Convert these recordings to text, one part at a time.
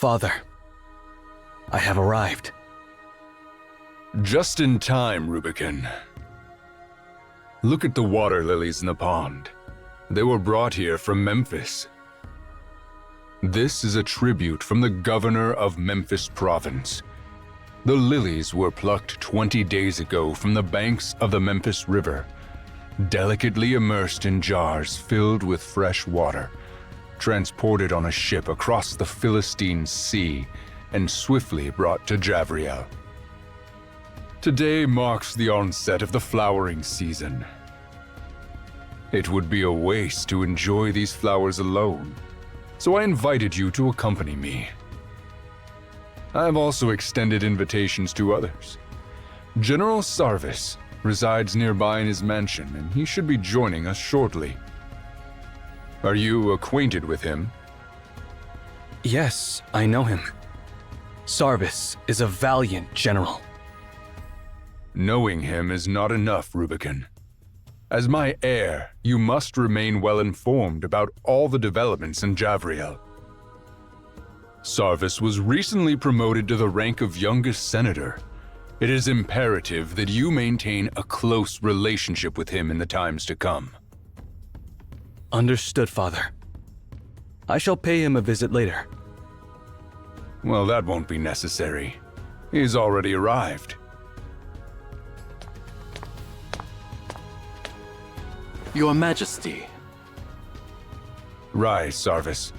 Father, I have arrived. Just in time, Rubicon. Look at the water lilies in the pond. They were brought here from Memphis. This is a tribute from the governor of Memphis province. The lilies were plucked 20 days ago from the banks of the Memphis River, delicately immersed in jars filled with fresh water, transported on a ship across the Philistine Sea, and swiftly brought to Javriel. Today marks the onset of the flowering season. It would be a waste to enjoy these flowers alone, so I invited you to accompany me. I have also extended invitations to others. General Sarvis resides nearby in his mansion, and he should be joining us shortly. Are you acquainted with him? Yes, I know him. Sarvis is a valiant general. Knowing him is not enough, Rubicon. As my heir, you must remain well informed about all the developments in Javriel. Sarvis was recently promoted to the rank of youngest senator. It is imperative that you maintain a close relationship with him in the times to come. Understood, Father. I shall pay him a visit later. Well, that won't be necessary. He's already arrived. Your Majesty. Rise, Sarvis.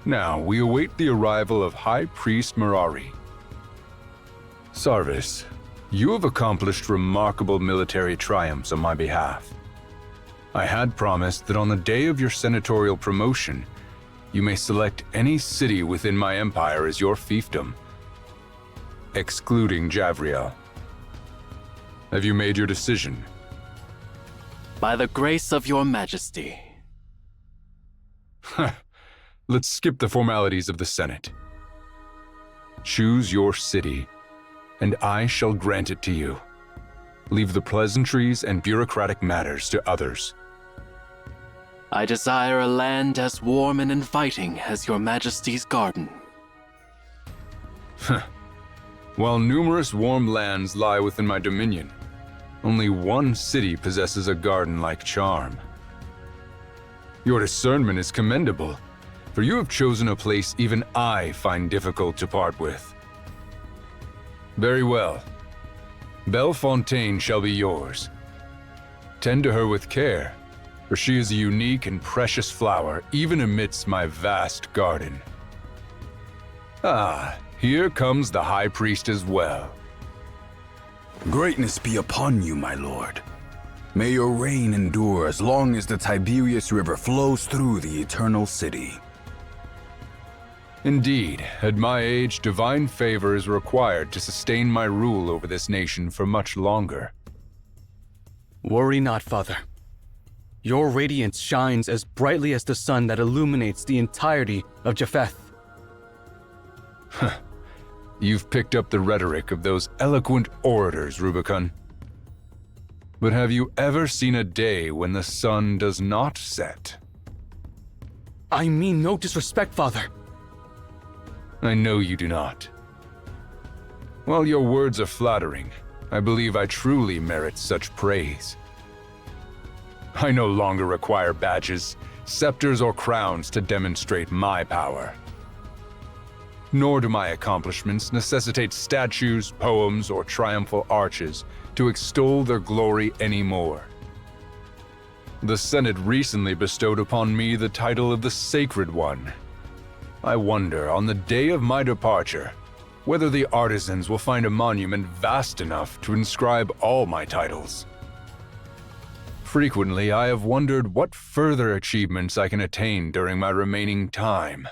Now, we await the arrival of High Priest Merari. Sarvis, you have accomplished remarkable military triumphs on my behalf. I had promised that on the day of your senatorial promotion, you may select any city within my empire as your fiefdom, excluding Javriel. Have you made your decision? By the grace of your Majesty. Let's skip the formalities of the Senate. Choose your city, and I shall grant it to you. Leave the pleasantries and bureaucratic matters to others. I desire a land as warm and inviting as your Majesty's garden. While numerous warm lands lie within my dominion, only one city possesses a garden-like charm. Your discernment is commendable, for you have chosen a place even I find difficult to part with. Very well. Bellefontaine shall be yours. Tend to her with care, for she is a unique and precious flower even amidst my vast garden. Ah, here comes the High Priest as well. Greatness be upon you, my lord. May your reign endure as long as the Tiberius River flows through the Eternal City. Indeed, at my age, divine favor is required to sustain my rule over this nation for much longer. Worry not, Father. Your radiance shines as brightly as the sun that illuminates the entirety of Japheth. You've picked up the rhetoric of those eloquent orators, Rubicon. But have you ever seen a day when the sun does not set? I mean no disrespect, Father. I know you do not. While your words are flattering, I believe I truly merit such praise. I no longer require badges, scepters, or crowns to demonstrate my power. Nor do my accomplishments necessitate statues, poems, or triumphal arches to extol their glory anymore. The Senate recently bestowed upon me the title of the Sacred One. I wonder, on the day of my departure, whether the artisans will find a monument vast enough to inscribe all my titles. Frequently, I have wondered what further achievements I can attain during my remaining time.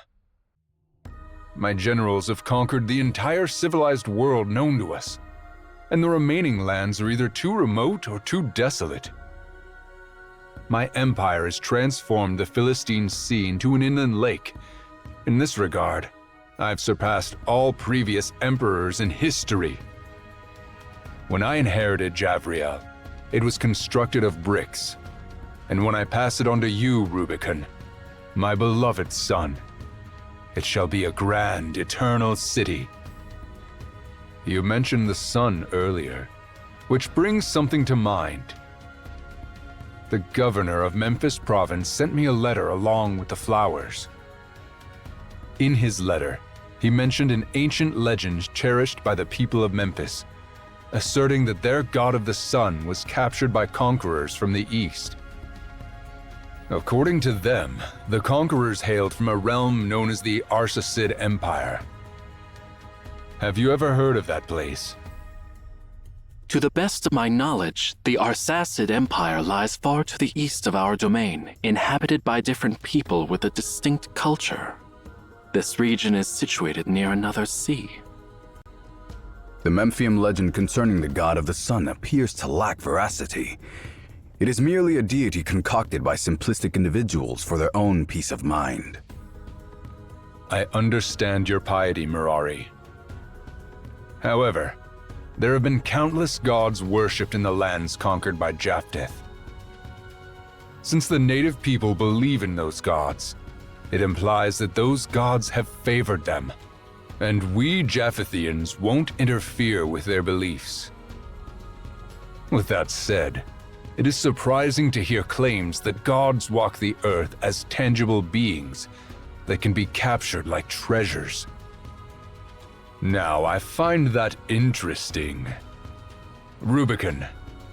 My generals have conquered the entire civilized world known to us, and the remaining lands are either too remote or too desolate. My empire has transformed the Philistine Sea into an inland lake. In this regard, I've surpassed all previous emperors in history. When I inherited Javriel, it was constructed of bricks, and when I pass it on to you, Rubicon, my beloved son, It shall be a grand, eternal city. You mentioned the sun earlier, which brings something to mind. The governor of Memphis province sent me a letter along with the flowers. In his letter, he mentioned an ancient legend cherished by the people of Memphis, asserting that their god of the sun was captured by conquerors from the east. According to them, the conquerors hailed from a realm known as the Arsacid Empire. Have you ever heard of that place? To the best of my knowledge, the Arsacid Empire lies far to the east of our domain, inhabited by different people with a distinct culture. This region is situated near another sea. The Memphian legend concerning the god of the sun appears to lack veracity. It is merely a deity concocted by simplistic individuals for their own peace of mind. I understand your piety, Mirari. However, there have been countless gods worshipped in the lands conquered by Japhetic. Since the native people believe in those gods, it implies that those gods have favored them, and we Japhethians won't interfere with their beliefs. With that said, it is surprising to hear claims that gods walk the earth as tangible beings that can be captured like treasures. Now, I find that interesting. Rubicon,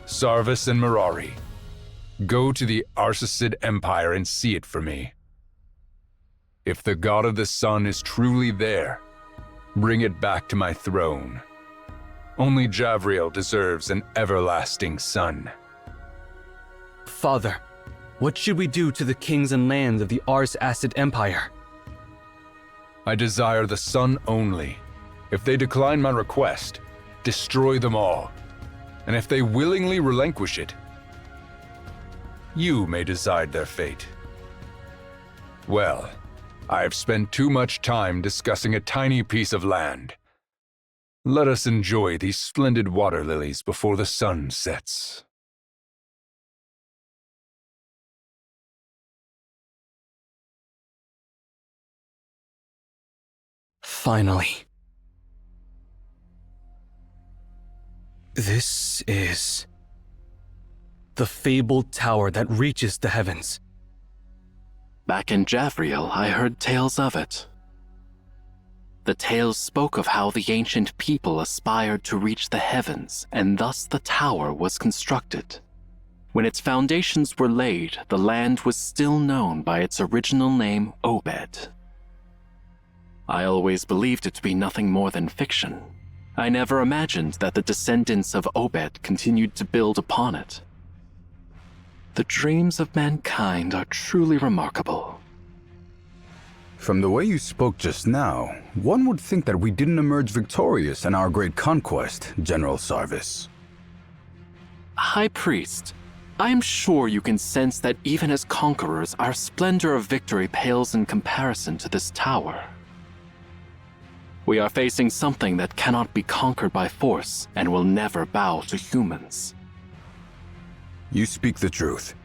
Sarvis, and Mirari, go to the Arsacid Empire and see it for me. If the god of the sun is truly there, bring it back to my throne. Only Javriel deserves an everlasting son. Father, what should we do to the kings and lands of the Arsacid Empire? I desire the sun only. If they decline my request, destroy them all. And if they willingly relinquish it, you may decide their fate. Well, I've spent too much time discussing a tiny piece of land. Let us enjoy these splendid water lilies before the sun sets. Finally. This is the fabled tower that reaches the heavens. Back in Javriel, I heard tales of it. The tales spoke of how the ancient people aspired to reach the heavens, and thus the tower was constructed. When its foundations were laid, the land was still known by its original name, Obed. I always believed it to be nothing more than fiction. I never imagined that the descendants of Obed continued to build upon it. The dreams of mankind are truly remarkable. From the way you spoke just now, one would think that we didn't emerge victorious in our great conquest, General Sarvis. High Priest, I am sure you can sense that even as conquerors, our splendor of victory pales in comparison to this tower. We are facing something that cannot be conquered by force and will never bow to humans. You speak the truth.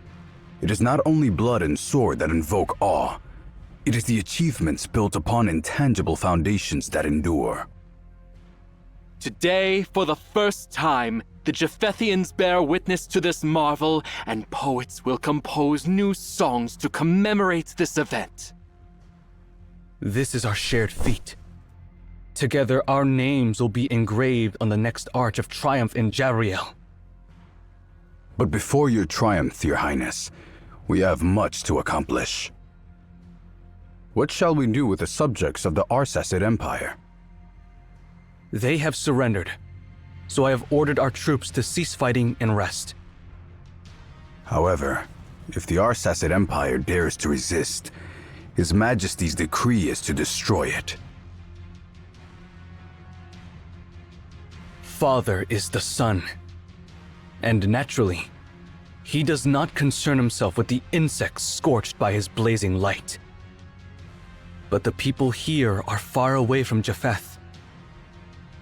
It is not only blood and sword that invoke awe. It is the achievements built upon intangible foundations that endure. Today, for the first time, the Japhethians bear witness to this marvel, and poets will compose new songs to commemorate this event. This is our shared feat. Together, our names will be engraved on the next arch of triumph in Javriel. But before your triumph, Your Highness, we have much to accomplish. What shall we do with the subjects of the Arsacid Empire? They have surrendered, so I have ordered our troops to cease fighting and rest. However, if the Arsacid Empire dares to resist, His Majesty's decree is to destroy it. Father is the sun, and naturally, he does not concern himself with the insects scorched by his blazing light. But the people here are far away from Japheth.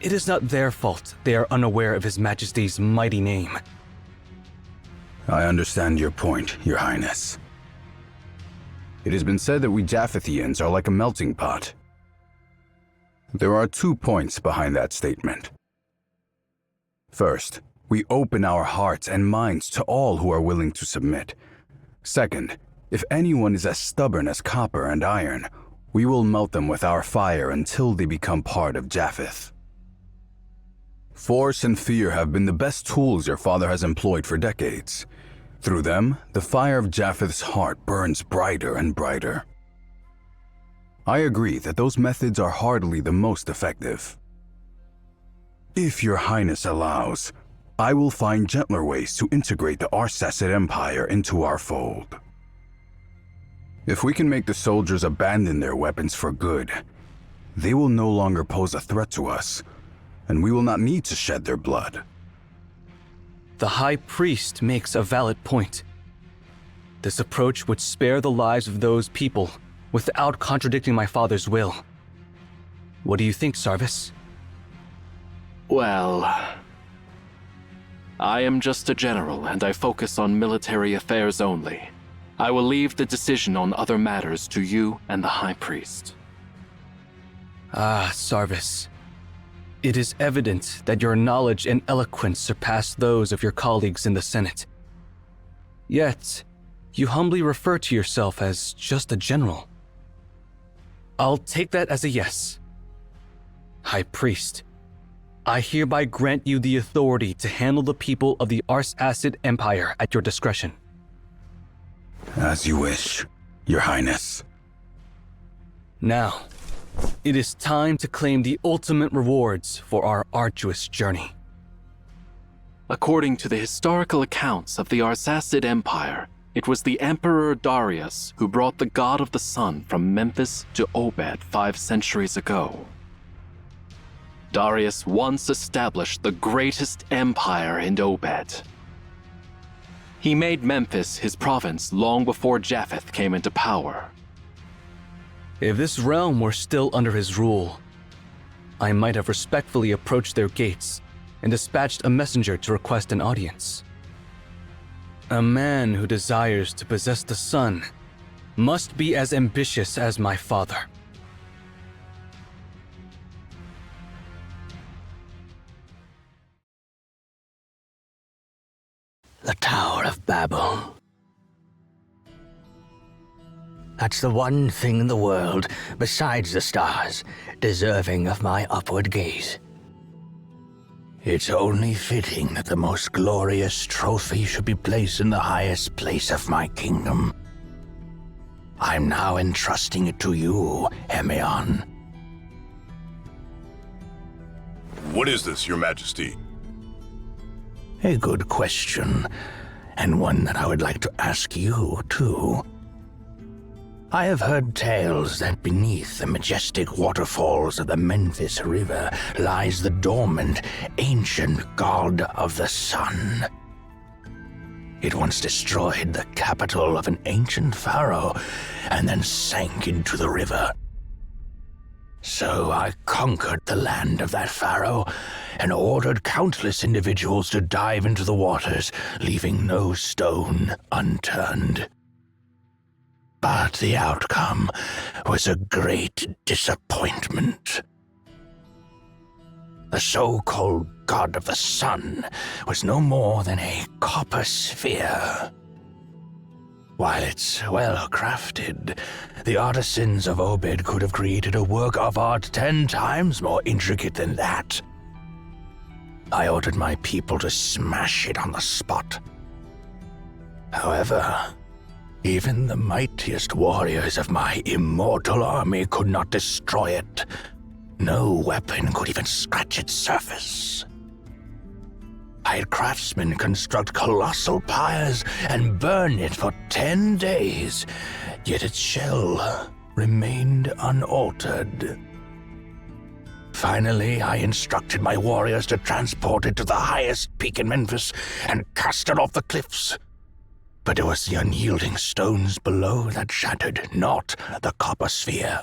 It is not their fault they are unaware of His Majesty's mighty name. I understand your point, Your Highness. It has been said that we Japhethians are like a melting pot, There are 2 points behind that statement. First, we open our hearts and minds to all who are willing to submit. Second, if anyone is as stubborn as copper and iron, we will melt them with our fire until they become part of Japheth. Force and fear have been the best tools your father has employed for decades. Through them, the fire of Japheth's heart burns brighter and brighter. I agree that those methods are hardly the most effective. If your highness allows, I will find gentler ways to integrate the Arsacid Empire into our fold. If we can make the soldiers abandon their weapons for good, they will no longer pose a threat to us, and we will not need to shed their blood. The High Priest makes a valid point. This approach would spare the lives of those people without contradicting my father's will. What do you think, Sarvis? Well, I am just a general and I focus on military affairs only. I will leave the decision on other matters to you and the High Priest. Ah, Sarvis. It is evident that your knowledge and eloquence surpass those of your colleagues in the Senate. Yet, you humbly refer to yourself as just a general. I'll take that as a yes. High Priest, I hereby grant you the authority to handle the people of the Arsacid Empire at your discretion. As you wish, Your Highness. Now, it is time to claim the ultimate rewards for our arduous journey. According to the historical accounts of the Arsacid Empire, it was the Emperor Darius who brought the god of the sun from Memphis to Obed 5 centuries ago. Darius once established the greatest empire in Obed. He made Memphis his province long before Japheth came into power. If this realm were still under his rule, I might have respectfully approached their gates and dispatched a messenger to request an audience. A man who desires to possess the sun must be as ambitious as my father. The Tower of Babel. That's the one thing in the world, besides the stars, deserving of my upward gaze. It's only fitting that the most glorious trophy should be placed in the highest place of my kingdom. I'm now entrusting it to you, Hemion. What is this, Your Majesty? A good question, and one that I would like to ask you, too. I have heard tales that beneath the majestic waterfalls of the Memphis River lies the dormant, ancient god of the sun. It once destroyed the capital of an ancient pharaoh and then sank into the river. So I conquered the land of that pharaoh and ordered countless individuals to dive into the waters, leaving no stone unturned. But the outcome was a great disappointment. The so-called god of the sun was no more than a copper sphere. While it's well crafted, the artisans of Obed could have created a work of art 10 times more intricate than that. I ordered my people to smash it on the spot. However, even the mightiest warriors of my immortal army could not destroy it. No weapon could even scratch its surface. I had craftsmen construct colossal pyres and burn it for 10 days, yet its shell remained unaltered. Finally, I instructed my warriors to transport it to the highest peak in Memphis and cast it off the cliffs. But it was the unyielding stones below that shattered, not the copper sphere.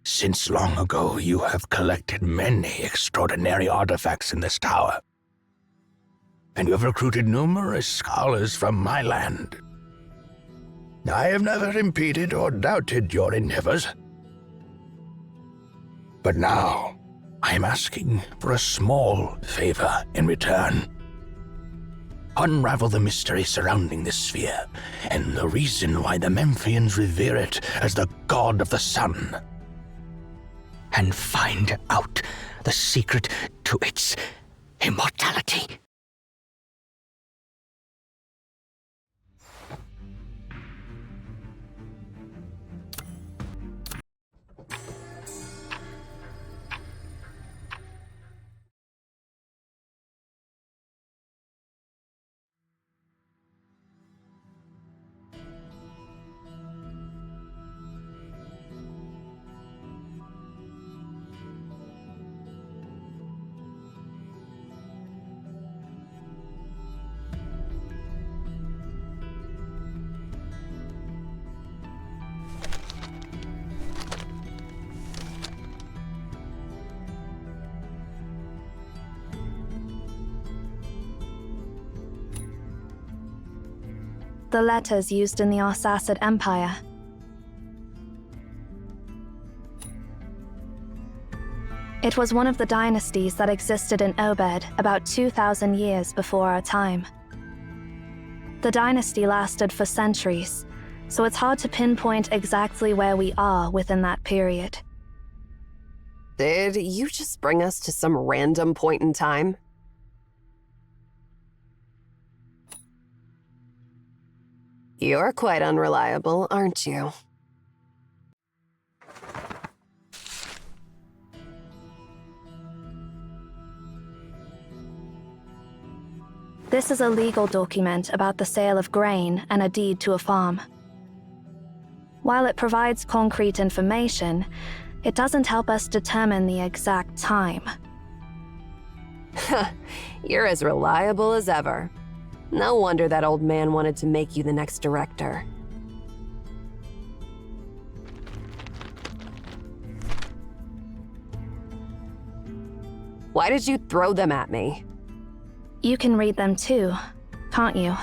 Since long ago, you have collected many extraordinary artifacts in this tower, and you have recruited numerous scholars from my land. I have never impeded or doubted your endeavors. But now, I am asking for a small favor in return. Unravel the mystery surrounding this sphere, and the reason why the Memphians revere it as the god of the sun. And find out the secret to its immortality. The letters used in the Arsacid Empire. It was one of the dynasties that existed in Obed about 2,000 years before our time. The dynasty lasted for centuries, so it's hard to pinpoint exactly where we are within that period. Did you just bring us to some random point in time? You're quite unreliable, aren't you? This is a legal document about the sale of grain and a deed to a farm. While it provides concrete information, it doesn't help us determine the exact time. You're as reliable as ever. No wonder that old man wanted to make you the next director. Why did you throw them at me? You can read them too, can't you?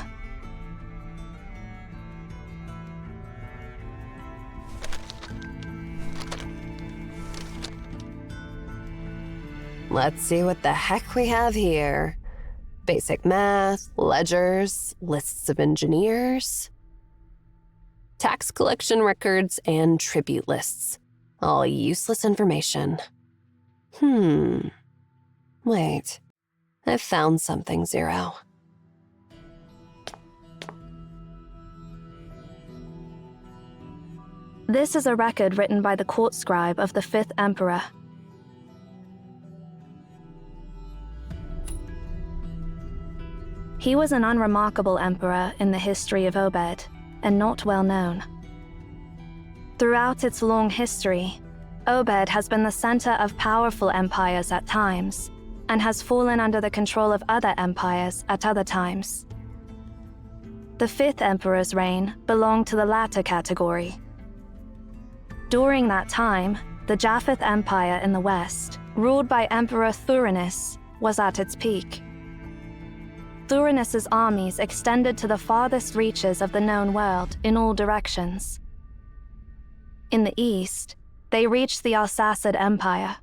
Let's see what the heck we have here. Basic math, ledgers, lists of engineers, tax collection records, and tribute lists. All useless information. Wait. I found something, Zero. This is a record written by the court scribe of the 5th Emperor. He was an unremarkable emperor in the history of Obed, and not well known. Throughout its long history, Obed has been the center of powerful empires at times, and has fallen under the control of other empires at other times. The 5th Emperor's reign belonged to the latter category. During that time, the Japhetic Empire in the west, ruled by Emperor Thurinus, was at its peak. Thurinus' armies extended to the farthest reaches of the known world in all directions. In the east, they reached the Arsacid Empire.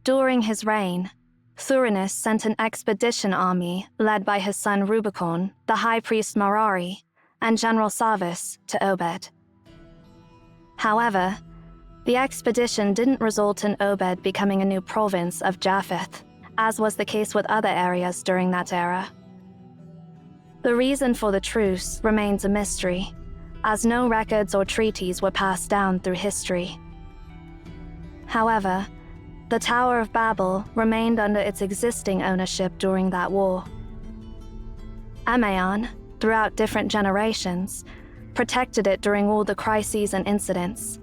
During his reign, Thurinus sent an expedition army led by his son Rubicon, the high priest Marari, and General Sarvis to Obed. However, the expedition didn't result in Obed becoming a new province of Japheth, as was the case with other areas during that era. The reason for the truce remains a mystery, as no records or treaties were passed down through history. However, the Tower of Babel remained under its existing ownership during that war. Amaon, throughout different generations, protected it during all the crises and incidents,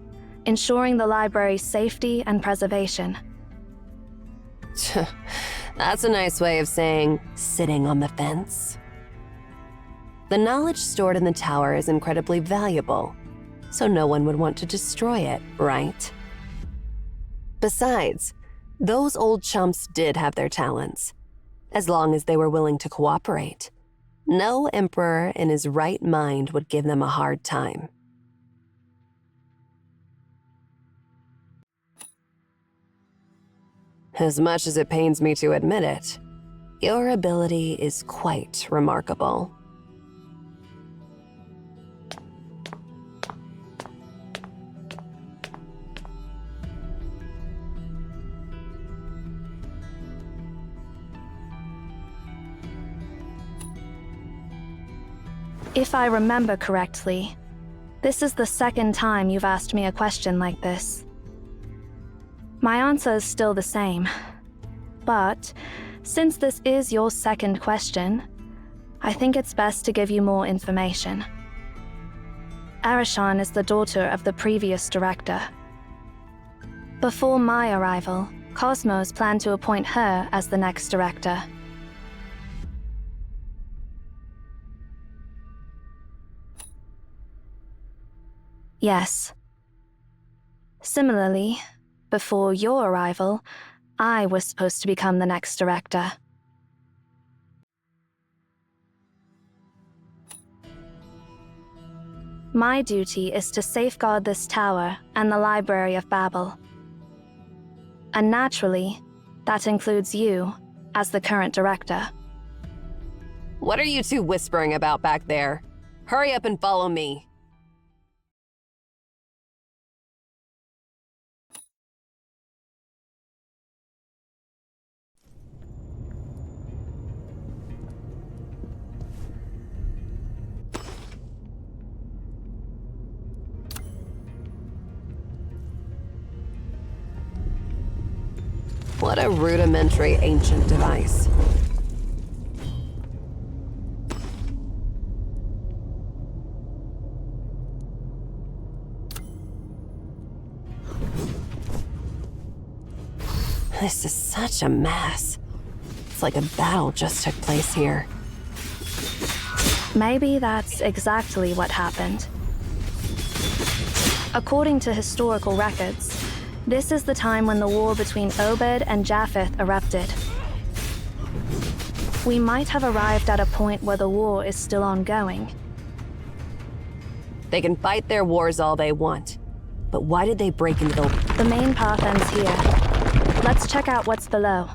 ensuring the library's safety and preservation. That's a nice way of saying sitting on the fence. The knowledge stored in the tower is incredibly valuable, so no one would want to destroy it, right? Besides, those old chumps did have their talents, as long as they were willing to cooperate. No emperor in his right mind would give them a hard time. As much as it pains me to admit it, your ability is quite remarkable. If I remember correctly, this is the second time you've asked me a question like this. My answer is still the same. But, since this is your second question, I think it's best to give you more information. Arishan is the daughter of the previous director. Before my arrival, Cosmos planned to appoint her as the next director. Yes. Similarly, before your arrival, I was supposed to become the next director. My duty is to safeguard this tower and the Library of Babel. And naturally, that includes you as the current director. What are you two whispering about back there? Hurry up and follow me. What a rudimentary ancient device. This is such a mess. It's like a battle just took place here. Maybe that's exactly what happened. According to historical records, this is the time when the war between Obed and Japheth erupted. We might have arrived at a point where the war is still ongoing. They can fight their wars all they want, but why did they break into The main path ends here. Let's check out what's below.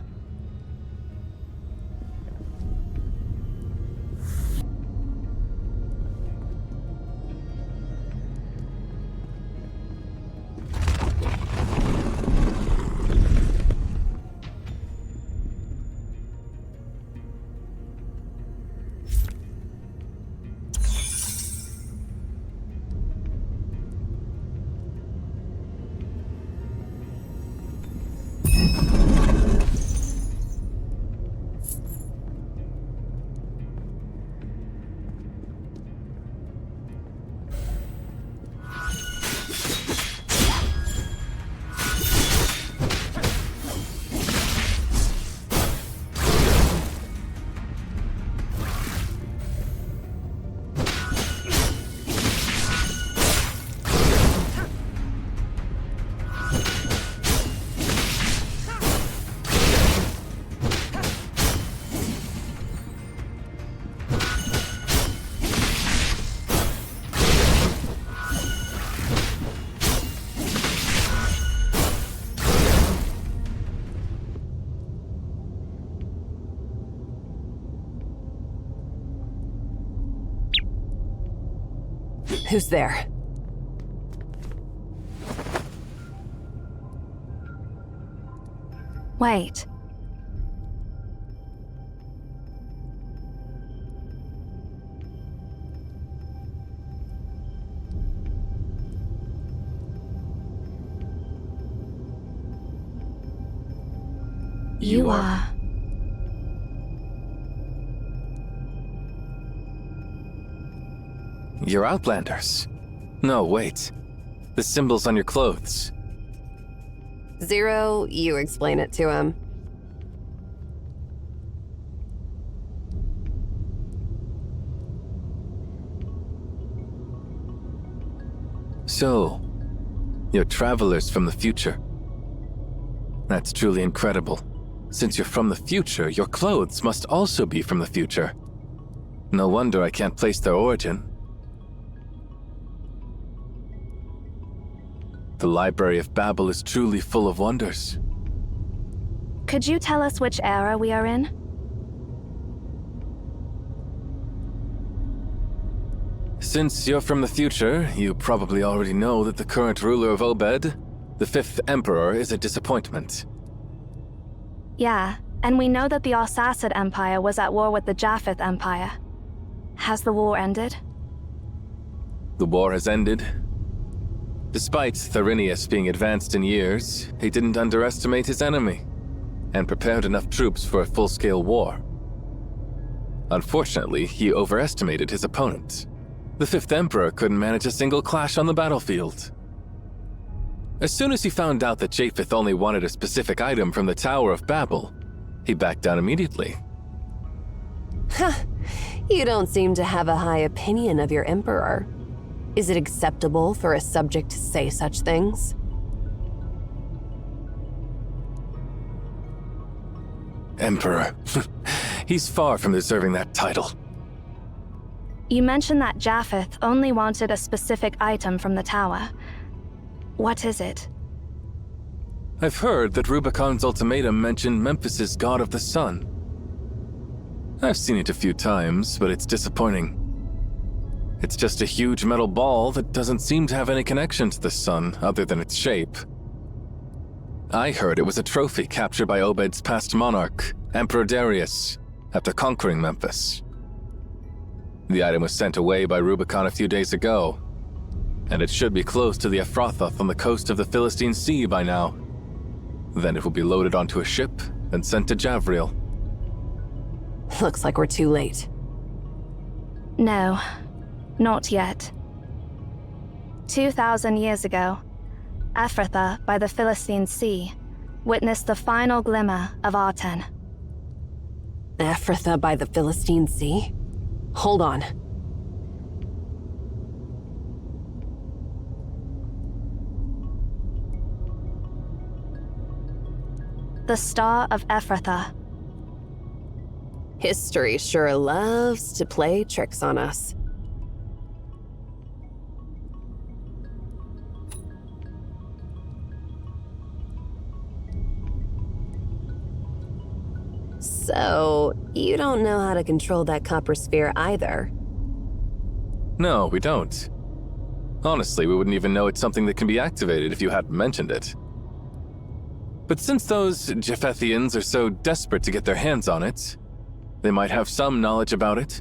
Who's there? Wait. You are... You're Outlanders. No, wait. The symbols on your clothes. Zero, you explain it to him. So, you're travelers from the future. That's truly incredible. Since you're from the future, your clothes must also be from the future. No wonder I can't place their origin. The Library of Babel is truly full of wonders. Could you tell us which era we are in? Since you're from the future, you probably already know that the current ruler of Obed, the 5th Emperor, is a disappointment. Yeah, and we know that the Arsacid Empire was at war with the Japhetic Empire. Has the war ended? The war has ended. Despite Tharinius being advanced in years, he didn't underestimate his enemy, and prepared enough troops for a full-scale war. Unfortunately, he overestimated his opponent. The 5th Emperor couldn't manage a single clash on the battlefield. As soon as he found out that Japheth only wanted a specific item from the Tower of Babel, he backed down immediately. Huh. You don't seem to have a high opinion of your Emperor. Is it acceptable for a subject to say such things? Emperor. He's far from deserving that title. You mentioned that Japheth only wanted a specific item from the tower. What is it? I've heard that Rubicon's ultimatum mentioned Memphis's god of the sun. I've seen it a few times, but it's disappointing. It's just a huge metal ball that doesn't seem to have any connection to the sun other than its shape. I heard it was a trophy captured by Obed's past monarch, Emperor Darius, after conquering Memphis. The item was sent away by Rubicon a few days ago, and it should be close to the Ephrathah on the coast of the Philistine Sea by now. Then it will be loaded onto a ship and sent to Javriel. Looks like we're too late. No, not yet. 2,000 years ago, Ephrathah by the Philistine Sea witnessed the final glimmer of Arten. Ephrathah by the Philistine Sea? Hold on. The Star of Ephrathah. History sure loves to play tricks on us. So, you don't know how to control that copper sphere either. No, we don't. Honestly, we wouldn't even know it's something that can be activated if you hadn't mentioned it. But since those Japhethians are so desperate to get their hands on it, they might have some knowledge about it.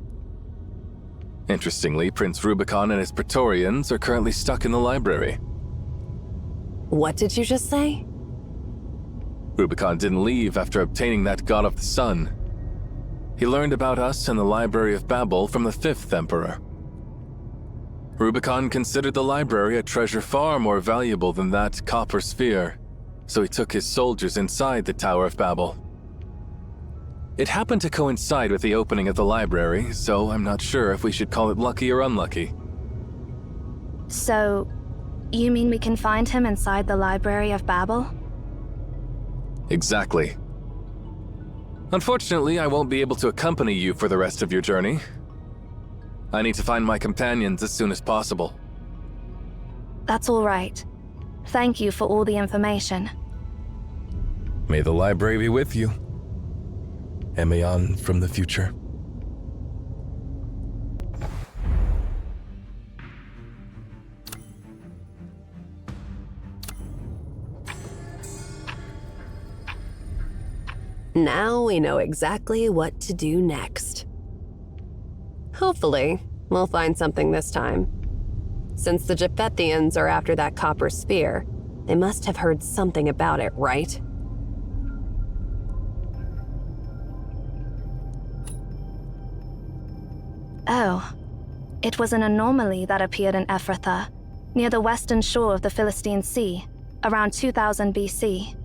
Interestingly, Prince Rubicon and his Praetorians are currently stuck in the library. What did you just say? Rubicon didn't leave after obtaining that god of the sun. He learned about us in the Library of Babel from the 5th Emperor. Rubicon considered the library a treasure far more valuable than that copper sphere, so he took his soldiers inside the Tower of Babel. It happened to coincide with the opening of the library, so I'm not sure if we should call it lucky or unlucky. So, you mean we can find him inside the Library of Babel? Exactly. Unfortunately, I won't be able to accompany you for the rest of your journey. I need to find my companions as soon as possible. That's all right. Thank you for all the information. May the library be with you. Emion from the future. Now we know exactly what to do next. Hopefully, we'll find something this time. Since the Japhethians are after that copper sphere, they must have heard something about it, right? Oh, it was an anomaly that appeared in Ephrathah, near the western shore of the Philistine Sea, around 2000 BC.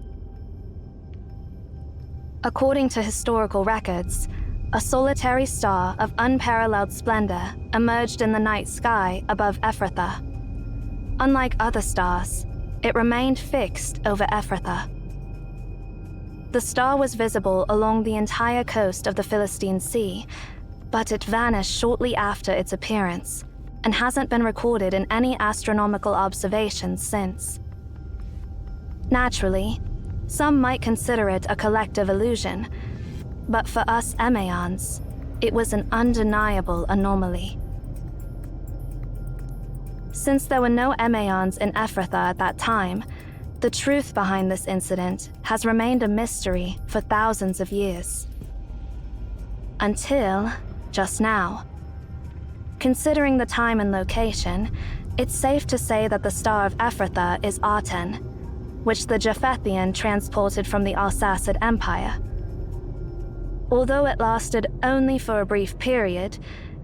According to historical records, a solitary star of unparalleled splendor emerged in the night sky above Ephrathah. Unlike other stars, it remained fixed over Ephrathah. The star was visible along the entire coast of the Philistine Sea, but it vanished shortly after its appearance and hasn't been recorded in any astronomical observations since. Naturally, Some might consider it a collective illusion, but for us Emeons, it was an undeniable anomaly. Since there were no Emeons in Ephrathah at that time, the truth behind this incident has remained a mystery for thousands of years. Until just now. Considering the time and location, it's safe to say that the Star of Ephrathah is Aten, which the Japhethian transported from the Arsacid Empire. Although it lasted only for a brief period,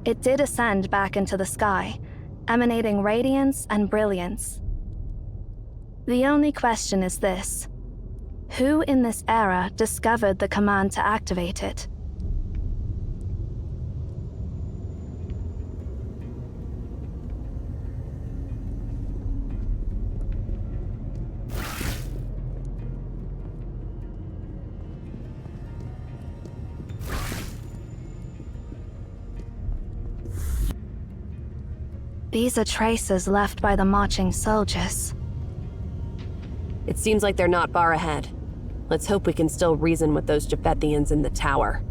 it did ascend back into the sky, emanating radiance and brilliance. The only question is this: who in this era discovered the command to activate it? These are traces left by the marching soldiers. It seems like they're not far ahead. Let's hope we can still reason with those Japhethians in the tower.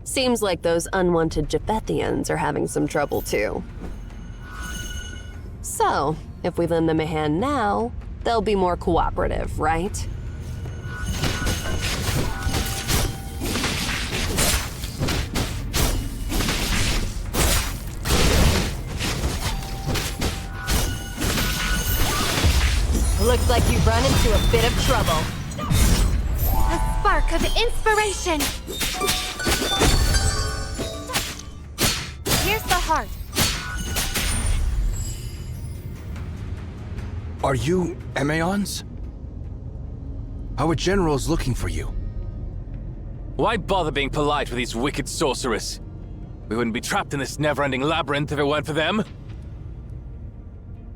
Seems like those unwanted Japhethians are having some trouble too. So, if we lend them a hand now, they'll be more cooperative, right? Looks like you've run into a bit of trouble. A spark of inspiration! Here's the heart. Are you Emeons? Our general is looking for you. Why bother being polite with these wicked sorcerers? We wouldn't be trapped in this never-ending labyrinth if it weren't for them.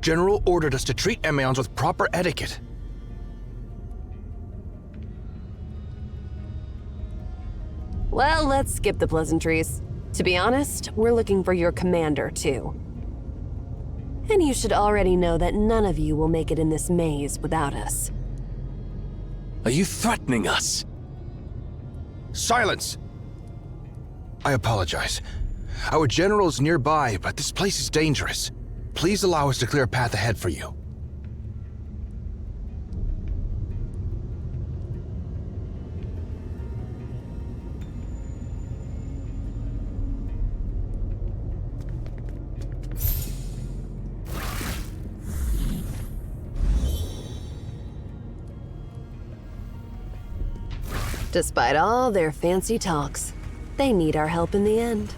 General ordered us to treat Emeons with proper etiquette. Well, let's skip the pleasantries. To be honest, we're looking for your commander, too. And you should already know that none of you will make it in this maze without us. Are you threatening us? Silence! I apologize. Our general is nearby, but this place is dangerous. Please allow us to clear a path ahead for you. Despite all their fancy talks, they need our help in the end.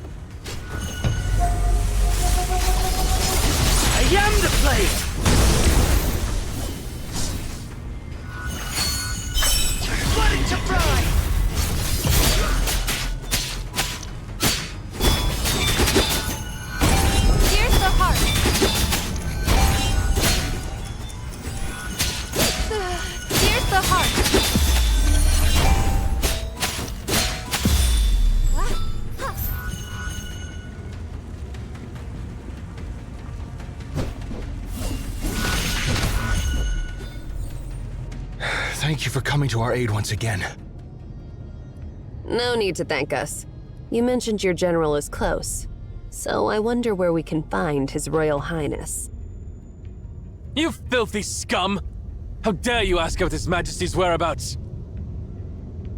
I am the place! Let it to fry! Here's the heart. Here's the heart. Thank you for coming to our aid once again. No need to thank us. You mentioned your general is close, so I wonder where we can find His Royal Highness. You filthy scum! How dare you ask about His Majesty's whereabouts?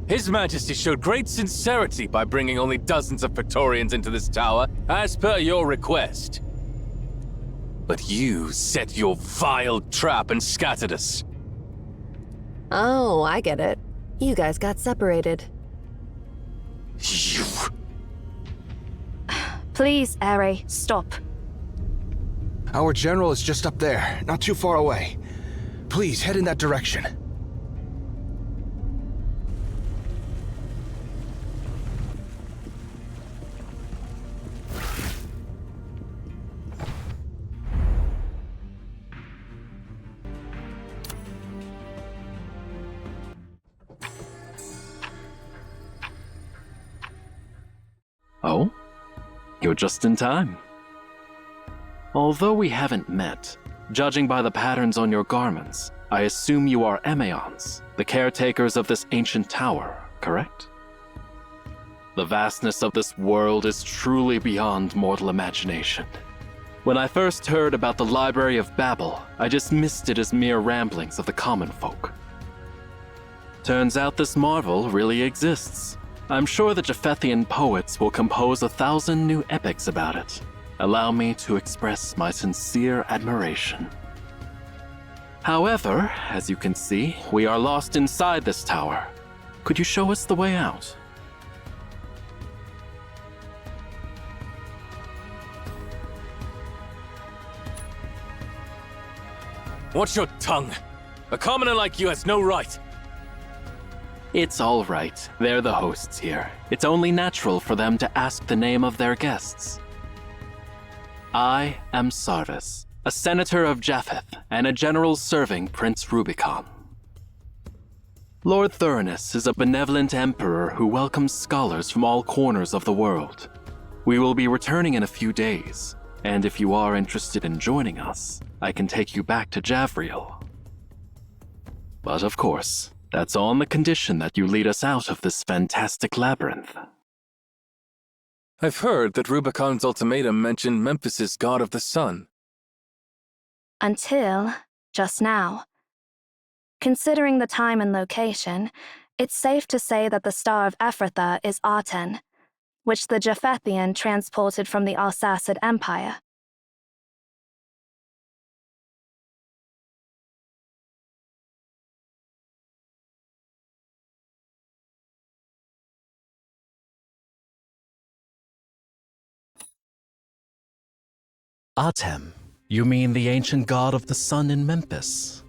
His Majesty showed great sincerity by bringing only dozens of Praetorians into this tower, as per your request. But you set your vile trap and scattered us. Oh, I get it. You guys got separated. You... Please, Eri, stop. Our general is just up there, not too far away. Please, head in that direction. Oh? You're just in time. Although we haven't met, judging by the patterns on your garments, I assume you are Emeons, the caretakers of this ancient tower, correct? The vastness of this world is truly beyond mortal imagination. When I first heard about the Library of Babel, I dismissed it as mere ramblings of the common folk. Turns out this marvel really exists. I'm sure the Japhethian poets will compose 1,000 new epics about it. Allow me to express my sincere admiration. However, as you can see, we are lost inside this tower. Could you show us the way out? Watch your tongue. A commoner like you has no right. It's all right. They're the hosts here. It's only natural for them to ask the name of their guests. I am Sarvis, a senator of Japheth and a general serving Prince Rubicon. Lord Thuranis is a benevolent emperor who welcomes scholars from all corners of the world. We will be returning in a few days, and if you are interested in joining us, I can take you back to Javriel. But of course, that's on the condition that you lead us out of this fantastic labyrinth. I've heard that Rubicon's ultimatum mentioned Memphis's god of the sun. Until just now. Considering the time and location, it's safe to say that the Star of Ephrathah is Aten, which the Japhethian transported from the Arsacid Empire. Atem, you mean the ancient god of the sun in Memphis?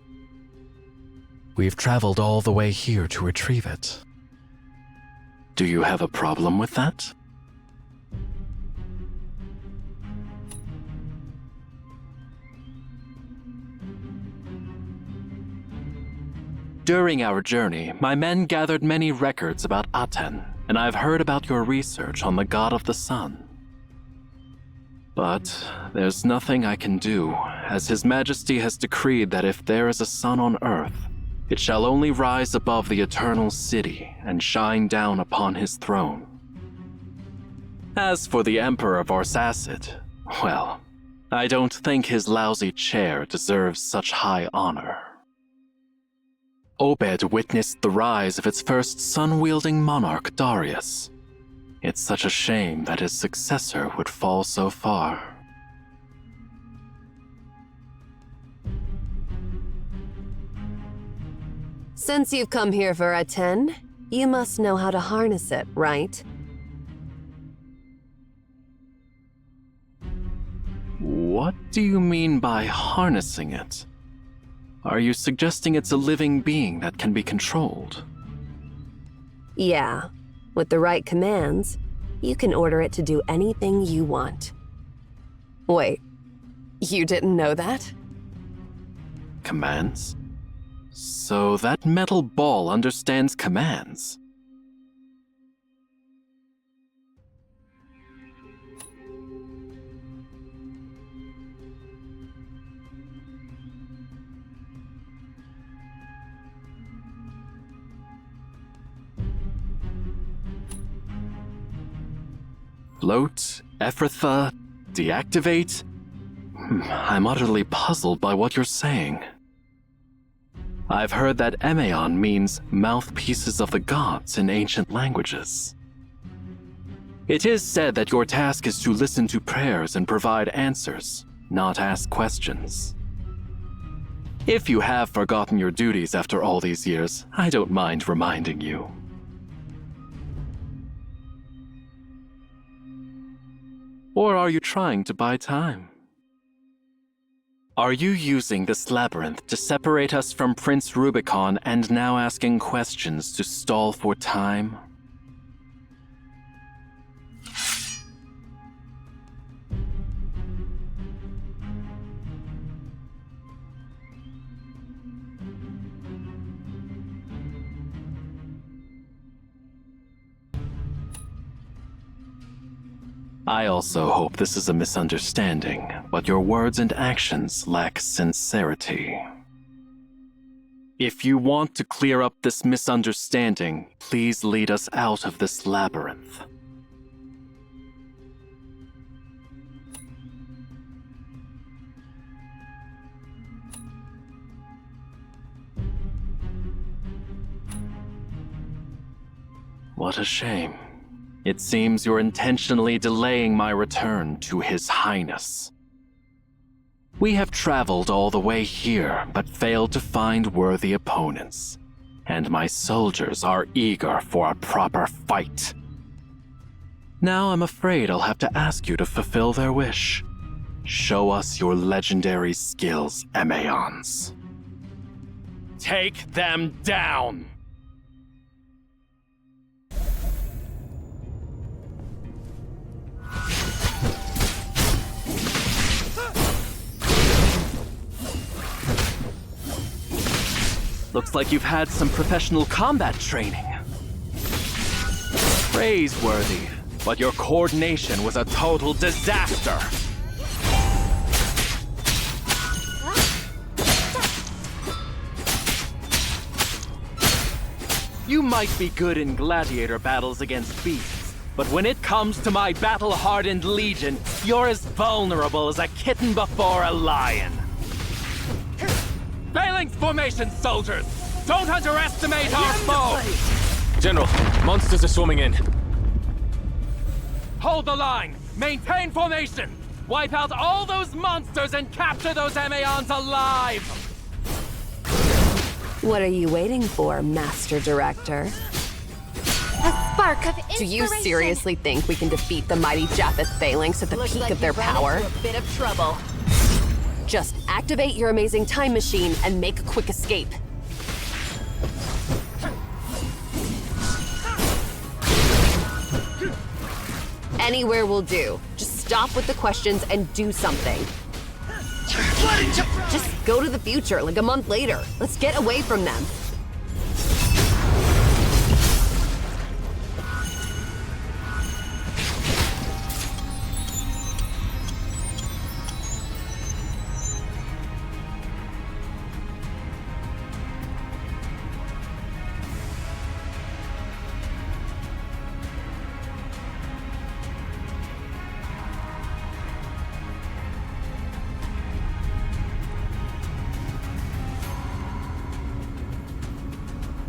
We've traveled all the way here to retrieve it. Do you have a problem with that? During our journey, my men gathered many records about Aten, and I've heard about your research on the god of the sun. But there's nothing I can do, as His Majesty has decreed that if there is a sun on Earth, it shall only rise above the eternal city and shine down upon his throne. As for the Emperor of Arsacid, well, I don't think his lousy chair deserves such high honor. Obed witnessed the rise of its first sun-wielding monarch, Darius. It's such a shame that his successor would fall so far. Since you've come here for Aten, You must know how to harness it, right? What do you mean by harnessing it? Are you suggesting it's a living being that can be controlled? Yeah. With the right commands, you can order it to do anything you want. Wait, you didn't know that? Commands? So that metal ball understands commands. Float, Ephrathah, deactivate? I'm utterly puzzled by what you're saying. I've heard that Emeon means mouthpieces of the gods in ancient languages. It is said that your task is to listen to prayers and provide answers, not ask questions. If you have forgotten your duties after all these years, I don't mind reminding you. Or are you trying to buy time? Are you using this labyrinth to separate us from Prince Rubicon and now asking questions to stall for time? I also hope this is a misunderstanding, but your words and actions lack sincerity. If you want to clear up this misunderstanding, please lead us out of this labyrinth. What a shame. It seems you're intentionally delaying my return to His Highness. We have traveled all the way here, but failed to find worthy opponents. And my soldiers are eager for a proper fight. Now I'm afraid I'll have to ask you to fulfill their wish. Show us your legendary skills, Emeons. Take them down! Looks like you've had some professional combat training. Praiseworthy, but your coordination was a total disaster. You might be good in gladiator battles against beasts, but when it comes to my battle-hardened legion, you're as vulnerable as a kitten before a lion. Phalanx formation, soldiers! Don't underestimate our foe! General, monsters are swarming in. Hold the line! Maintain formation! Wipe out all those monsters and capture those Emeons alive! What are you waiting for, Master Director? A spark of inspiration. Do you seriously think we can defeat the mighty Japhetic Phalanx at the peak of their power? A bit of trouble. Just activate your amazing time machine and make a quick escape. Anywhere will do. Just stop with the questions and do something. Just go to the future, like a month later. Let's get away from them.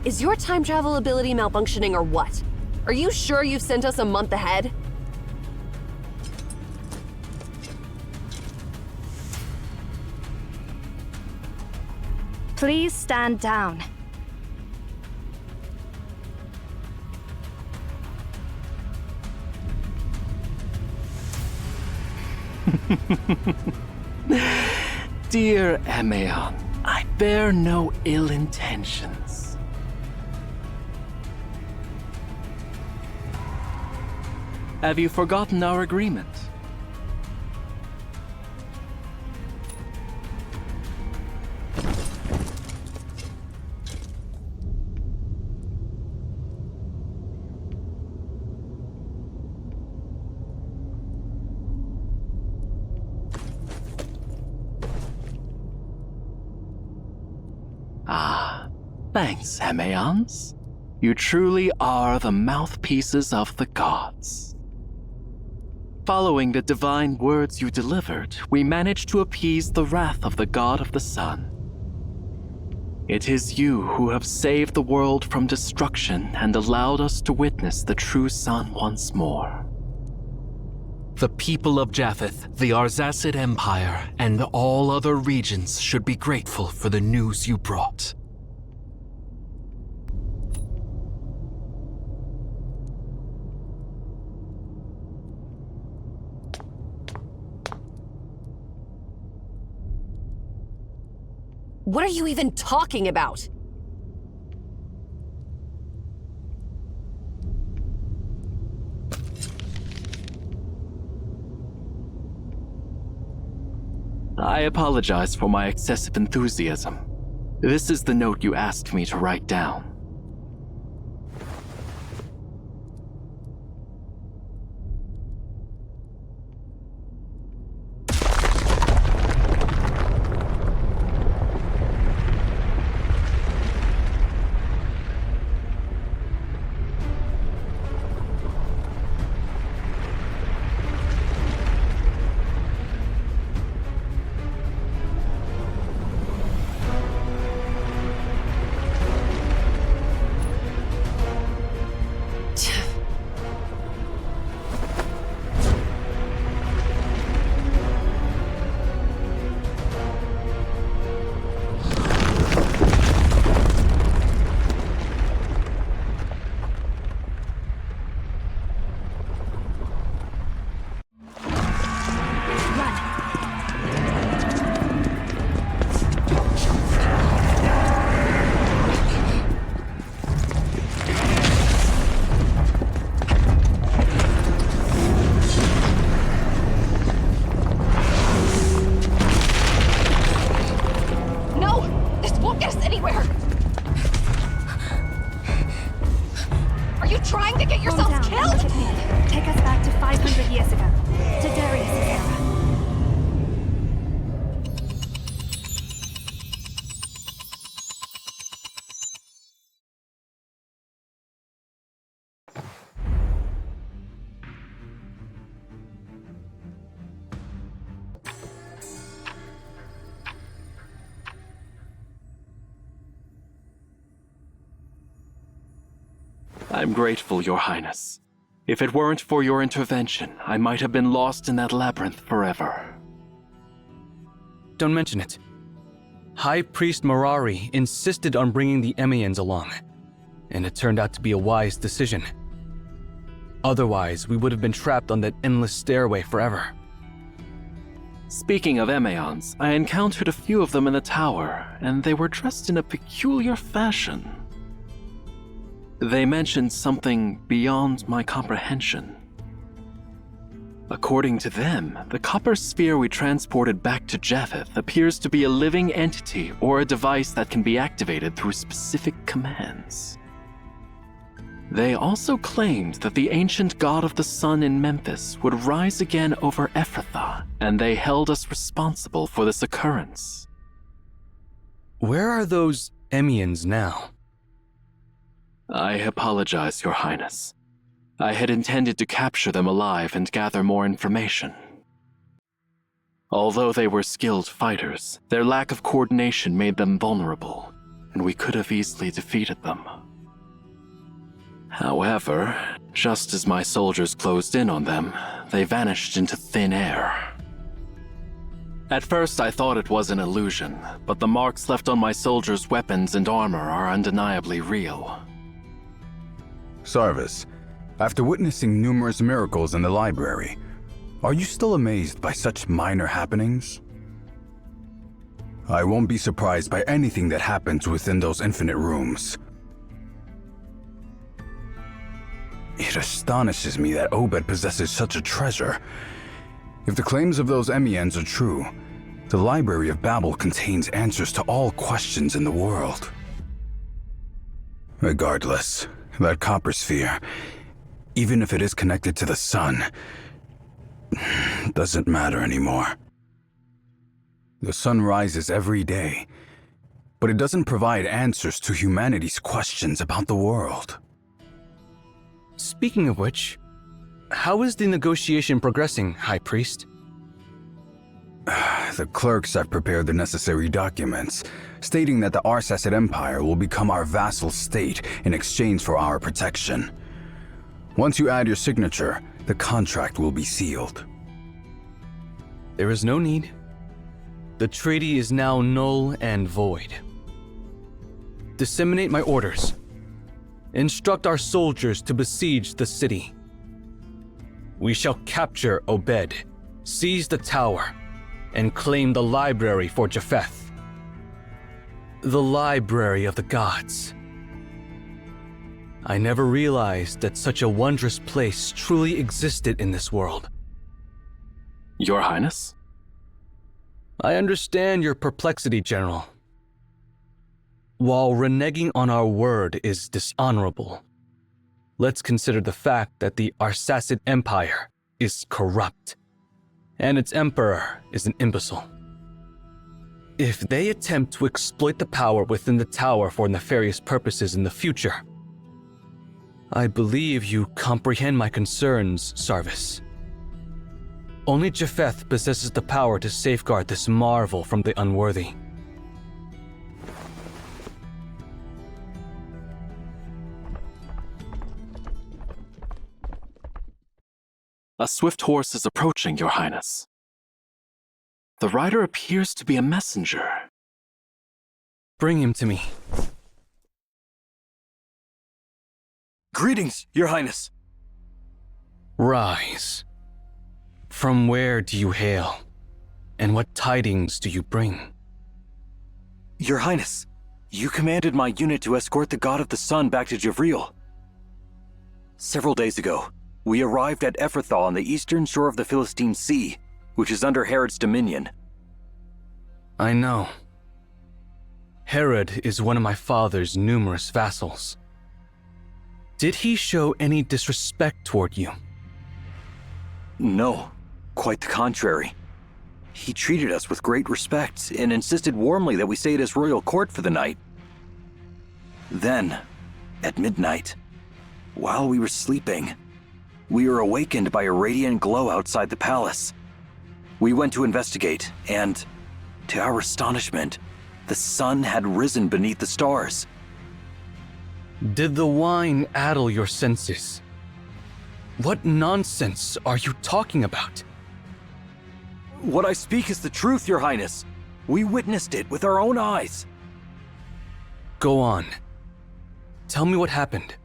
Is your time travel ability malfunctioning or what? Are you sure you've sent us a month ahead? Please stand down. Dear Emeon, I bear no ill intentions. Have you forgotten our agreement? Thanks, Emeons. You truly are the mouthpieces of the gods. Following the divine words you delivered, we managed to appease the wrath of the god of the sun. It is you who have saved the world from destruction and allowed us to witness the true sun once more. The people of Japheth, the Arsacid Empire, and all other regions should be grateful for the news you brought. What are you even talking about? I apologize for my excessive enthusiasm. This is the note you asked me to write down. Take us back to 500 years ago, to Darius' era. I'm grateful, Your Highness. If it weren't for your intervention, I might have been lost in that labyrinth forever. Don't mention it. High Priest Mirari insisted on bringing the Emians along, and it turned out to be a wise decision. Otherwise, we would have been trapped on that endless stairway forever. Speaking of Emeons, I encountered a few of them in the tower, and they were dressed in a peculiar fashion. They mentioned something beyond my comprehension. According to them, the copper sphere we transported back to Japheth appears to be a living entity or a device that can be activated through specific commands. They also claimed that the ancient god of the sun in Memphis would rise again over Ephrathah, and they held us responsible for this occurrence. Where are those Emians now? I apologize, Your Highness. I had intended to capture them alive and gather more information. Although they were skilled fighters, their lack of coordination made them vulnerable, and we could have easily defeated them. However, just as my soldiers closed in on them, they vanished into thin air. At first I thought it was an illusion, but the marks left on my soldiers' weapons and armor are undeniably real. Sarvis, after witnessing numerous miracles in the library, Are you still amazed by such minor happenings? I won't be surprised by anything that happens within those infinite rooms. It astonishes me that Obed possesses such a treasure. If the claims of those Emians are true, the Library of Babel contains answers to all questions in the world. Regardless, that copper sphere, even if it is connected to the sun, doesn't matter anymore. The sun rises every day, but it doesn't provide answers to humanity's questions about the world. Speaking of which, how is the negotiation progressing, High Priest? The clerks have prepared the necessary documents, stating that the Arsacid Empire will become our vassal state in exchange for our protection. Once you add your signature, the contract will be sealed. There is no need. The treaty is now null and void. Disseminate my orders. Instruct our soldiers to besiege the city. We shall capture Obed, seize the tower, and claim the library for Japheth. The library of the gods. I never realized that such a wondrous place truly existed in this world. Your Highness? I understand your perplexity, General. While reneging on our word is dishonorable, let's consider the fact that the Arsacid Empire is corrupt, and its emperor is an imbecile. If they attempt to exploit the power within the tower for nefarious purposes in the future, I believe you comprehend my concerns, Sarvis. Only Japheth possesses the power to safeguard this marvel from the unworthy. A swift horse is approaching, Your Highness. The rider appears to be a messenger. Bring him to me. Greetings, Your Highness. Rise. From where do you hail? And what tidings do you bring? Your Highness, you commanded my unit to escort the God of the Sun back to Javriel. Several days ago, we arrived at Ephrathah on the eastern shore of the Philistine Sea, which is under Herod's dominion. I know. Herod is one of my father's numerous vassals. Did he show any disrespect toward you? No, quite the contrary. He treated us with great respect and insisted warmly that we stay at his royal court for the night. Then, at midnight, while we were sleeping, we were awakened by a radiant glow outside the palace. We went to investigate, and, to our astonishment, the sun had risen beneath the stars. Did the wine addle your senses? What nonsense are you talking about? What I speak is the truth, Your Highness. We witnessed it with our own eyes. Go on. Tell me what happened.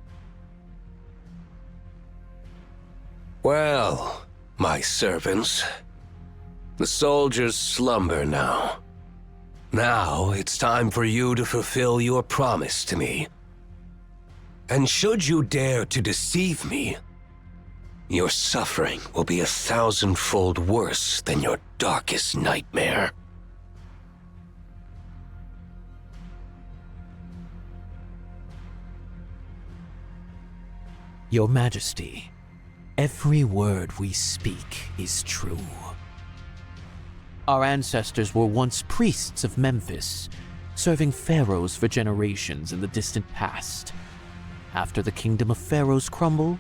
Well, my servants, the soldiers slumber now. Now it's time for you to fulfill your promise to me. And should you dare to deceive me, your suffering will be 1,000-fold worse than your darkest nightmare. Your Majesty, every word we speak is true. Our ancestors were once priests of Memphis, serving pharaohs for generations in the distant past. After the kingdom of pharaohs crumbled,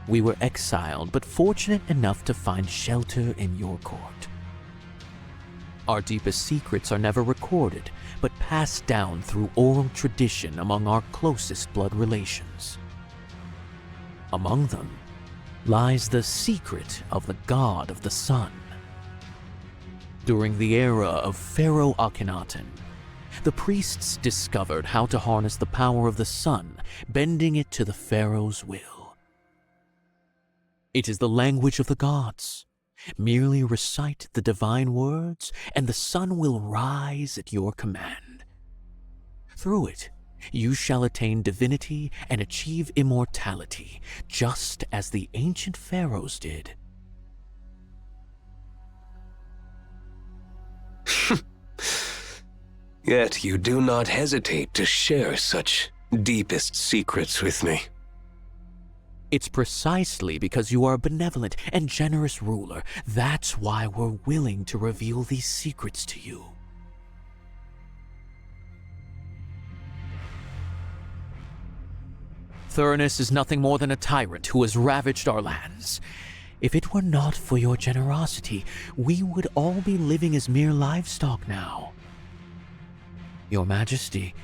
we were exiled but fortunate enough to find shelter in your court. Our deepest secrets are never recorded, but passed down through oral tradition among our closest blood relations. Among them lies the secret of the God of the Sun. During the era of Pharaoh Akhenaten, the priests discovered how to harness the power of the sun, bending it to the pharaoh's will. It is the language of the gods, Merely recite the divine words, and the sun will rise at your command. Through it, you shall attain divinity and achieve immortality, just as the ancient pharaohs did. Yet you do not hesitate to share such deepest secrets with me. It's precisely because you are a benevolent and generous ruler. That's why we're willing to reveal these secrets to you. Thurnus is nothing more than a tyrant who has ravaged our lands. If it were not for your generosity, we would all be living as mere livestock now. Your Majesty,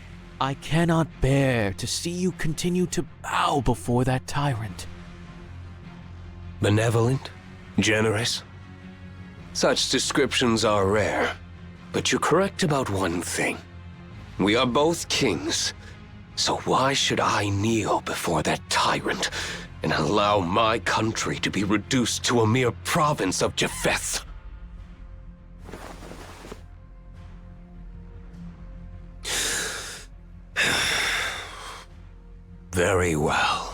I cannot bear to see you continue to bow before that tyrant. Benevolent? Generous? Such descriptions are rare, but you're correct about one thing. We are both kings, so why should I kneel before that tyrant and allow my country to be reduced to a mere province of Japheth? Very well.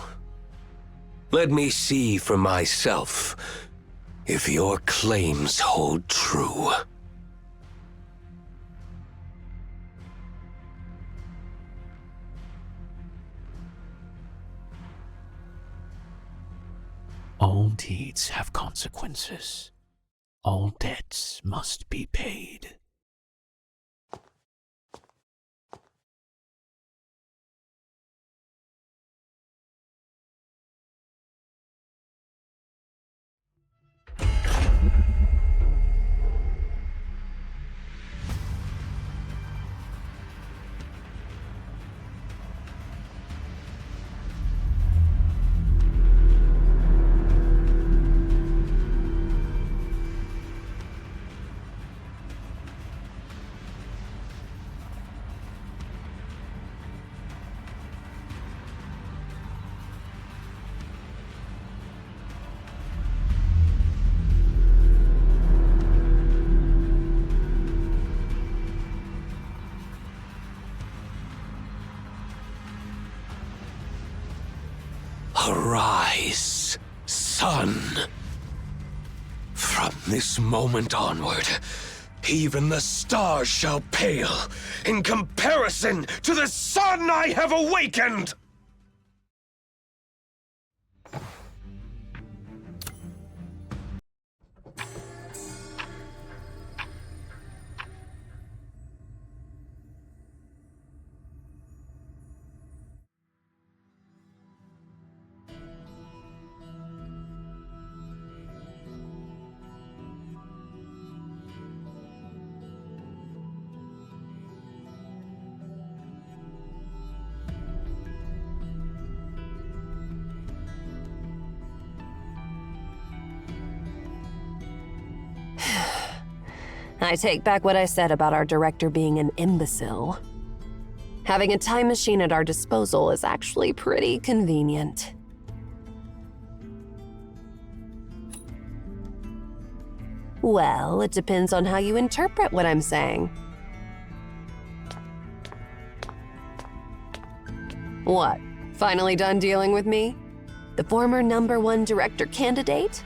Let me see for myself if your claims hold true. All deeds have consequences. All debts must be paid. Arise, sun. From this moment onward, even the stars shall pale in comparison to the sun I have awakened! I take back what I said about our director being an imbecile. Having a time machine at our disposal is actually pretty convenient. Well, it depends on how you interpret what I'm saying. What? Finally done dealing with me? The former #1 director candidate?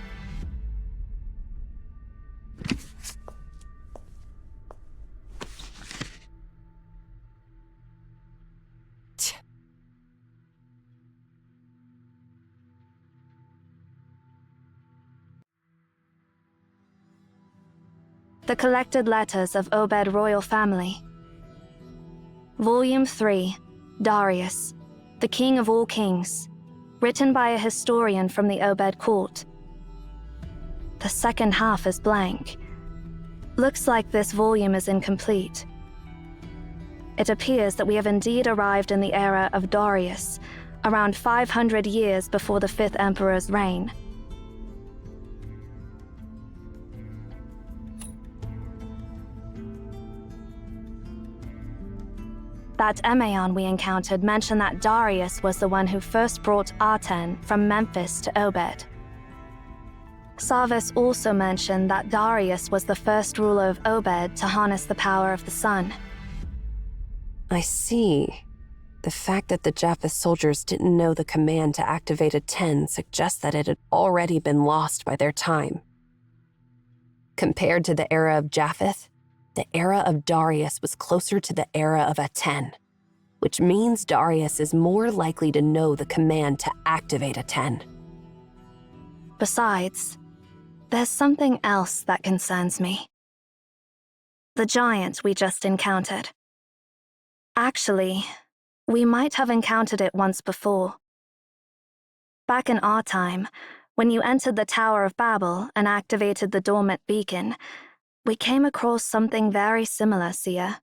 The Collected Letters of Obed Royal Family. Volume 3, Darius, the King of All Kings, written by a historian from the Obed court. The second half is blank. Looks like this volume is incomplete. It appears that we have indeed arrived in the era of Darius, around 500 years before the 5th Emperor's reign. That Emaon we encountered mentioned that Darius was the one who first brought Aten from Memphis to Obed. Sarvis also mentioned that Darius was the first ruler of Obed to harness the power of the sun. I see. The fact that the Japheth soldiers didn't know the command to activate a 10 suggests that it had already been lost by their time. Compared to the era of Japheth, the era of Darius was closer to the era of a 10, which means Darius is more likely to know the command to activate a 10. Besides, there's something else that concerns me. The giant we just encountered. Actually, we might have encountered it once before. Back in our time, when you entered the Tower of Babel and activated the dormant beacon, we came across something very similar, Sia.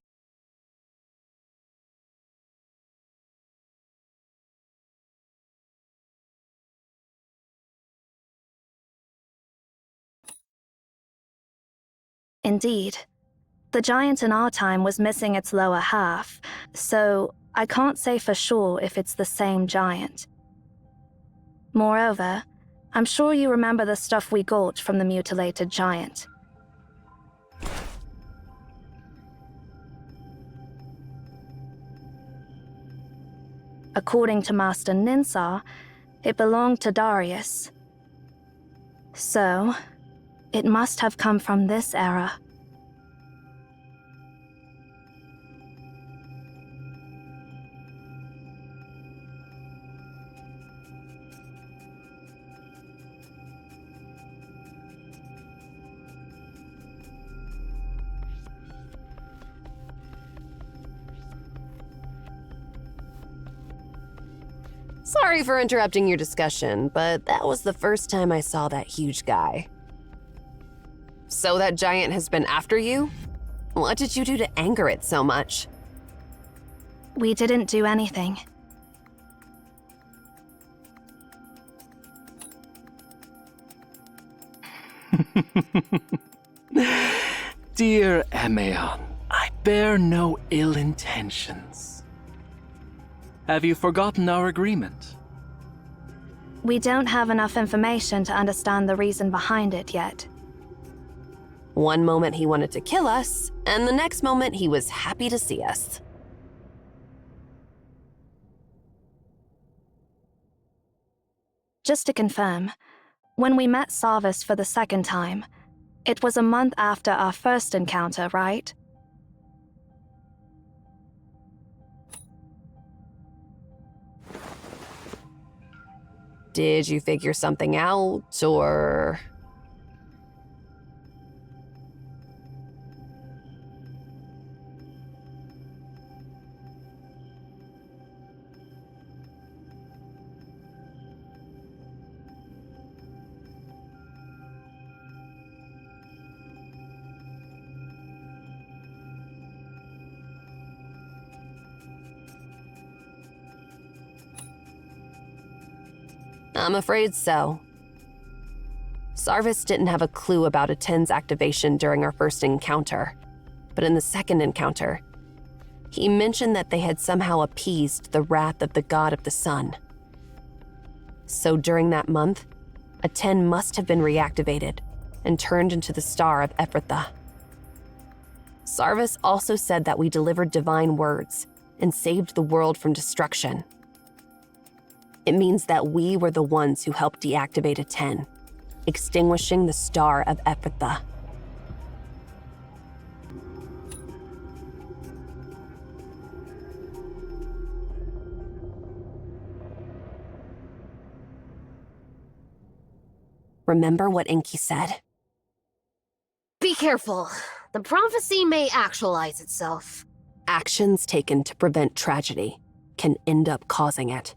Indeed. The giant in our time was missing its lower half, so I can't say for sure if it's the same giant. Moreover, I'm sure you remember the stuff we got from the mutilated giant. According to Master Ninsar, it belonged to Darius. So, it must have come from this era. Sorry for interrupting your discussion, but that was the first time I saw that huge guy. So that giant has been after you? What did you do to anger it so much? We didn't do anything. Dear Emeon, I bear no ill intentions. Have you forgotten our agreement? We don't have enough information to understand the reason behind it yet. One moment he wanted to kill us, and the next moment he was happy to see us. Just to confirm, when we met Sarvis for the second time, it was a month after our first encounter, right? Did you figure something out, or...? I'm afraid so. Sarvis didn't have a clue about a 10's activation during our first encounter, but in the second encounter, he mentioned that they had somehow appeased the wrath of the god of the sun. So during that month, a 10 must have been reactivated and turned into the Star of Ephrathah. Sarvis also said that we delivered divine words and saved the world from destruction. It means that we were the ones who helped deactivate a 10, extinguishing the Star of Ephrathah. Remember what Enki said? Be careful. The prophecy may actualize itself. Actions taken to prevent tragedy can end up causing it.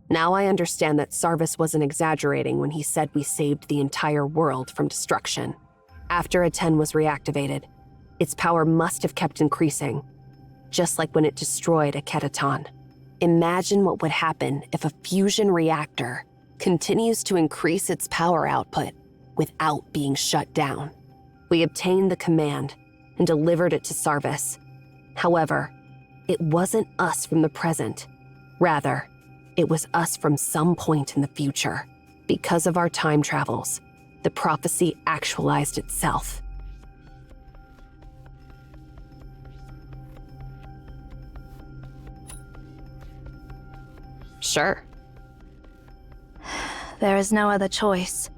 Now I understand that Sarvis wasn't exaggerating when he said we saved the entire world from destruction. After a 10 was reactivated, its power must have kept increasing, just like when it destroyed a Ketaton. Imagine what would happen if a fusion reactor continues to increase its power output without being shut down. We obtained the command and delivered it to Sarvis. However, it wasn't us from the present. Rather, it was us from some point in the future. Because of our time travels, the prophecy actualized itself. Sure. There is no other choice.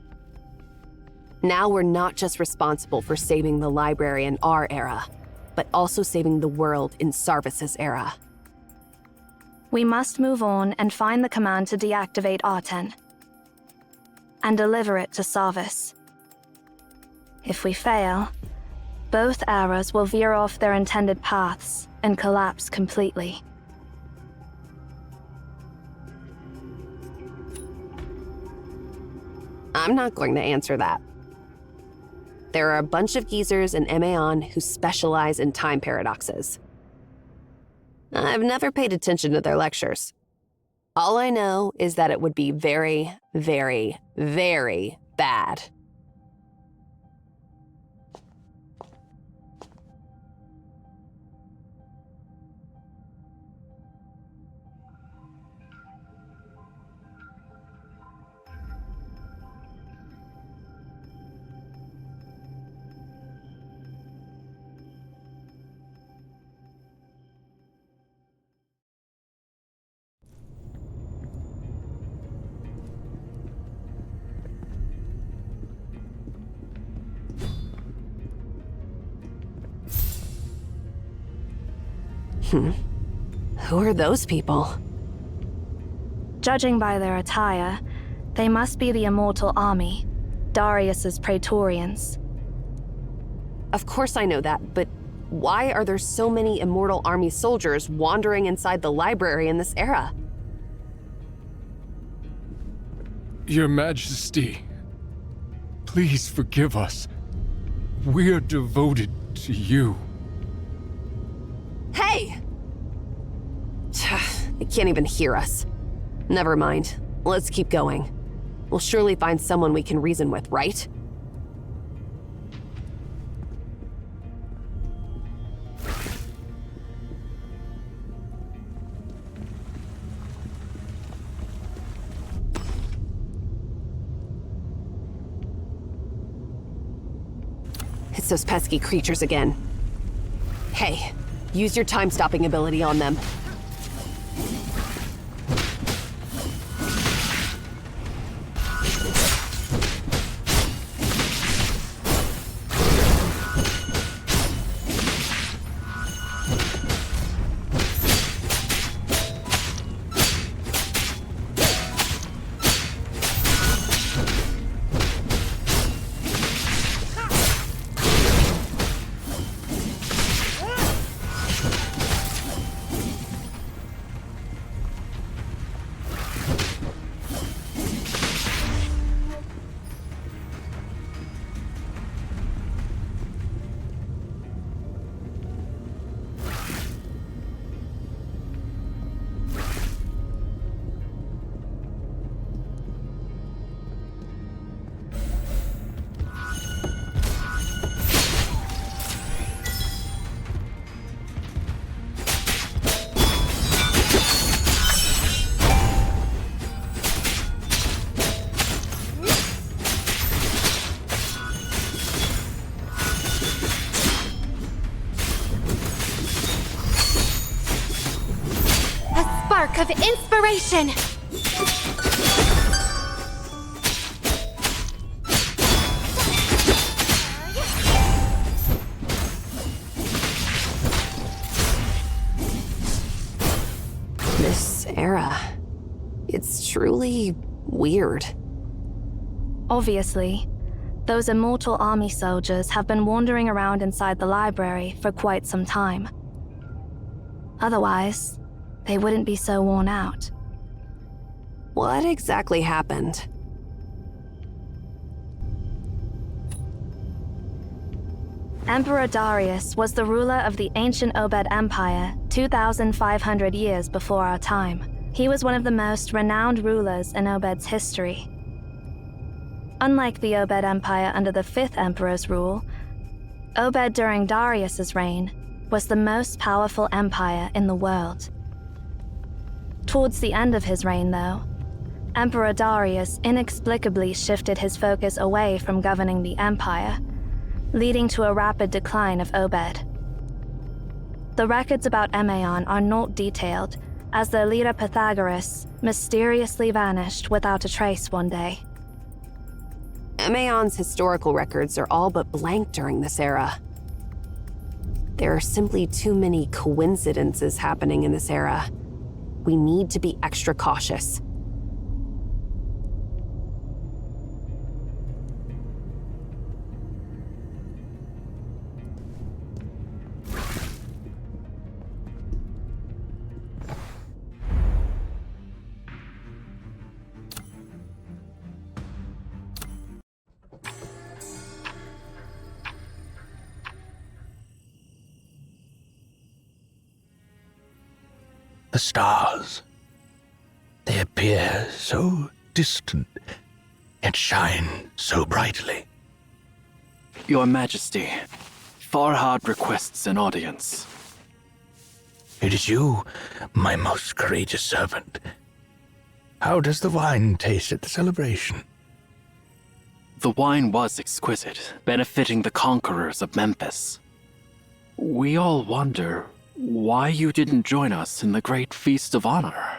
Now we're not just responsible for saving the library in our era, but also saving the world in Sarvis's era. We must move on and find the command to deactivate Arten. And deliver it to Sarvis. If we fail, both eras will veer off their intended paths and collapse completely. I'm not going to answer that. There are a bunch of geezers in Emaon who specialize in time paradoxes. I've never paid attention to their lectures. All I know is that it would be very, very, very bad. Who are those people? Judging by their attire, they must be the Immortal Army, Darius's Praetorians. Of course I know that, but why are there so many Immortal Army soldiers wandering inside the library in this era? Your Majesty, please forgive us. We're devoted to you. Hey! They can't even hear us. Never mind. Let's keep going. We'll surely find someone we can reason with, right? It's those pesky creatures again. Hey, use your time-stopping ability on them. Of inspiration! This era, it's truly weird. Obviously, those Immortal Army soldiers have been wandering around inside the library for quite some time. Otherwise, they wouldn't be so worn out. What exactly happened? Emperor Darius was the ruler of the ancient Obed Empire 2,500 years before our time. He was one of the most renowned rulers in Obed's history. Unlike the Obed Empire under the 5th Emperor's rule, Obed during Darius's reign was the most powerful empire in the world. Towards the end of his reign, though, Emperor Darius inexplicably shifted his focus away from governing the Empire, leading to a rapid decline of Obed. The records about Emaon are not detailed, as their leader Pythagoras mysteriously vanished without a trace one day. Emaon's historical records are all but blank during this era. There are simply too many coincidences happening in this era. We need to be extra cautious. The stars. They appear so distant, yet shine so brightly. Your Majesty, Farhad requests an audience. It is you, my most courageous servant. How does the wine taste at the celebration? The wine was exquisite, benefiting the conquerors of Memphis. We all wonder why you didn't join us in the Great Feast of Honor.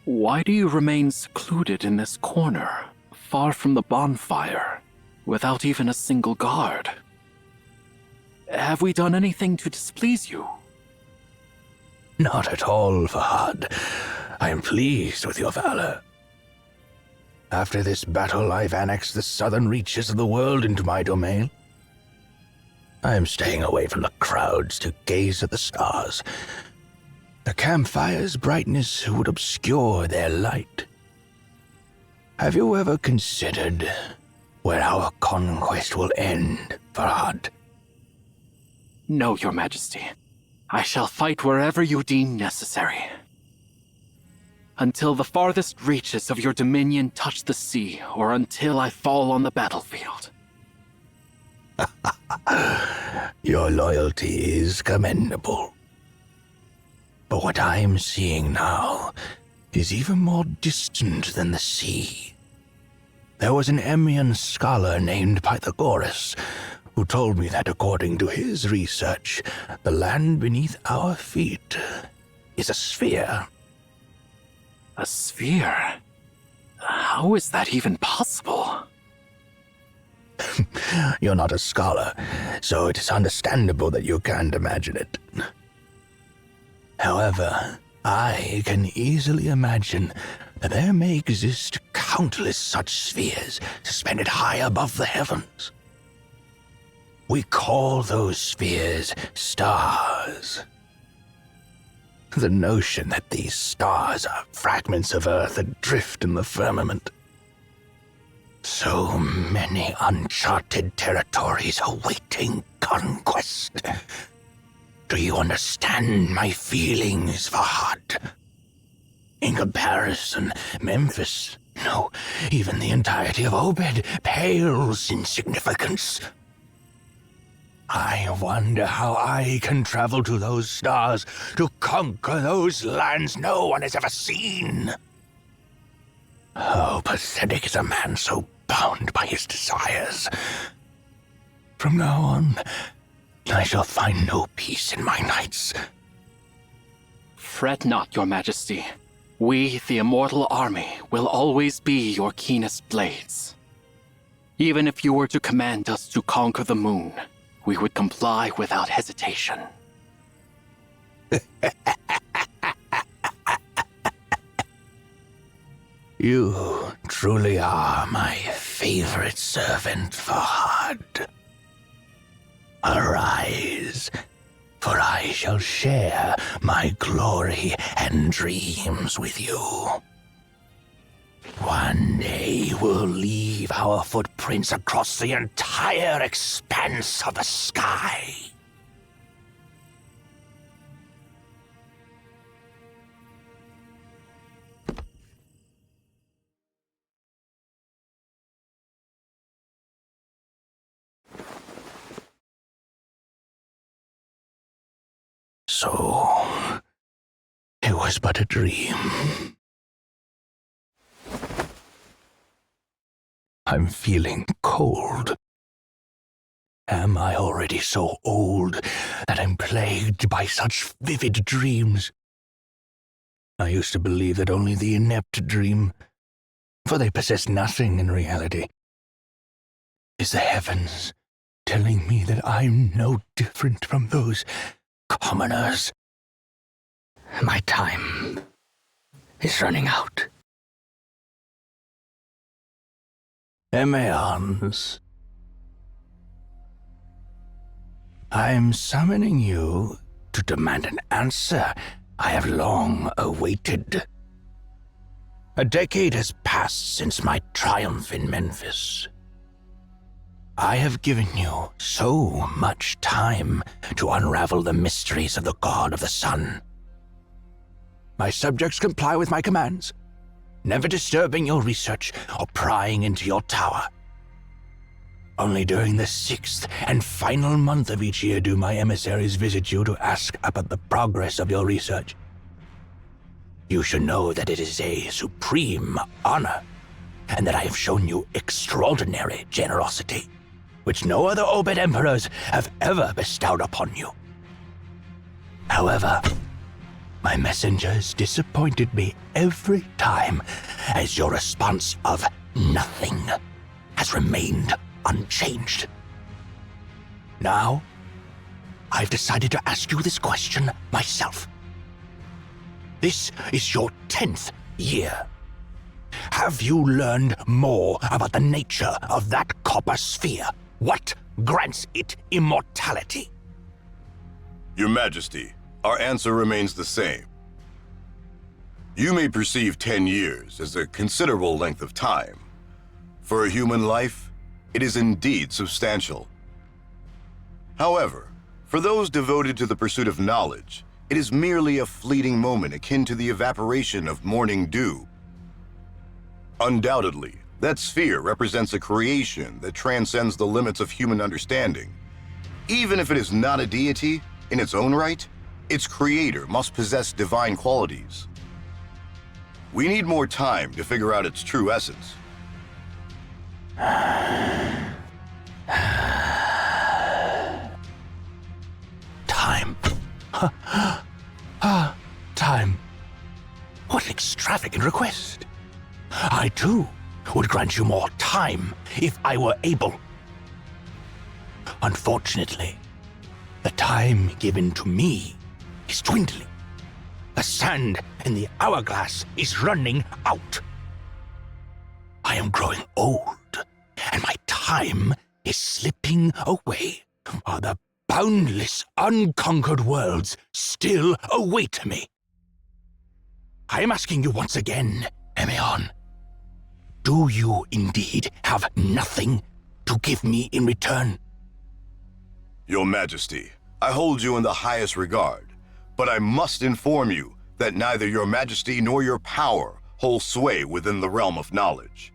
Why do you remain secluded in this corner, far from the bonfire, without even a single guard? Have we done anything to displease you? Not at all, Farhad. I am pleased with your valor. After this battle, I've annexed the southern reaches of the world into my domain. I am staying away from the crowds to gaze at the stars. The campfire's brightness would obscure their light. Have you ever considered where our conquest will end, Farhad? No, Your Majesty. I shall fight wherever you deem necessary. Until the farthest reaches of your dominion touch the sea, or until I fall on the battlefield. Your loyalty is commendable. But what I'm seeing now is even more distant than the sea. There was an Emian scholar named Pythagoras who told me that according to his research, the land beneath our feet is a sphere. A sphere? How is that even possible? You're not a scholar, so it is understandable that you can't imagine it. However, I can easily imagine that there may exist countless such spheres suspended high above the heavens. We call those spheres stars. The notion that these stars are fragments of Earth adrift in the firmament. So many uncharted territories awaiting conquest. Do you understand my feelings, Farhad? In comparison, Memphis, no, even the entirety of Obed, pales in significance. I wonder how I can travel to those stars to conquer those lands no one has ever seen. How pathetic is a man so bound by his desires. From now on, I shall find no peace in my nights. Fret not, Your Majesty. We, the Immortal Army, will always be your keenest blades. Even if you were to command us to conquer the moon, we would comply without hesitation. You truly are my favorite servant, Farhad. Arise, for I shall share my glory and dreams with you. One day we'll leave our footprints across the entire expanse of the sky. So, it was but a dream. I'm feeling cold. Am I already so old that I'm plagued by such vivid dreams? I used to believe that only the inept dream, for they possess nothing in reality. Is the heavens telling me that I'm no different from those commoners? My time is running out. Emeons, I'm summoning you to demand an answer I have long awaited. A decade has passed since my triumph in Memphis. I have given you so much time to unravel the mysteries of the God of the Sun. My subjects comply with my commands, never disturbing your research or prying into your tower. Only during the 6th and final month of each year do my emissaries visit you to ask about the progress of your research. You should know that it is a supreme honor, and that I have shown you extraordinary generosity, which no other Obed emperors have ever bestowed upon you. However, my messengers disappointed me every time, as your response of nothing has remained unchanged. Now, I've decided to ask you this question myself. This is your 10th year. Have you learned more about the nature of that copper sphere? What grants it immortality? Your Majesty, our answer remains the same. You may perceive 10 years as a considerable length of time. For a human life, it is indeed substantial. However, for those devoted to the pursuit of knowledge, it is merely a fleeting moment akin to the evaporation of morning dew. Undoubtedly, that sphere represents a creation that transcends the limits of human understanding. Even if it is not a deity in its own right, its creator must possess divine qualities. We need more time to figure out its true essence. Time. Time. What an extravagant request. I, too, would grant you more time if I were able. Unfortunately, the time given to me is dwindling. The sand in the hourglass is running out. I am growing old, and my time is slipping away, while the boundless, unconquered worlds still await me. I am asking you once again, Emeon, do you indeed have nothing to give me in return? Your Majesty, I hold you in the highest regard, but I must inform you that neither your Majesty nor your power hold sway within the realm of knowledge.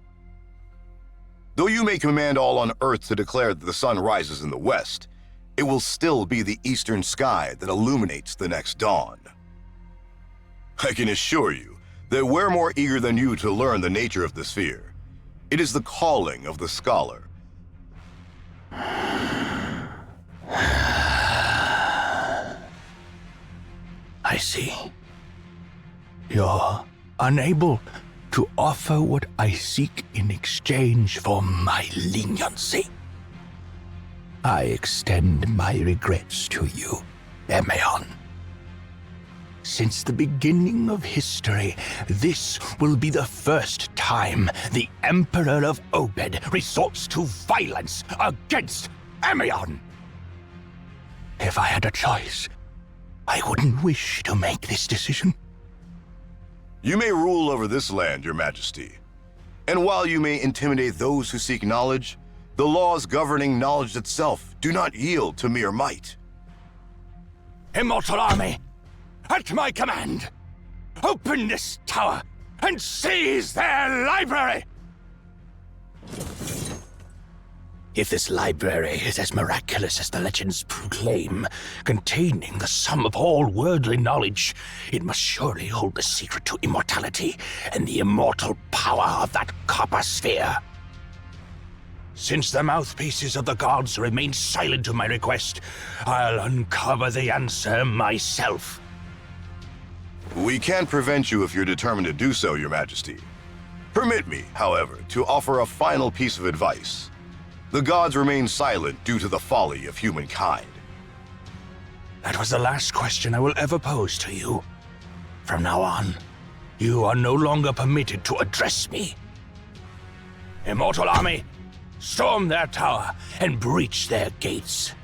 Though you may command all on Earth to declare that the sun rises in the west, it will still be the eastern sky that illuminates the next dawn. I can assure you that we're more eager than you to learn the nature of the sphere. It is the calling of the scholar. I see. You're unable to offer what I seek in exchange for my leniency. I extend my regrets to you, Emeon. Since the beginning of history, this will be the first time the Emperor of Obed resorts to violence against Emeon. If I had a choice, I wouldn't wish to make this decision. You may rule over this land, Your Majesty. And while you may intimidate those who seek knowledge, the laws governing knowledge itself do not yield to mere might. Immortal army, at my command, open this tower and seize their library! If this library is as miraculous as the legends proclaim, containing the sum of all worldly knowledge, it must surely hold the secret to immortality and the immortal power of that copper sphere. Since the mouthpieces of the gods remain silent to my request, I'll uncover the answer myself. We can't prevent you if you're determined to do so, Your Majesty. Permit me, however, to offer a final piece of advice. The gods remain silent due to the folly of humankind. That was the last question I will ever pose to you. From now on, you are no longer permitted to address me. Immortal Army, storm their tower and breach their gates.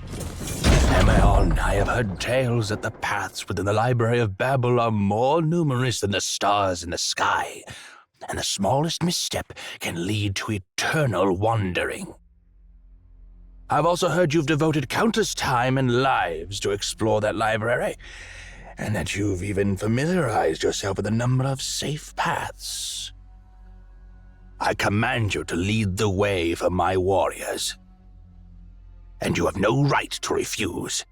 Emeon, I have heard tales that the paths within the Library of Babel are more numerous than the stars in the sky, and the smallest misstep can lead to eternal wandering. I've also heard you've devoted countless time and lives to explore that library, and that you've even familiarized yourself with a number of safe paths. I command you to lead the way for my warriors, and you have no right to refuse.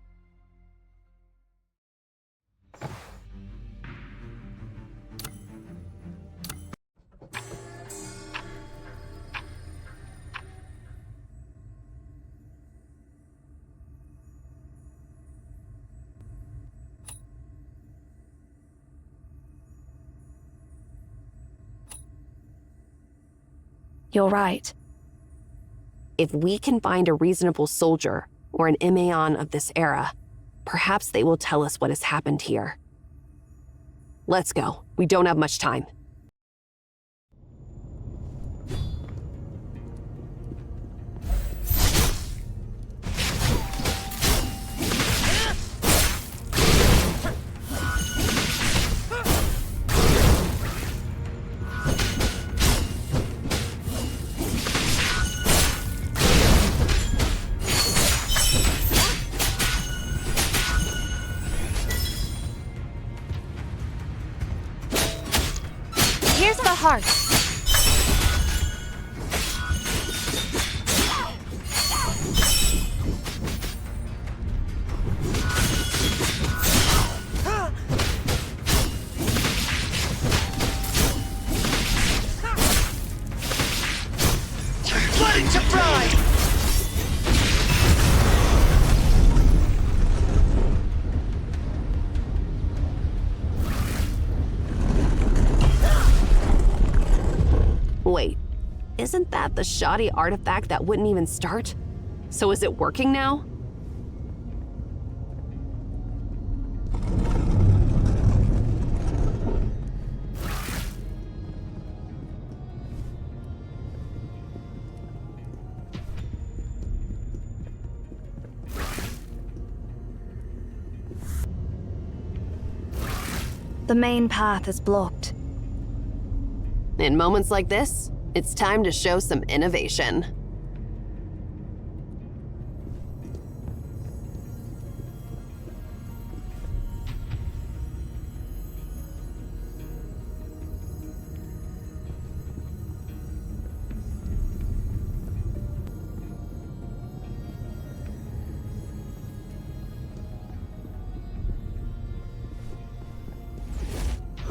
You're right. If we can find a reasonable soldier or an Imeon of this era, perhaps they will tell us what has happened here. Let's go. We don't have much time. Here's the heart. Flooding to pride! Wait, isn't that the shoddy artifact that wouldn't even start? So is it working now? The main path is blocked. In moments like this, it's time to show some innovation.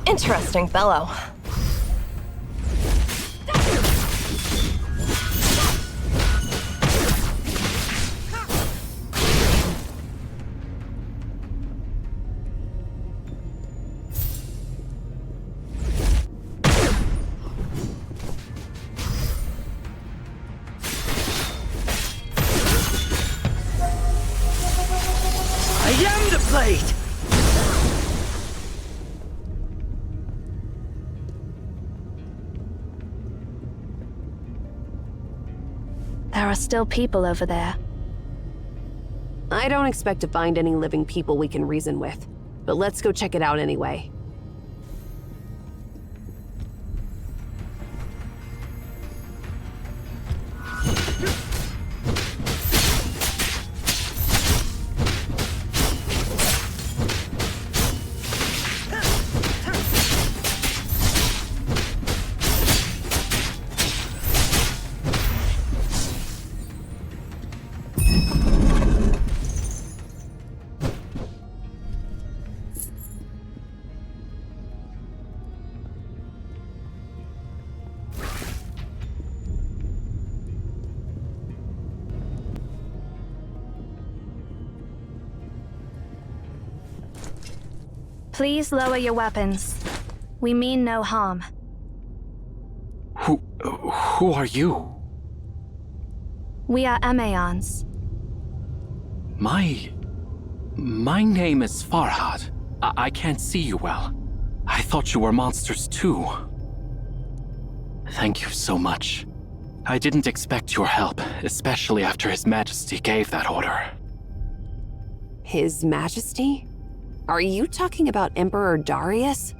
Interesting fellow. I am the blade! There are still people over there. I don't expect to find any living people we can reason with, but let's go check it out anyway. Please lower your weapons. We mean no harm. Who are you? We are Emaons. My name is Farhad. I can't see you well. I thought you were monsters too. Thank you so much. I didn't expect your help, especially after His Majesty gave that order. His Majesty? Are you talking about Emperor Darius?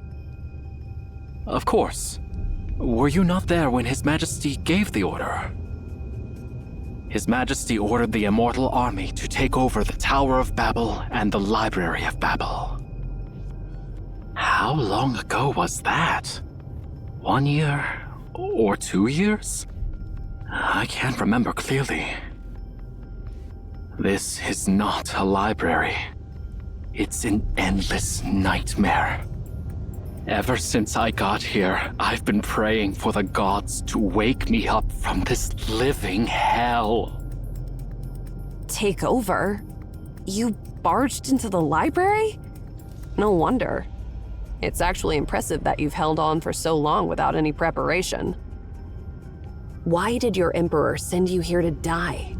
Of course. Were you not there when His Majesty gave the order? His Majesty ordered the Immortal Army to take over the Tower of Babel and the Library of Babel. How long ago was that? 1 year? Or 2 years? I can't remember clearly. This is not a library. It's an endless nightmare. Ever since I got here, I've been praying for the gods to wake me up from this living hell. Take over? You barged into the library? No wonder. It's actually impressive that you've held on for so long without any preparation. Why did your Emperor send you here to die?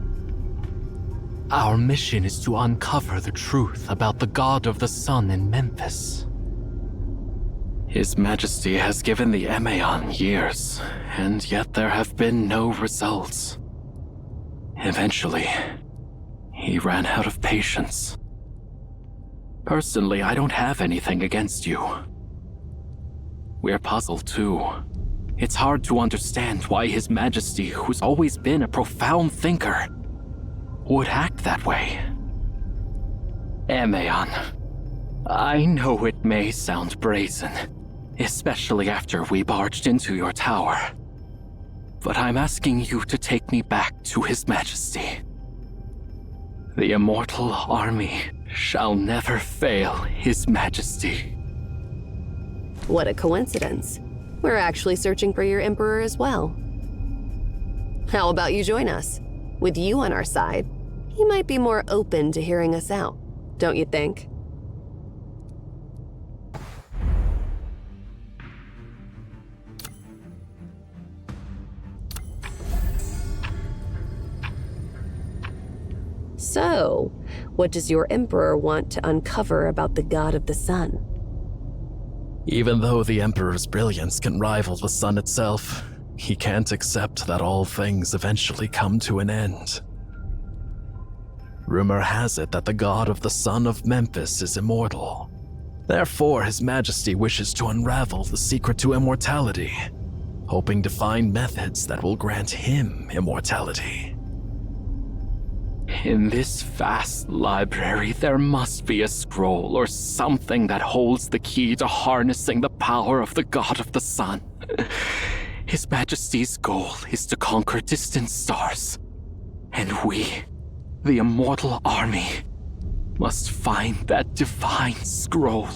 Our mission is to uncover the truth about the God of the Sun in Memphis. His Majesty has given the Emaon years, and yet there have been no results. Eventually, he ran out of patience. Personally, I don't have anything against you. We're puzzled too. It's hard to understand why His Majesty, who's always been a profound thinker, would act that way. Emaon, I know it may sound brazen, especially after we barged into your tower, but I'm asking you to take me back to His Majesty. The Immortal Army shall never fail His Majesty. What a coincidence. We're actually searching for your Emperor as well. How about you join us? With you on our side, he might be more open to hearing us out, don't you think? So, what does your Emperor want to uncover about the God of the Sun? Even though the Emperor's brilliance can rival the sun itself, he can't accept that all things eventually come to an end. Rumor has it that the God of the Sun of Memphis is immortal. Therefore, His Majesty wishes to unravel the secret to immortality, hoping to find methods that will grant him immortality. In this vast library, there must be a scroll or something that holds the key to harnessing the power of the God of the Sun. His Majesty's goal is to conquer distant stars, and we, the Immortal Army, must find that divine scroll.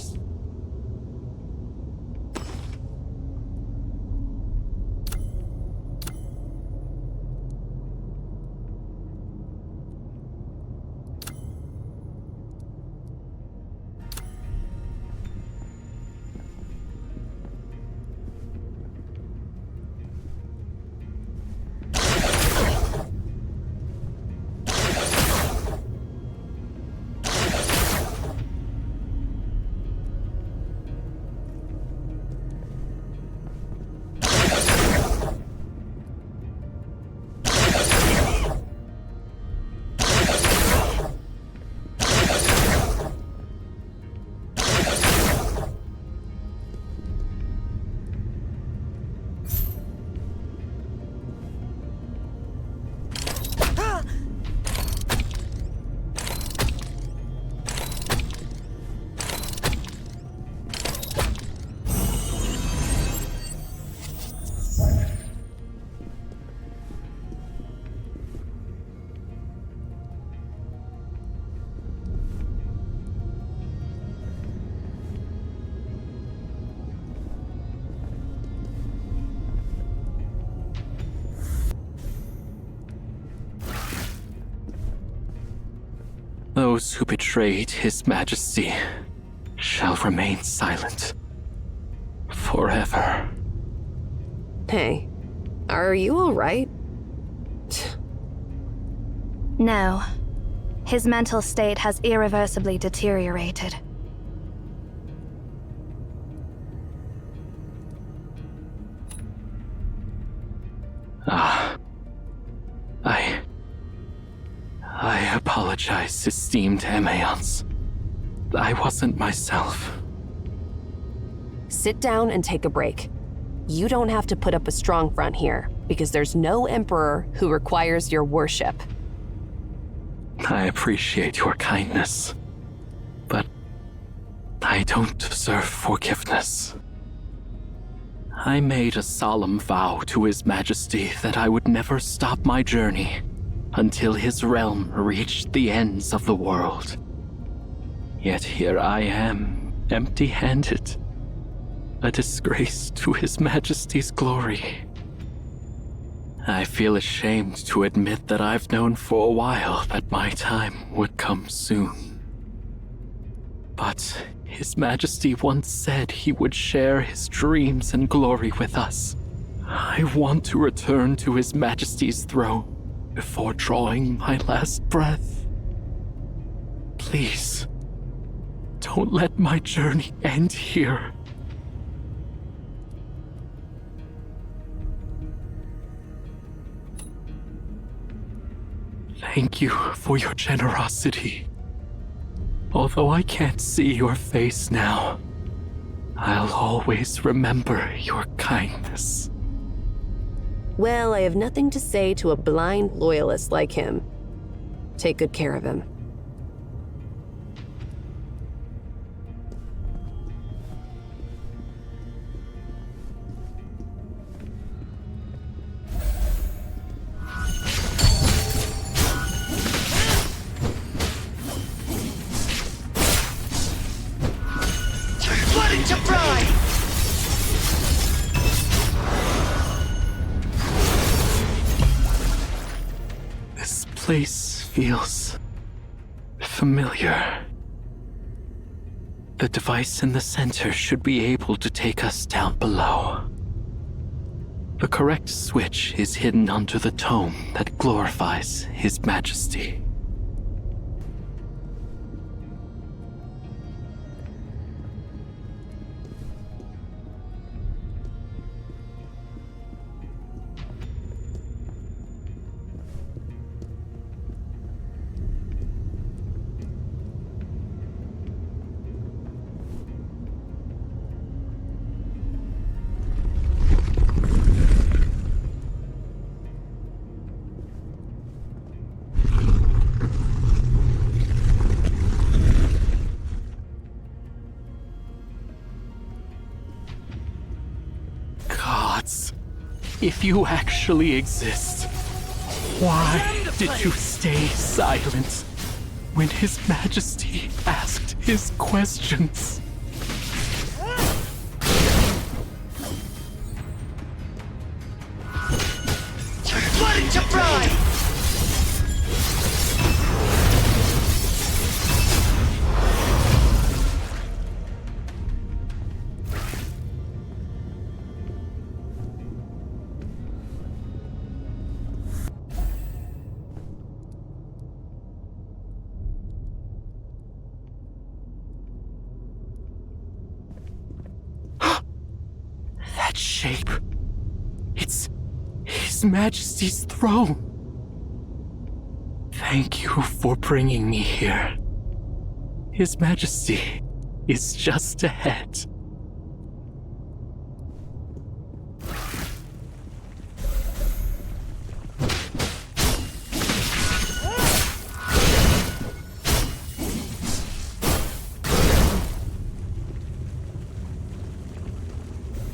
Those who betrayed His Majesty shall remain silent forever. Hey, are you alright? No. His mental state has irreversibly deteriorated. I apologize, esteemed Emeons. I wasn't myself. Sit down and take a break. You don't have to put up a strong front here, because there's no emperor who requires your worship. I appreciate your kindness, but I don't deserve forgiveness. I made a solemn vow to His Majesty that I would never stop my journey until his realm reached the ends of the world. Yet here I am, empty-handed, a disgrace to His Majesty's glory. I feel ashamed to admit that I've known for a while that my time would come soon. But His Majesty once said he would share his dreams and glory with us. I want to return to His Majesty's throne before drawing my last breath. Please, don't let my journey end here. Thank you for your generosity. Although I can't see your face now, I'll always remember your kindness. Well, I have nothing to say to a blind loyalist like him. Take good care of him. This place feels familiar. The device in the center should be able to take us down below. The correct switch is hidden under the tome that glorifies His Majesty. If you actually exist, why did you stay silent when His Majesty asked his questions? Blood into pride! That shape. It's His Majesty's throne. Thank you for bringing me here. His Majesty is just ahead.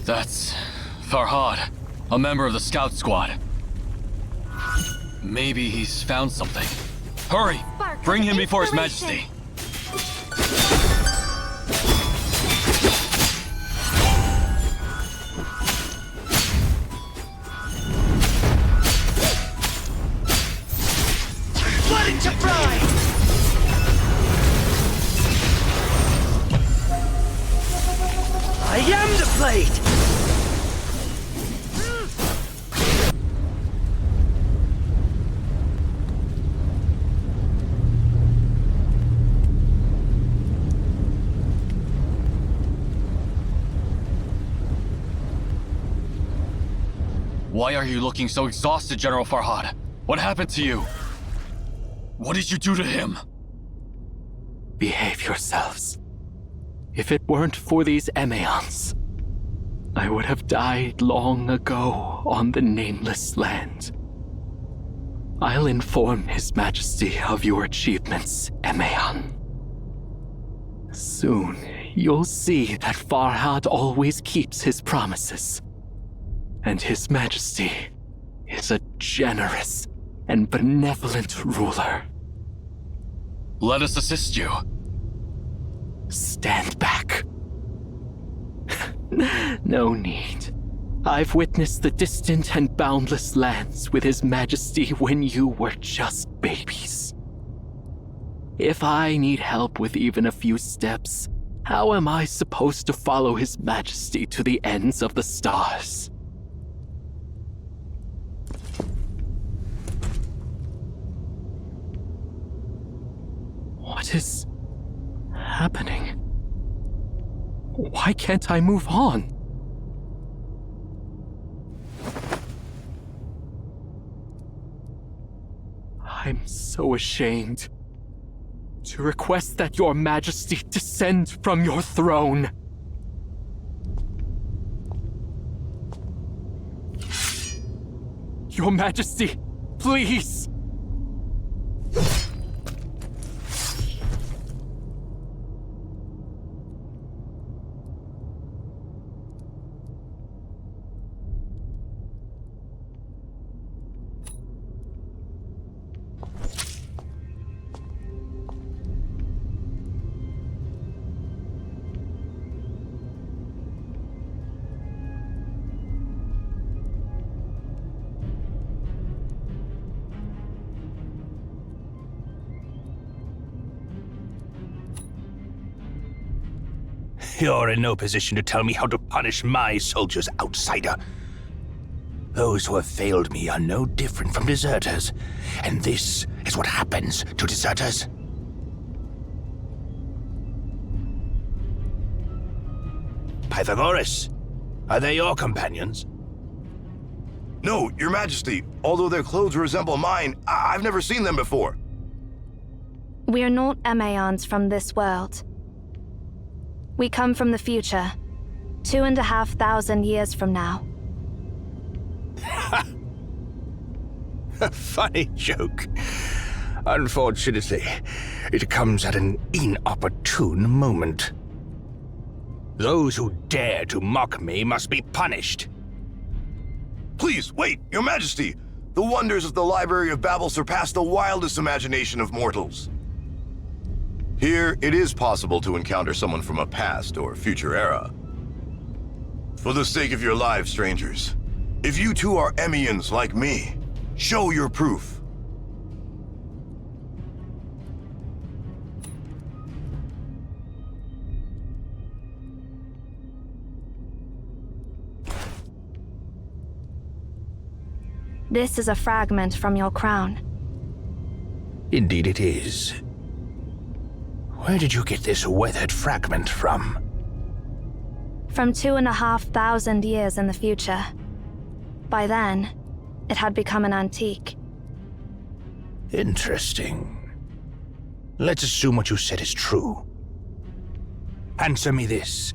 That's Farhad, a member of the scout squad. Maybe he's found something. Hurry! Bring him before His Majesty! Blood into pride! blade! Why are you looking so exhausted, General Farhad? What happened to you? What did you do to him? Behave yourselves. If it weren't for these Emeons, I would have died long ago on the nameless land. I'll inform His Majesty of your achievements, Emeon. Soon, you'll see that Farhad always keeps his promises. And His Majesty is a generous and benevolent ruler. Let us assist you. Stand back. No need. I've witnessed the distant and boundless lands with His Majesty when you were just babies. If I need help with even a few steps, how am I supposed to follow His Majesty to the ends of the stars? What is happening? Why can't I move on? I'm so ashamed to request that Your Majesty descend from your throne. Your Majesty, please! You're in no position to tell me how to punish my soldiers, outsider. Those who have failed me are no different from deserters, and this is what happens to deserters. Pythagoras, are they your companions? No, Your Majesty. Although their clothes resemble mine, I've never seen them before. We're not Emeons from this world. We come from the future, 2,500 years from now. A funny joke. Unfortunately, it comes at an inopportune moment. Those who dare to mock me must be punished. Please, wait, Your Majesty! The wonders of the Library of Babel surpass the wildest imagination of mortals. Here, it is possible to encounter someone from a past or future era. For the sake of your lives, strangers, if you too are Emeons like me, show your proof. This is a fragment from your crown. Indeed it is. Where did you get this weathered fragment from? From 2,500 years in the future. By then, it had become an antique. Interesting. Let's assume what you said is true. Answer me this.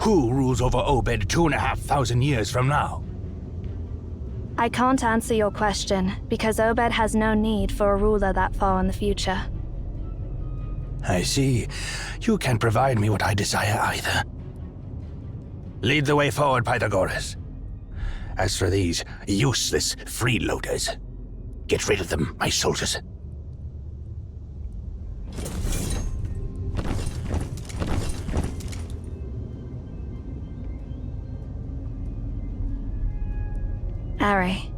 Who rules over Obed 2,500 years from now? I can't answer your question because Obed has no need for a ruler that far in the future. I see. You can't provide me what I desire either. Lead the way forward, Pythagoras. As for these useless freeloaders, get rid of them, my soldiers. Ari.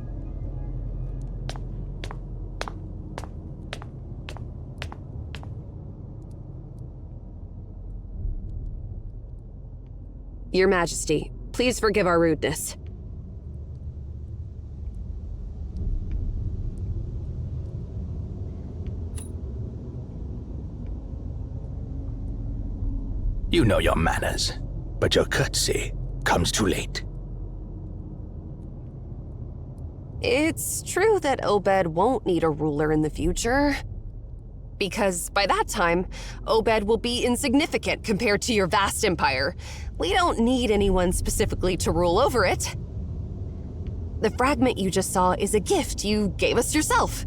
Your Majesty, please forgive our rudeness. You know your manners, but your courtesy comes too late. It's true that Obed won't need a ruler in the future. Because by that time, Obed will be insignificant compared to your vast empire. We don't need anyone specifically to rule over it. The fragment you just saw is a gift you gave us yourself.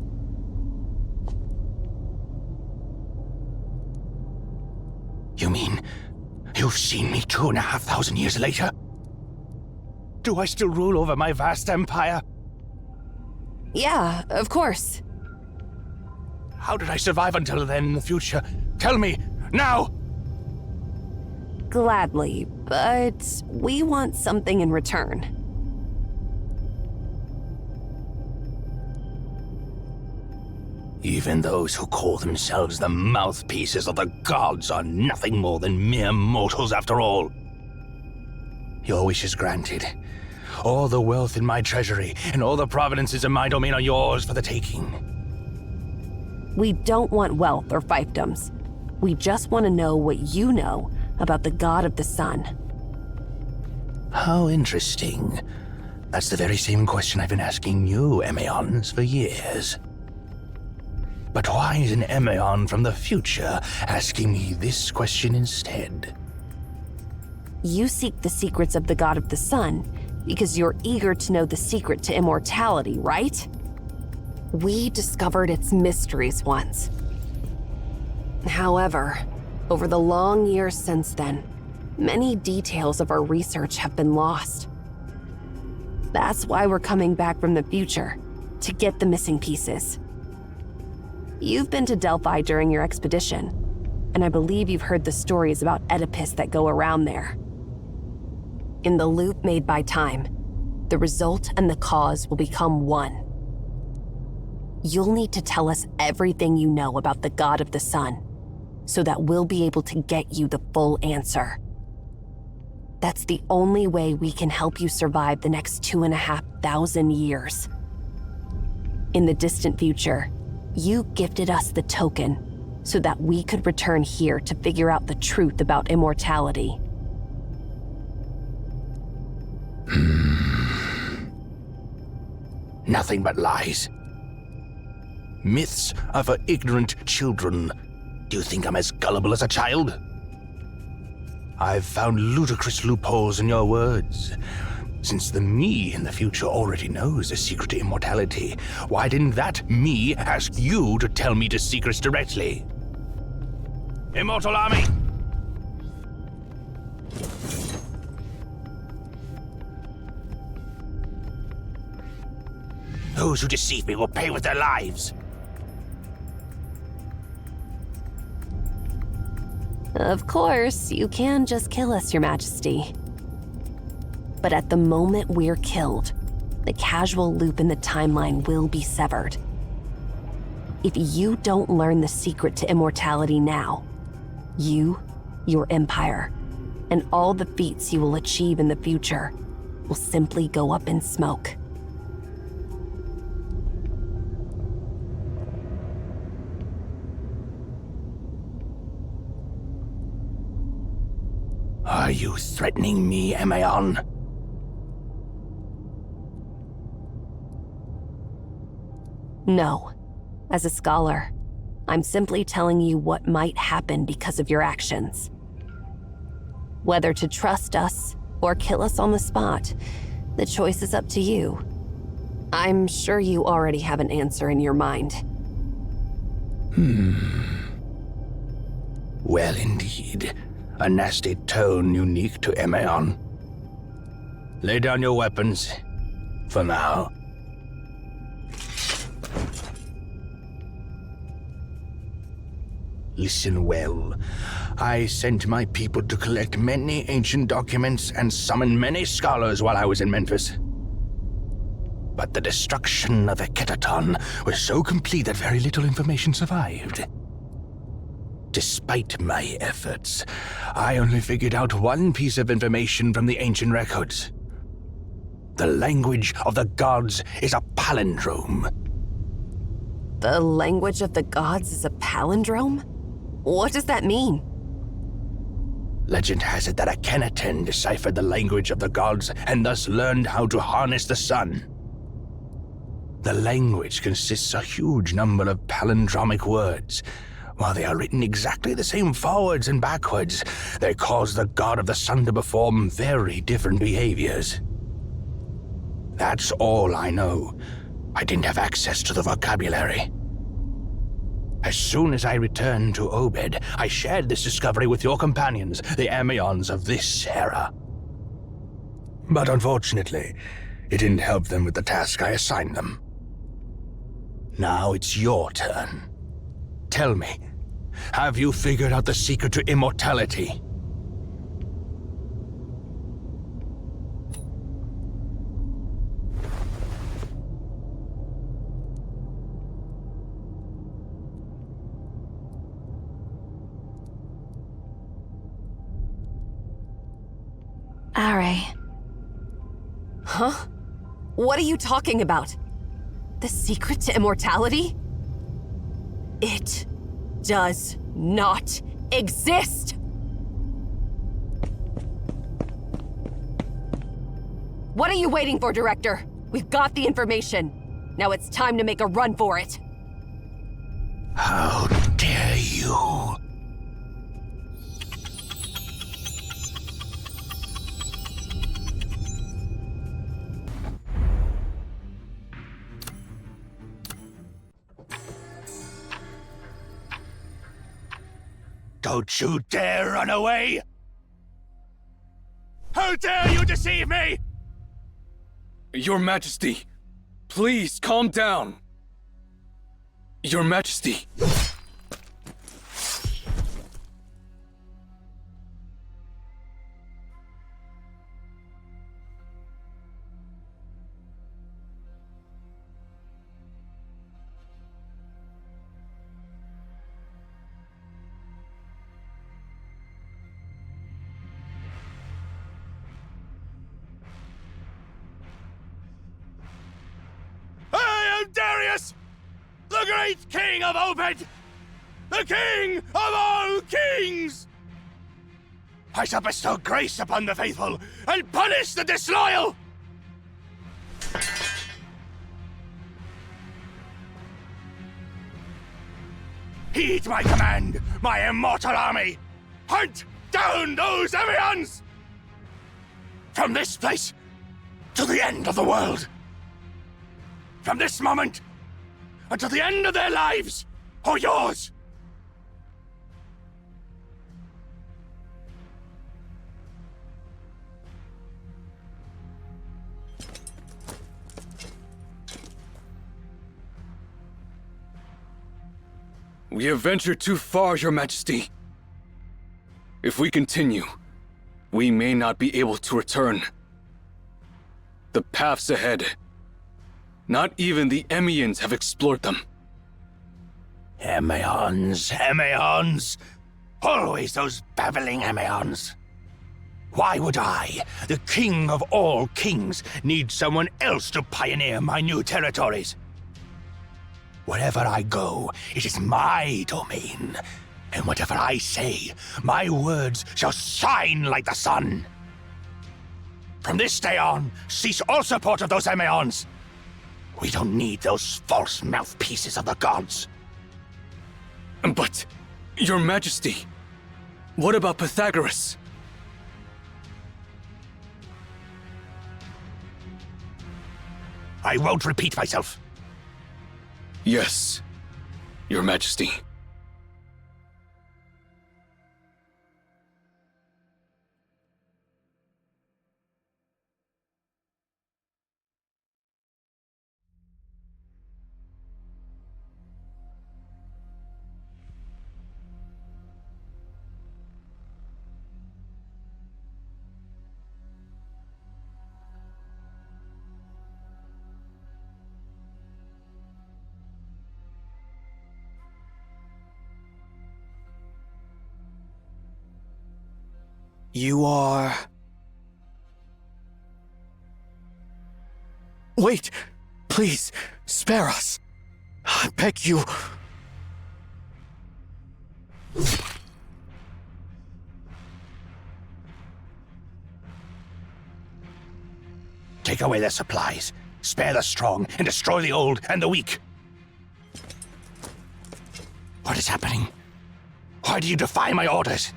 You mean you've seen me 2,500 years later? Do I still rule over my vast empire? Yeah, of course. How did I survive until then in the future? Tell me, now! Gladly, but we want something in return. Even those who call themselves the mouthpieces of the gods are nothing more than mere mortals after all. Your wish is granted. All the wealth in my treasury and all the provinces in my domain are yours for the taking. We don't want wealth or fiefdoms. We just want to know what you know about the God of the Sun. How interesting. That's the very same question I've been asking you, Emeons, for years. But why is an Emeon from the future asking me this question instead? You seek the secrets of the God of the Sun because you're eager to know the secret to immortality, right? We discovered its mysteries once. However, over the long years since then, many details of our research have been lost. That's why we're coming back from the future, to get the missing pieces. You've been to Delphi during your expedition, and I believe you've heard the stories about Oedipus that go around there. In the loop made by time, the result and the cause will become one. You'll need to tell us everything you know about the God of the Sun, so that we'll be able to get you the full answer. That's the only way we can help you survive the next 2,500 years. In the distant future, you gifted us the token so that we could return here to figure out the truth about immortality. Nothing but lies. Myths are for ignorant children. Do you think I'm as gullible as a child? I've found ludicrous loopholes in your words. Since the me in the future already knows the secret to immortality, why didn't that me ask you to tell me the secrets directly? Immortal Army! Those who deceive me will pay with their lives. Of course, you can just kill us, Your Majesty. But at the moment we're killed, the casual loop in the timeline will be severed. If you don't learn the secret to immortality now, you, your empire, and all the feats you will achieve in the future will simply go up in smoke. Are you threatening me, Emeon? No. As a scholar, I'm simply telling you what might happen because of your actions. Whether to trust us or kill us on the spot, the choice is up to you. I'm sure you already have an answer in your mind. Well, indeed. A nasty tone unique to Emeon. Lay down your weapons. For now. Listen well. I sent my people to collect many ancient documents and summon many scholars while I was in Memphis. But the destruction of Eketaton was so complete that very little information survived. Despite my efforts, I only figured out one piece of information from the ancient records. The language of the gods is a palindrome. The language of the gods is a palindrome? What does that mean? Legend has it that Akhenaten deciphered the language of the gods and thus learned how to harness the sun. The language consists of a huge number of palindromic words. While they are written exactly the same forwards and backwards, they cause the god of the sun to perform very different behaviors. That's all I know. I didn't have access to the vocabulary. As soon as I returned to Obed, I shared this discovery with your companions, the Amazons of this era. But unfortunately, it didn't help them with the task I assigned them. Now it's your turn. Tell me, have you figured out the secret to immortality? Are. Huh? What are you talking about? The secret to immortality? It does not exist! What are you waiting for, Director? We've got the information. Now it's time to make a run for it. How dare you? Don't you dare run away! How dare you deceive me! Your Majesty, please calm down. Your Majesty. Darius, the great king of Obed, the king of all kings! I shall bestow grace upon the faithful and punish the disloyal! Heed my command, my immortal army! Hunt down those Amazons! From this place to the end of the world! From this moment until the end of their lives, or yours! We have ventured too far, Your Majesty. If we continue, we may not be able to return. The paths ahead, not even the Emians have explored them. Amazons! Always those babbling Amazons. Why would I, the king of all kings, need someone else to pioneer my new territories? Wherever I go, it is my domain. And whatever I say, my words shall shine like the sun. From this day on, cease all support of those Amazons. We don't need those false mouthpieces of the gods. But, Your Majesty, what about Pythagoras? I won't repeat myself. Yes, Your Majesty. You are... Wait! Please, spare us! I beg you! Take away their supplies, spare the strong, and destroy the old and the weak. What is happening? Why do you defy my orders?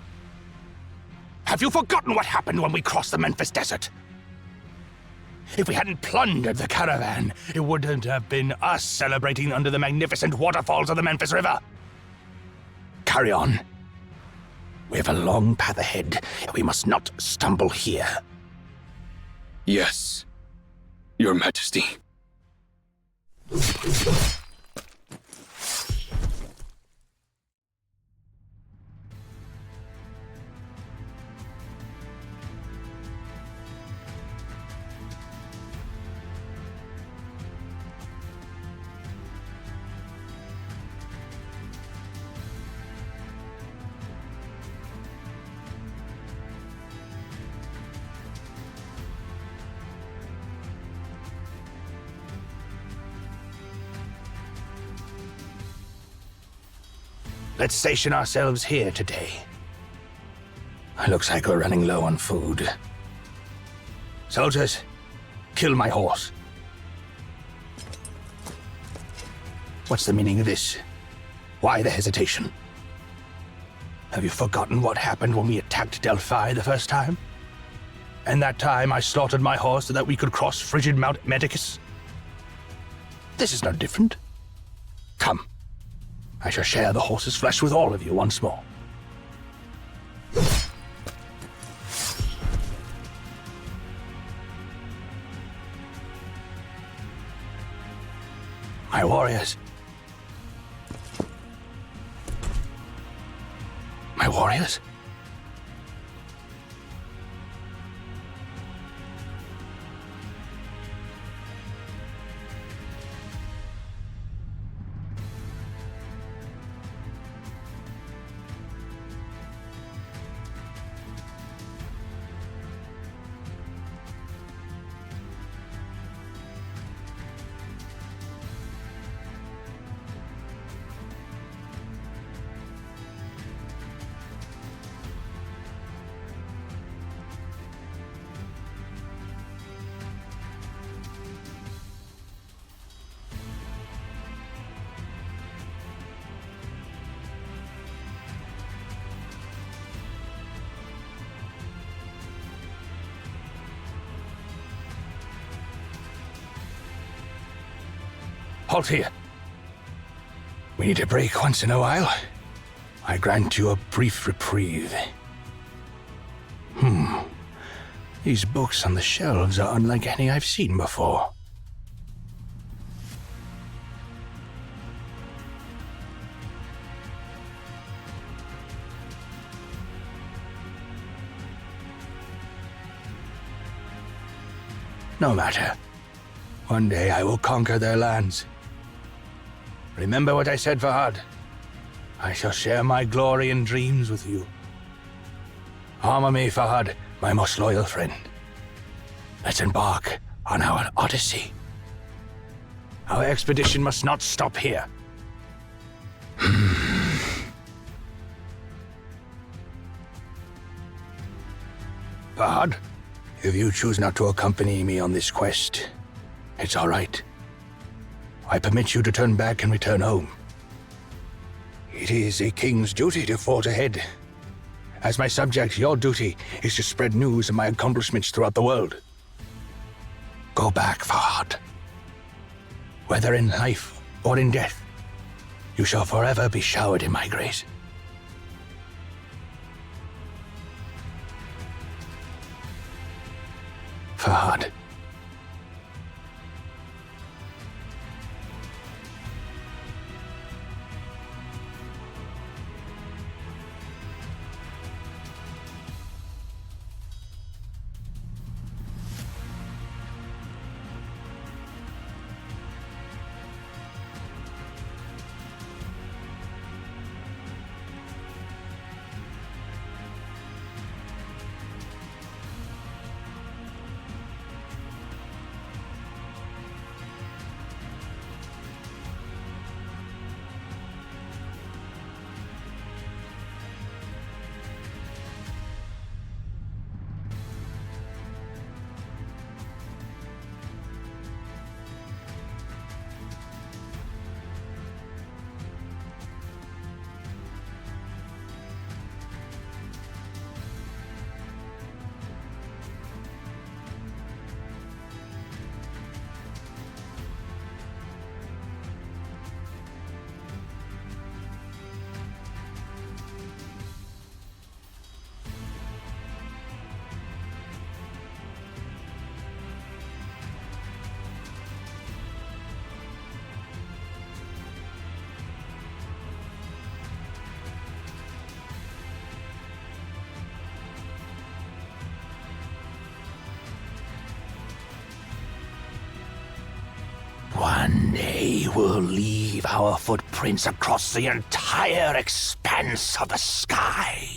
Have you forgotten what happened when we crossed the Memphis Desert? If we hadn't plundered the caravan, it wouldn't have been us celebrating under the magnificent waterfalls of the Memphis River. Carry on. We have a long path ahead. We must not stumble here. Yes, Your Majesty. Let's station ourselves here today. It looks like we're running low on food. Soldiers, kill my horse. What's the meaning of this? Why the hesitation? Have you forgotten what happened when we attacked Delphi the first time? And that time I slaughtered my horse so that we could cross frigid Mount Medicus? This is no different. Come. I shall share the horse's flesh with all of you once more. My warriors. My warriors? Halt here. We need a break once in a while. I grant you a brief reprieve. These books on the shelves are unlike any I've seen before. No matter. One day I will conquer their lands. Remember what I said, Farhad. I shall share my glory and dreams with you. Armor me, Farhad, my most loyal friend. Let's embark on our odyssey. Our expedition must not stop here. Farhad, if you choose not to accompany me on this quest, it's all right. I permit you to turn back and return home. It is a king's duty to forge ahead. As my subject, your duty is to spread news of my accomplishments throughout the world. Go back, Farhad. Whether in life or in death, you shall forever be showered in my grace. Farhad. One day we'll leave our footprints across the entire expanse of the sky.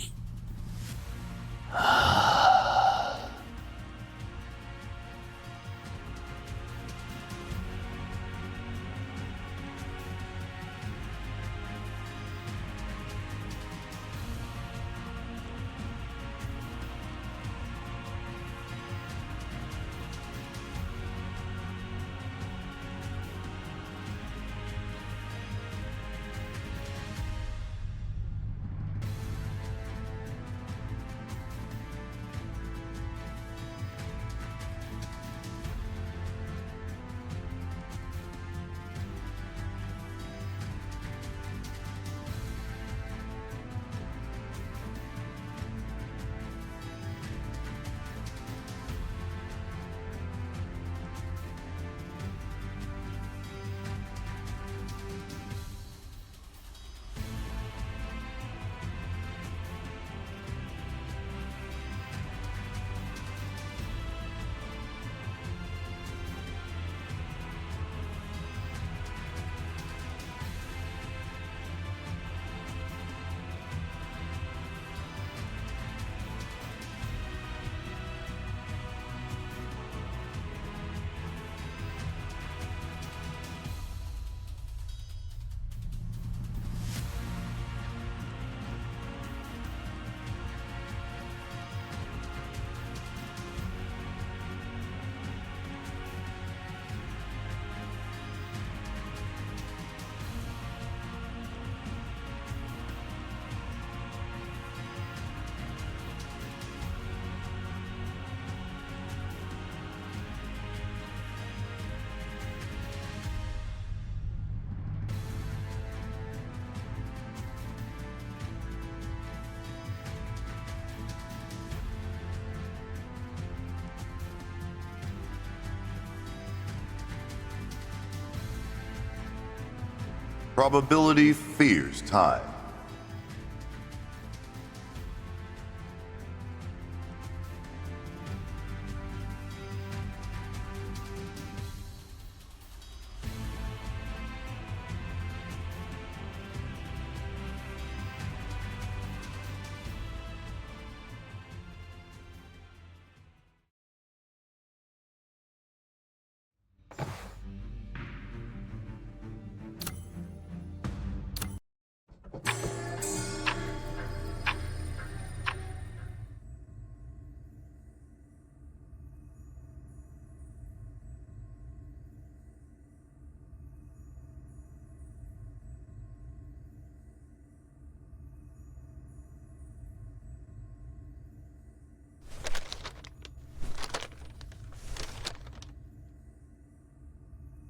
Probability fears time.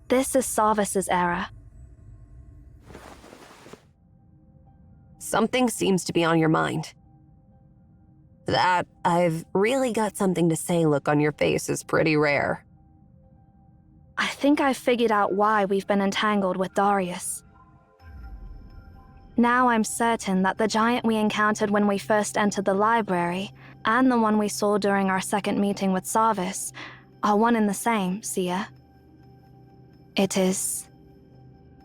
This is Sarvis's era. Something seems to be on your mind. That "I've really got something to say" look on your face is pretty rare. I think I've figured out why we've been entangled with Darius. Now I'm certain that the giant we encountered when we first entered the library, and the one we saw during our second meeting with Sarvis, are one and the same, Sia. It is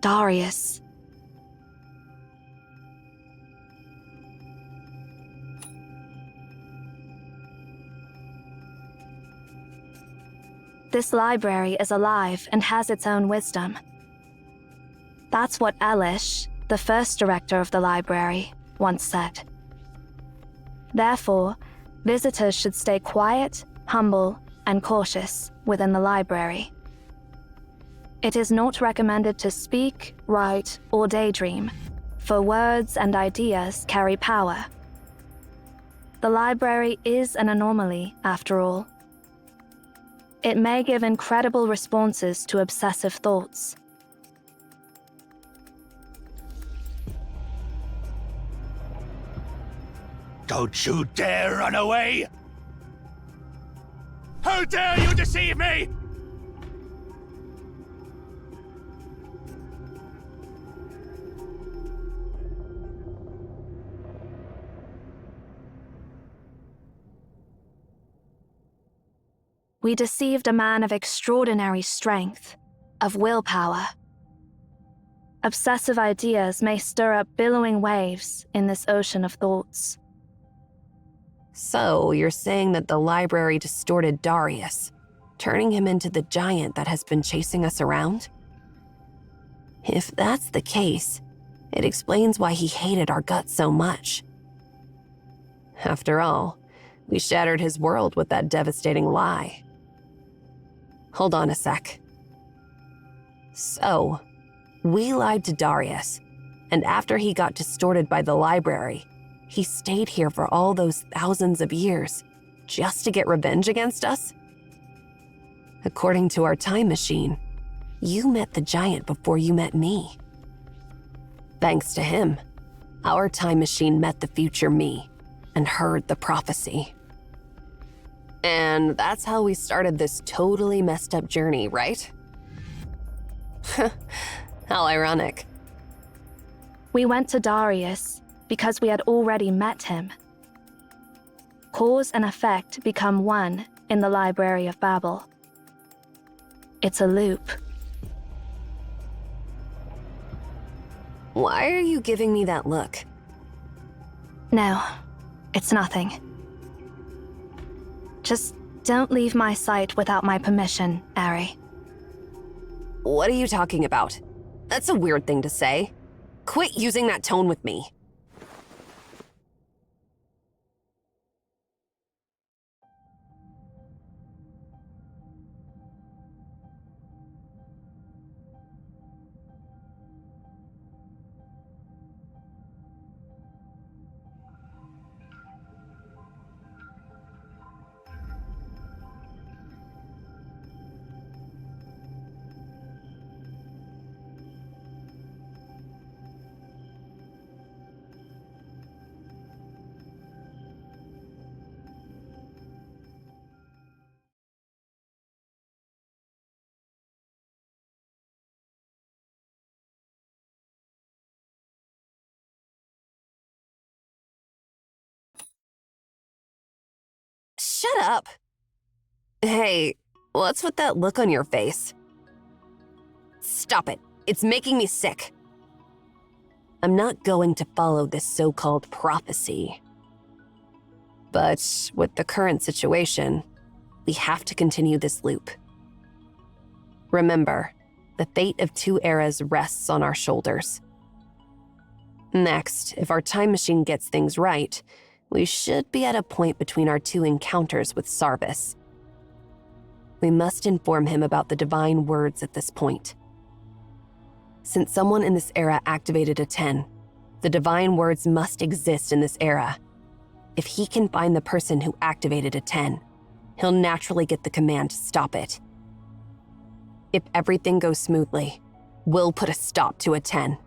Darius. This library is alive and has its own wisdom. That's what Elish, the first director of the library, once said. Therefore, visitors should stay quiet, humble, and cautious within the library. It is not recommended to speak, write, or daydream, for words and ideas carry power. The library is an anomaly, after all. It may give incredible responses to obsessive thoughts. Don't you dare run away! How dare you deceive me! We deceived a man of extraordinary strength, of willpower. Obsessive ideas may stir up billowing waves in this ocean of thoughts. So, you're saying that the library distorted Darius, turning him into the giant that has been chasing us around? If that's the case, it explains why he hated our guts so much. After all, we shattered his world with that devastating lie. Hold on a sec. So, we lied to Darius, and after he got distorted by the library, he stayed here for all those thousands of years, just to get revenge against us? According to our time machine, you met the giant before you met me. Thanks to him, our time machine met the future me and heard the prophecy. And that's how we started this totally messed up journey, right? How ironic. We went to Darius because we had already met him. Cause and effect become one in the Library of Babel. It's a loop. Why are you giving me that look? No, it's nothing. Just don't leave my sight without my permission, Ari. What are you talking about? That's a weird thing to say. Quit using that tone with me. Shut up. Hey, what's with that look on your face? Stop it. It's making me sick. I'm not going to follow this so-called prophecy. But with the current situation, we have to continue this loop. Remember, the fate of 2 eras rests on our shoulders. Next, if our time machine gets things right, we should be at a point between our 2 encounters with Sarvis. We must inform him about the divine words at this point. Since someone in this era activated a 10, the divine words must exist in this era. If he can find the person who activated a 10, he'll naturally get the command to stop it. If everything goes smoothly, we'll put a stop to a 10.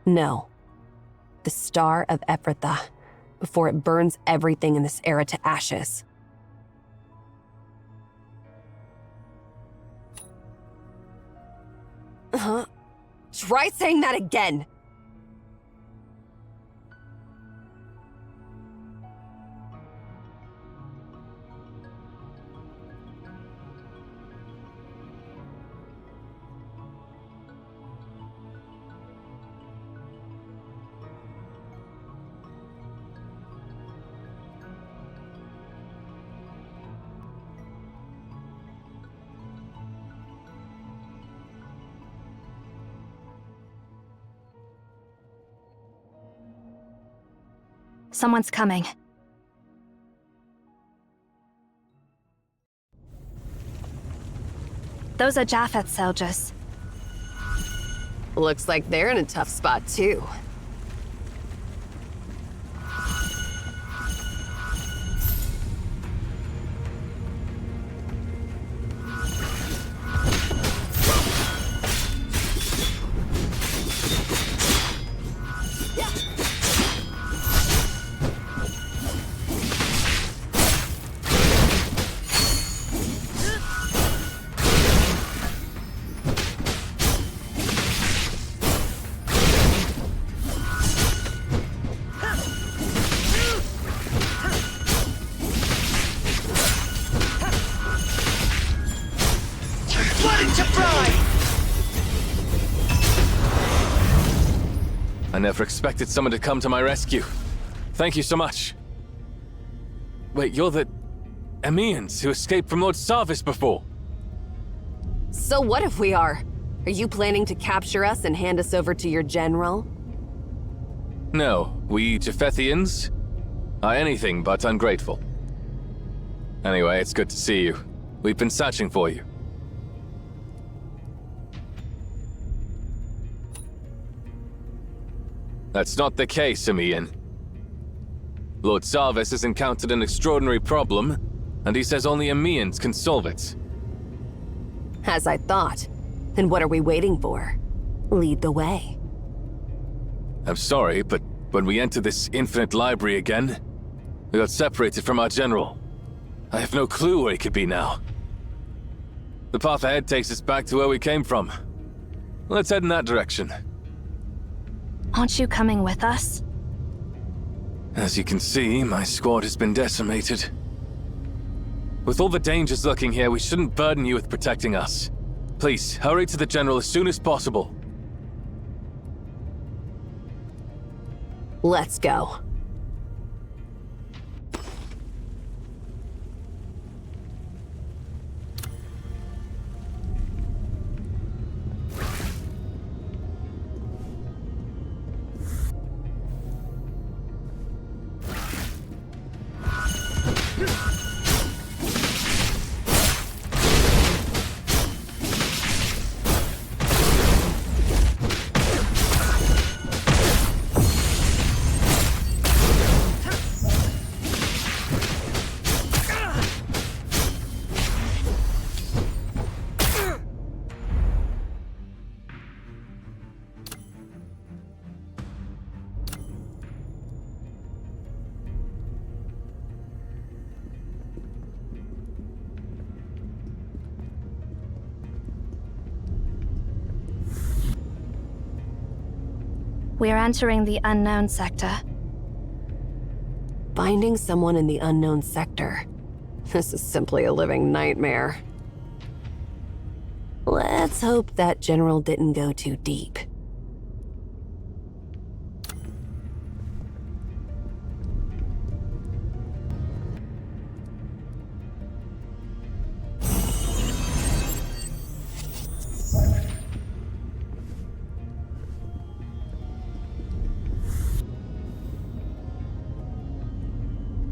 No, the Star of Ephrathah, before it burns everything in this era to ashes. Try saying that again! Someone's coming. Those are Japhet soldiers. Looks like they're in a tough spot, too. never expected someone to come to my rescue. Thank you so much. Wait, you're the Emeans who escaped from Lord Sarvis before? So what if we are? Are you planning to capture us and hand us over to your general? No, we Japhethians are anything but ungrateful. Anyway, it's good to see you. We've been searching for you. That's not the case, Emean. Lord Sarvis has encountered an extraordinary problem, and he says only Emeans can solve it. As I thought. Then what are we waiting for? Lead the way. I'm sorry, but when we enter this infinite library again, we got separated from our general. I have no clue where he could be now. The path ahead takes us back to where we came from. Let's head in that direction. Aren't you coming with us? As you can see, my squad has been decimated. With all the dangers lurking here, we shouldn't burden you with protecting us. Please, hurry to the General as soon as possible. Let's go. We're entering the unknown sector. Finding someone in the unknown sector. This is simply a living nightmare. Let's hope that general didn't go too deep.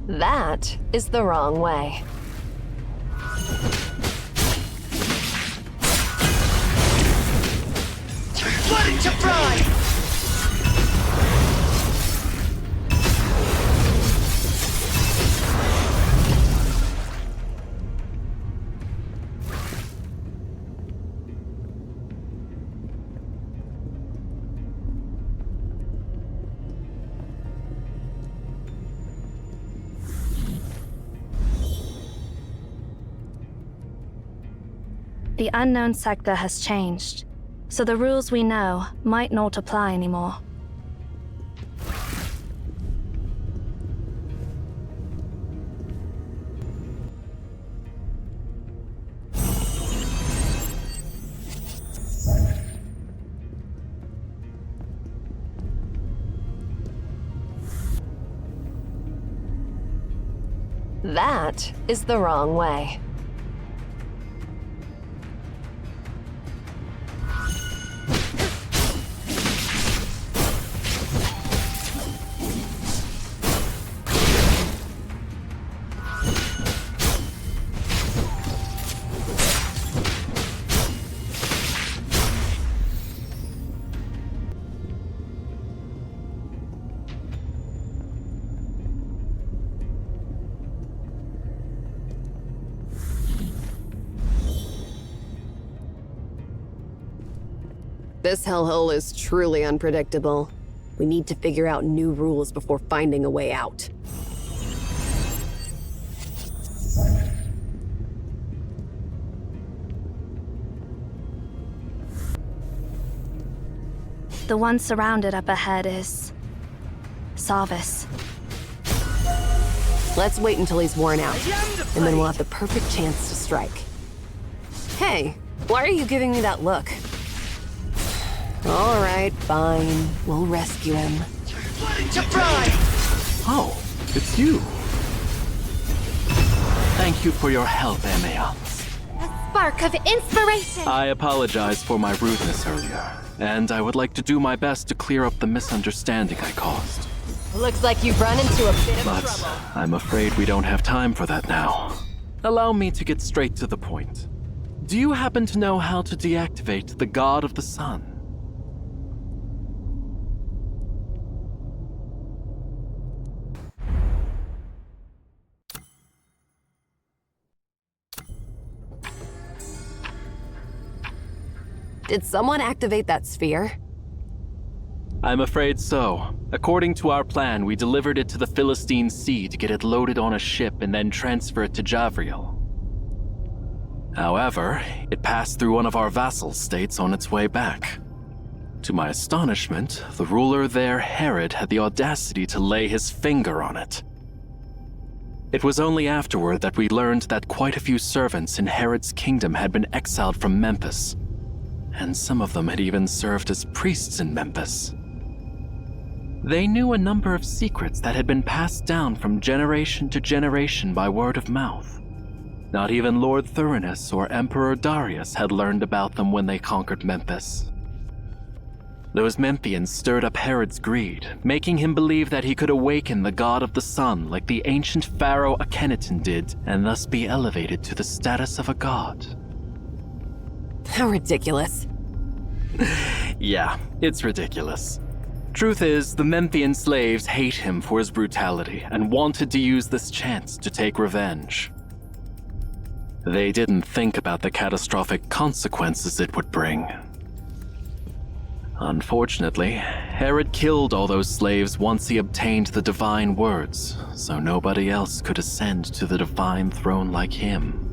That is the wrong way. Flooding to fry! The unknown sector has changed, so the rules we know might not apply anymore. That is the wrong way. This hellhole is truly unpredictable. We need to figure out new rules before finding a way out. The one surrounded up ahead is Sarvis. Let's wait until he's worn out, and then we'll have the perfect chance to strike. Hey, why are you giving me that look? All right, fine. We'll rescue him. To fry! Oh, it's you. Thank you for your help, Emeon. A spark of inspiration! I apologize for my rudeness earlier, and I would like to do my best to clear up the misunderstanding I caused. Looks like you've run into a bit of But trouble. I'm afraid we don't have time for that now. Allow me to get straight to the point. Do you happen to know how to deactivate the God of the Sun? Did someone activate that sphere? I'm afraid so. According to our plan, we delivered it to the Philistine Sea to get it loaded on a ship and then transfer it to Javriel. However, it passed through one of our vassal states on its way back. To my astonishment, the ruler there, Herod, had the audacity to lay his finger on it. It was only afterward that we learned that quite a few servants in Herod's kingdom had been exiled from Memphis, and some of them had even served as priests in Memphis. They knew a number of secrets that had been passed down from generation to generation by word of mouth. Not even Lord Thurinus or Emperor Darius had learned about them when they conquered Memphis. Those Memphians stirred up Herod's greed, making him believe that he could awaken the god of the sun like the ancient pharaoh Akhenaten did, and thus be elevated to the status of a god. How ridiculous. Yeah, it's ridiculous. Truth is, the Memphian slaves hate him for his brutality and wanted to use this chance to take revenge. They didn't think about the catastrophic consequences it would bring. Unfortunately, Herod killed all those slaves once he obtained the divine words, so nobody else could ascend to the divine throne like him.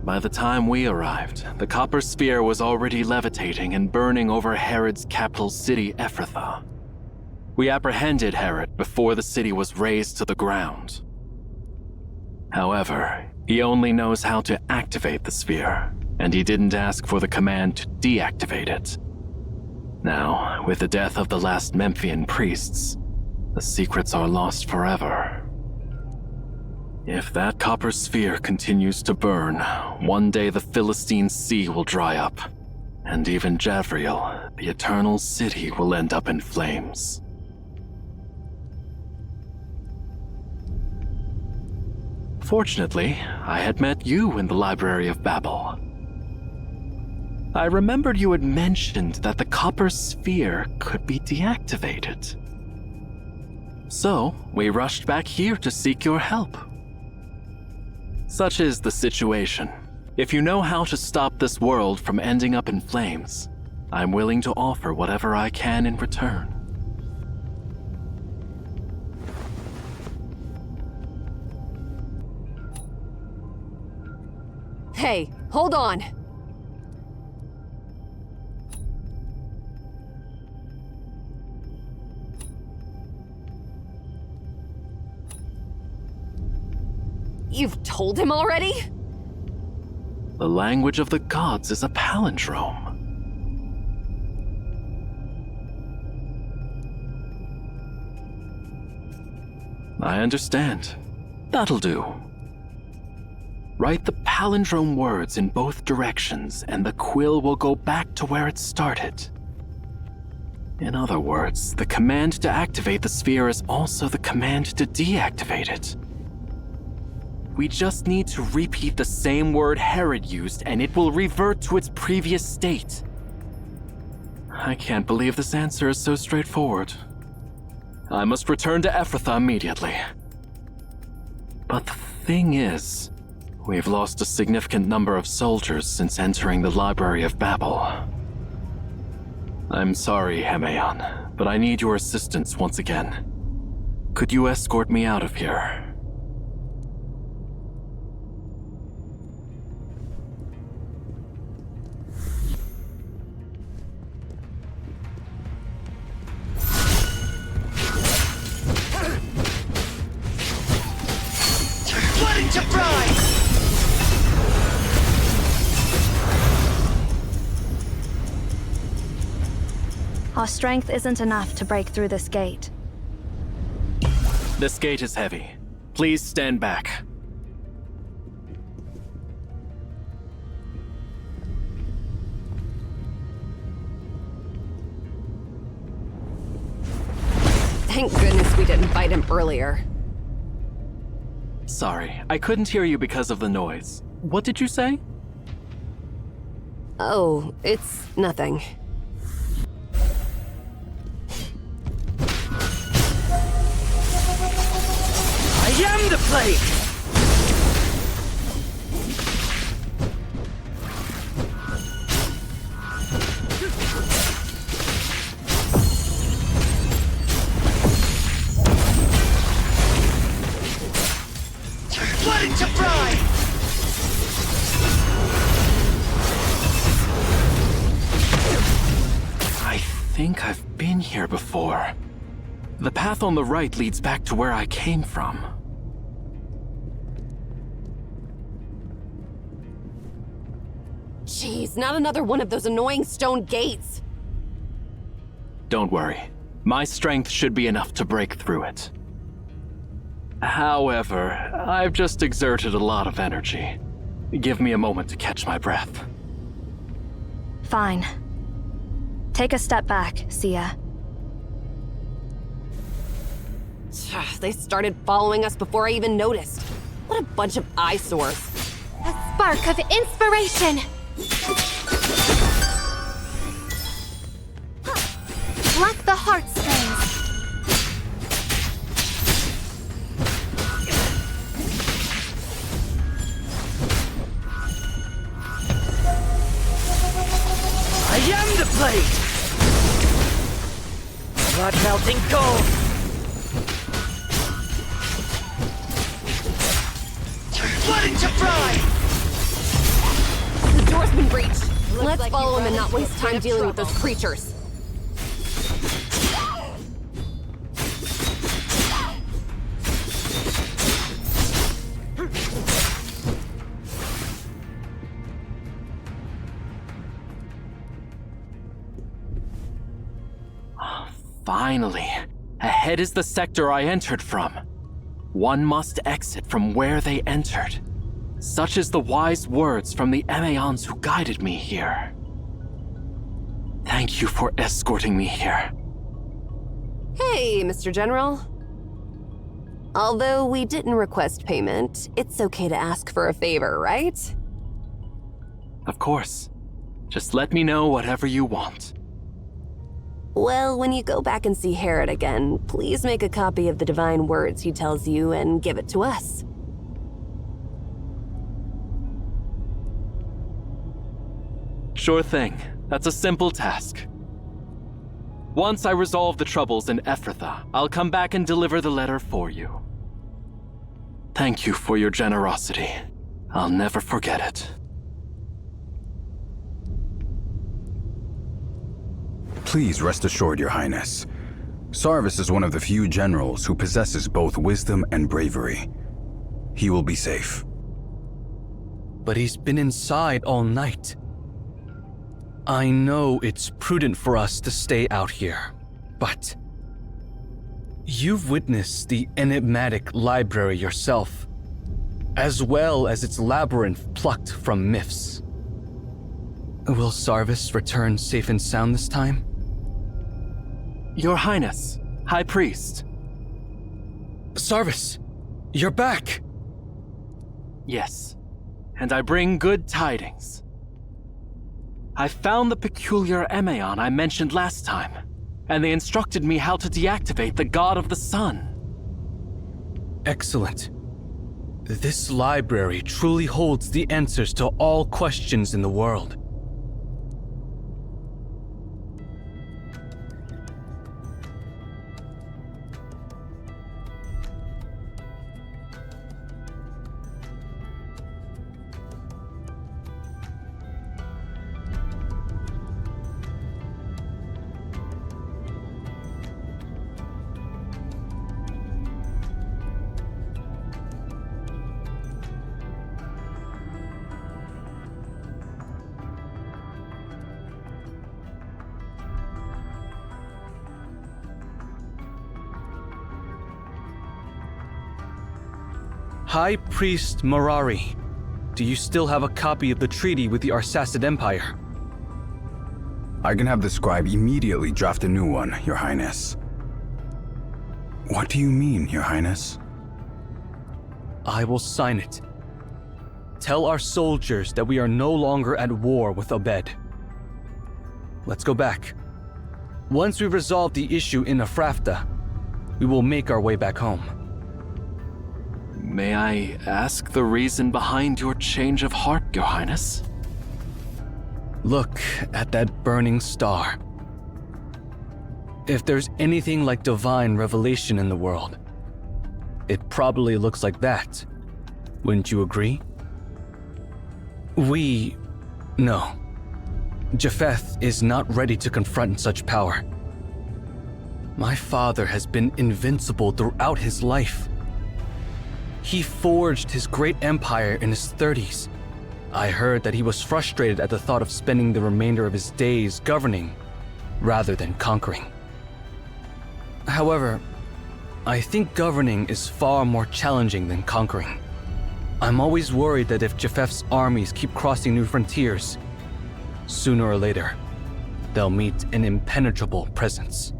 By the time we arrived, the copper sphere was already levitating and burning over Herod's capital city, Ephrathah. We apprehended Herod before the city was razed to the ground. However, he only knows how to activate the sphere, and he didn't ask for the command to deactivate it. Now, with the death of the last Memphian priests, the secrets are lost forever. If that copper sphere continues to burn, one day the Philistine Sea will dry up, and even Javriel, the eternal city, will end up in flames. Fortunately, I had met you in the Library of Babel. I remembered you had mentioned that the copper sphere could be deactivated. So, we rushed back here to seek your help. Such is the situation. If you know how to stop this world from ending up in flames, I'm willing to offer whatever I can in return. Hey, hold on. You've told him already? The language of the gods is a palindrome. I understand. That'll do. Write the palindrome words in both directions, and the quill will go back to where it started. In other words, the command to activate the sphere is also the command to deactivate it. We just need to repeat the same word Herod used, and it will revert to its previous state. I can't believe this answer is so straightforward. I must return to Ephrathah immediately. But the thing is, we've lost a significant number of soldiers since entering the Library of Babel. I'm sorry, Hemeon, but I need your assistance once again. Could you escort me out of here? To fry! Our strength isn't enough to break through this gate. This gate is heavy. Please stand back. Thank goodness we didn't fight him earlier. Sorry, I couldn't hear you because of the noise. What did you say? Oh, it's nothing. I am the plague! Flooding to fry! I think I've been here before. The path on the right leads back to where I came from. Jeez, not another one of those annoying stone gates. Don't worry. My strength should be enough to break through it. However, I've just exerted a lot of energy. Give me a moment to catch my breath. Fine. Take a step back, Sia. They started following us before I even noticed. What a bunch of eyesores. A spark of inspiration! Pluck the heartstrings. I am the plague! Blood melting gold! Flooding to fry! The door's been breached. Let's follow him and not waste time dealing with those creatures. Finally, ahead is the sector I entered from. One must exit from where they entered. Such is the wise words from the Emeons who guided me here. Thank you for escorting me here. Hey, Mr. General. Although we didn't request payment, it's okay to ask for a favor, right? Of course. Just let me know whatever you want. Well, when you go back and see Harrod again, please make a copy of the divine words he tells you and give it to us. Sure thing. That's a simple task. Once I resolve the troubles in Ephrathah, I'll come back and deliver the letter for you. Thank you for your generosity. I'll never forget it. Please rest assured, Your Highness. Sarvis is one of the few generals who possesses both wisdom and bravery. He will be safe. But he's been inside all night. I know it's prudent for us to stay out here, but you've witnessed the enigmatic library yourself, as well as its labyrinth plucked from myths. Will Sarvis return safe and sound this time? Your Highness, High Priest. Sarvis, you're back! Yes, and I bring good tidings. I found the peculiar Emeon I mentioned last time, and they instructed me how to deactivate the God of the Sun. Excellent. This library truly holds the answers to all questions in the world. High Priest Marari, do you still have a copy of the treaty with the Arsacid Empire? I can have the scribe immediately draft a new one, Your Highness. What do you mean, Your Highness? I will sign it. Tell our soldiers that we are no longer at war with Obed. Let's go back. Once we resolve the issue in Ephrathah, we will make our way back home. May I ask the reason behind your change of heart, Your Highness? Look at that burning star. If there's anything like divine revelation in the world, it probably looks like that. Wouldn't you agree? No. Japheth is not ready to confront such power. My father has been invincible throughout his life. He forged his great empire in his 30s. I heard that he was frustrated at the thought of spending the remainder of his days governing rather than conquering. However, I think governing is far more challenging than conquering. I'm always worried that if Japheth's armies keep crossing new frontiers, sooner or later, they'll meet an impenetrable presence.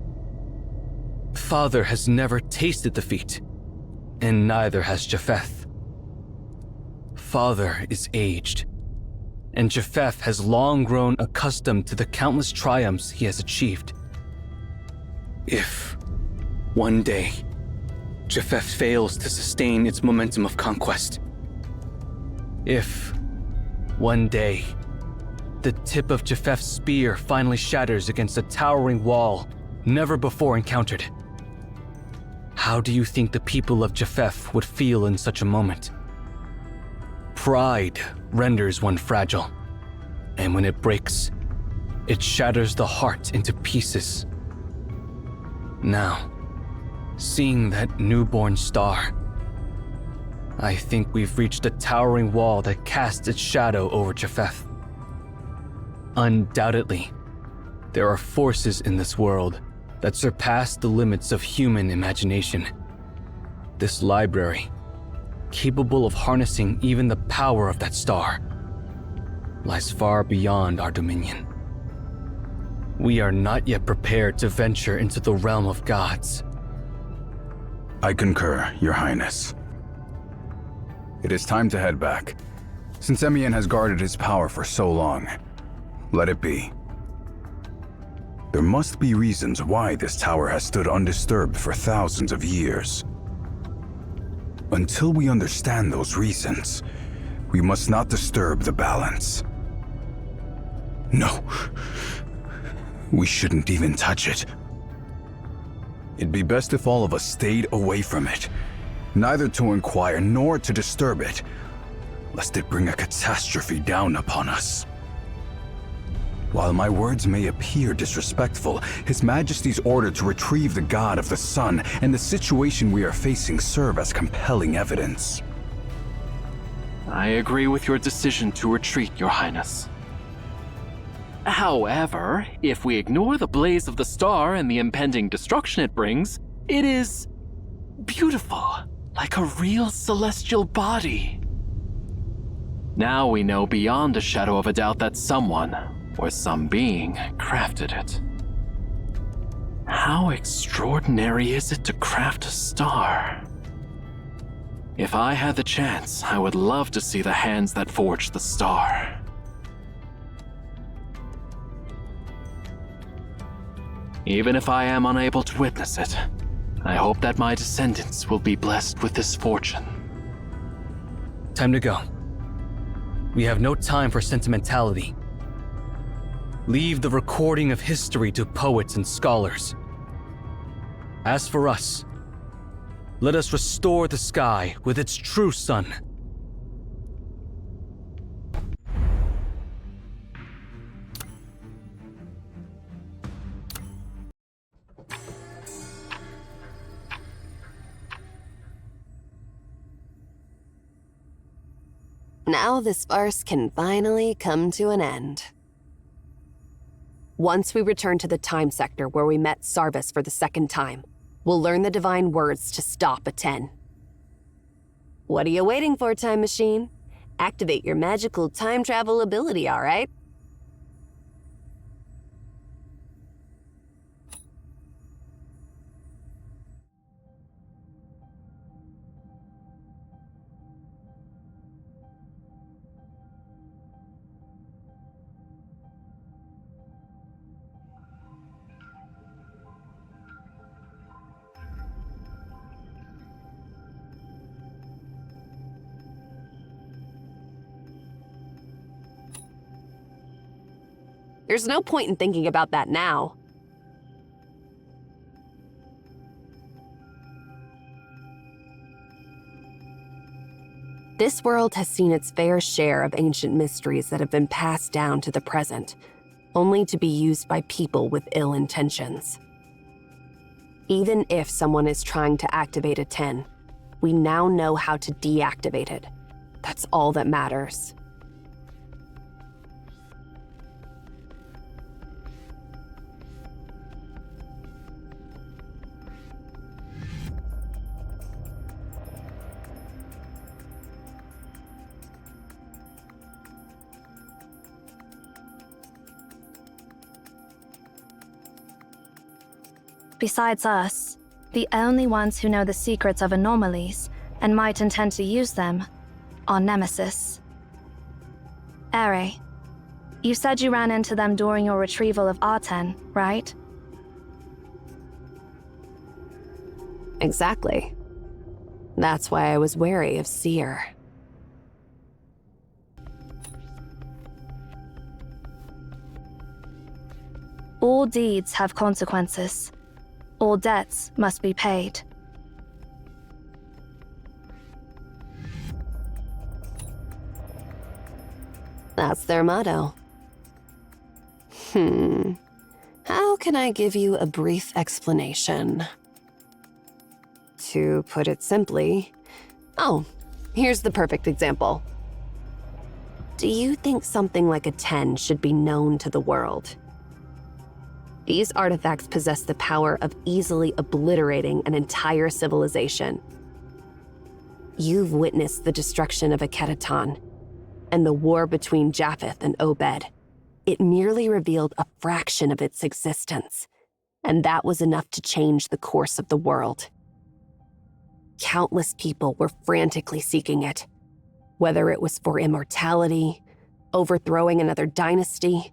Father has never tasted defeat, and neither has Japheth. Father is aged, and Japheth has long grown accustomed to the countless triumphs he has achieved. If, one day, Japheth fails to sustain its momentum of conquest, if, one day, the tip of Japheth's spear finally shatters against a towering wall never before encountered, how do you think the people of Japheth would feel in such a moment? Pride renders one fragile, and when it breaks, it shatters the heart into pieces. Now, seeing that newborn star, I think we've reached a towering wall that casts its shadow over Japheth. Undoubtedly, there are forces in this world that surpass the limits of human imagination. This library, capable of harnessing even the power of that star, lies far beyond our dominion. We are not yet prepared to venture into the realm of gods. I concur, Your Highness. It is time to head back. Since Emien has guarded his power for so long, let it be. There must be reasons why this tower has stood undisturbed for thousands of years. Until we understand those reasons, we must not disturb the balance. No, we shouldn't even touch it. It'd be best if all of us stayed away from it, neither to inquire nor to disturb it, lest it bring a catastrophe down upon us. While my words may appear disrespectful, His Majesty's order to retrieve the God of the Sun and the situation we are facing serve as compelling evidence. I agree with your decision to retreat, Your Highness. However, if we ignore the blaze of the star and the impending destruction it brings, it is beautiful, like a real celestial body. Now we know beyond a shadow of a doubt that someone, or some being, crafted it. How extraordinary is it to craft a star? If I had the chance, I would love to see the hands that forged the star. Even if I am unable to witness it, I hope that my descendants will be blessed with this fortune. Time to go. We have no time for sentimentality. Leave the recording of history to poets and scholars. As for us, let us restore the sky with its true sun. Now this farce can finally come to an end. Once we return to the time sector where we met Sarvis for the second time, we'll learn the divine words to stop Aten. What are you waiting for, Time Machine? Activate your magical time travel ability, all right? There's no point in thinking about that now. This world has seen its fair share of ancient mysteries that have been passed down to the present, only to be used by people with ill intentions. Even if someone is trying to activate a 10, we now know how to deactivate it. That's all that matters. Besides us, the only ones who know the secrets of anomalies and might intend to use them are Nemesis. Ere, you said you ran into them during your retrieval of Arten, right? Exactly. That's why I was wary of Seer. All deeds have consequences. All debts must be paid. That's their motto. How can I give you a brief explanation? To put it simply, here's the perfect example. Do you think something like a 10 should be known to the world? These artifacts possess the power of easily obliterating an entire civilization. You've witnessed the destruction of Akedaton and the war between Japheth and Obed. It merely revealed a fraction of its existence, and that was enough to change the course of the world. Countless people were frantically seeking it, whether it was for immortality, overthrowing another dynasty,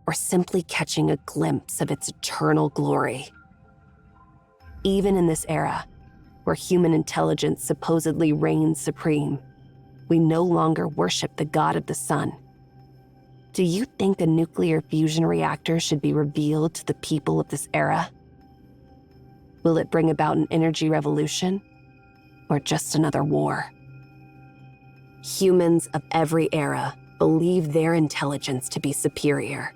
or simply catching a glimpse of its eternal glory. Even in this era, where human intelligence supposedly reigns supreme, we no longer worship the god of the sun. Do you think a nuclear fusion reactor should be revealed to the people of this era? Will it bring about an energy revolution, or just another war? Humans of every era believe their intelligence to be superior,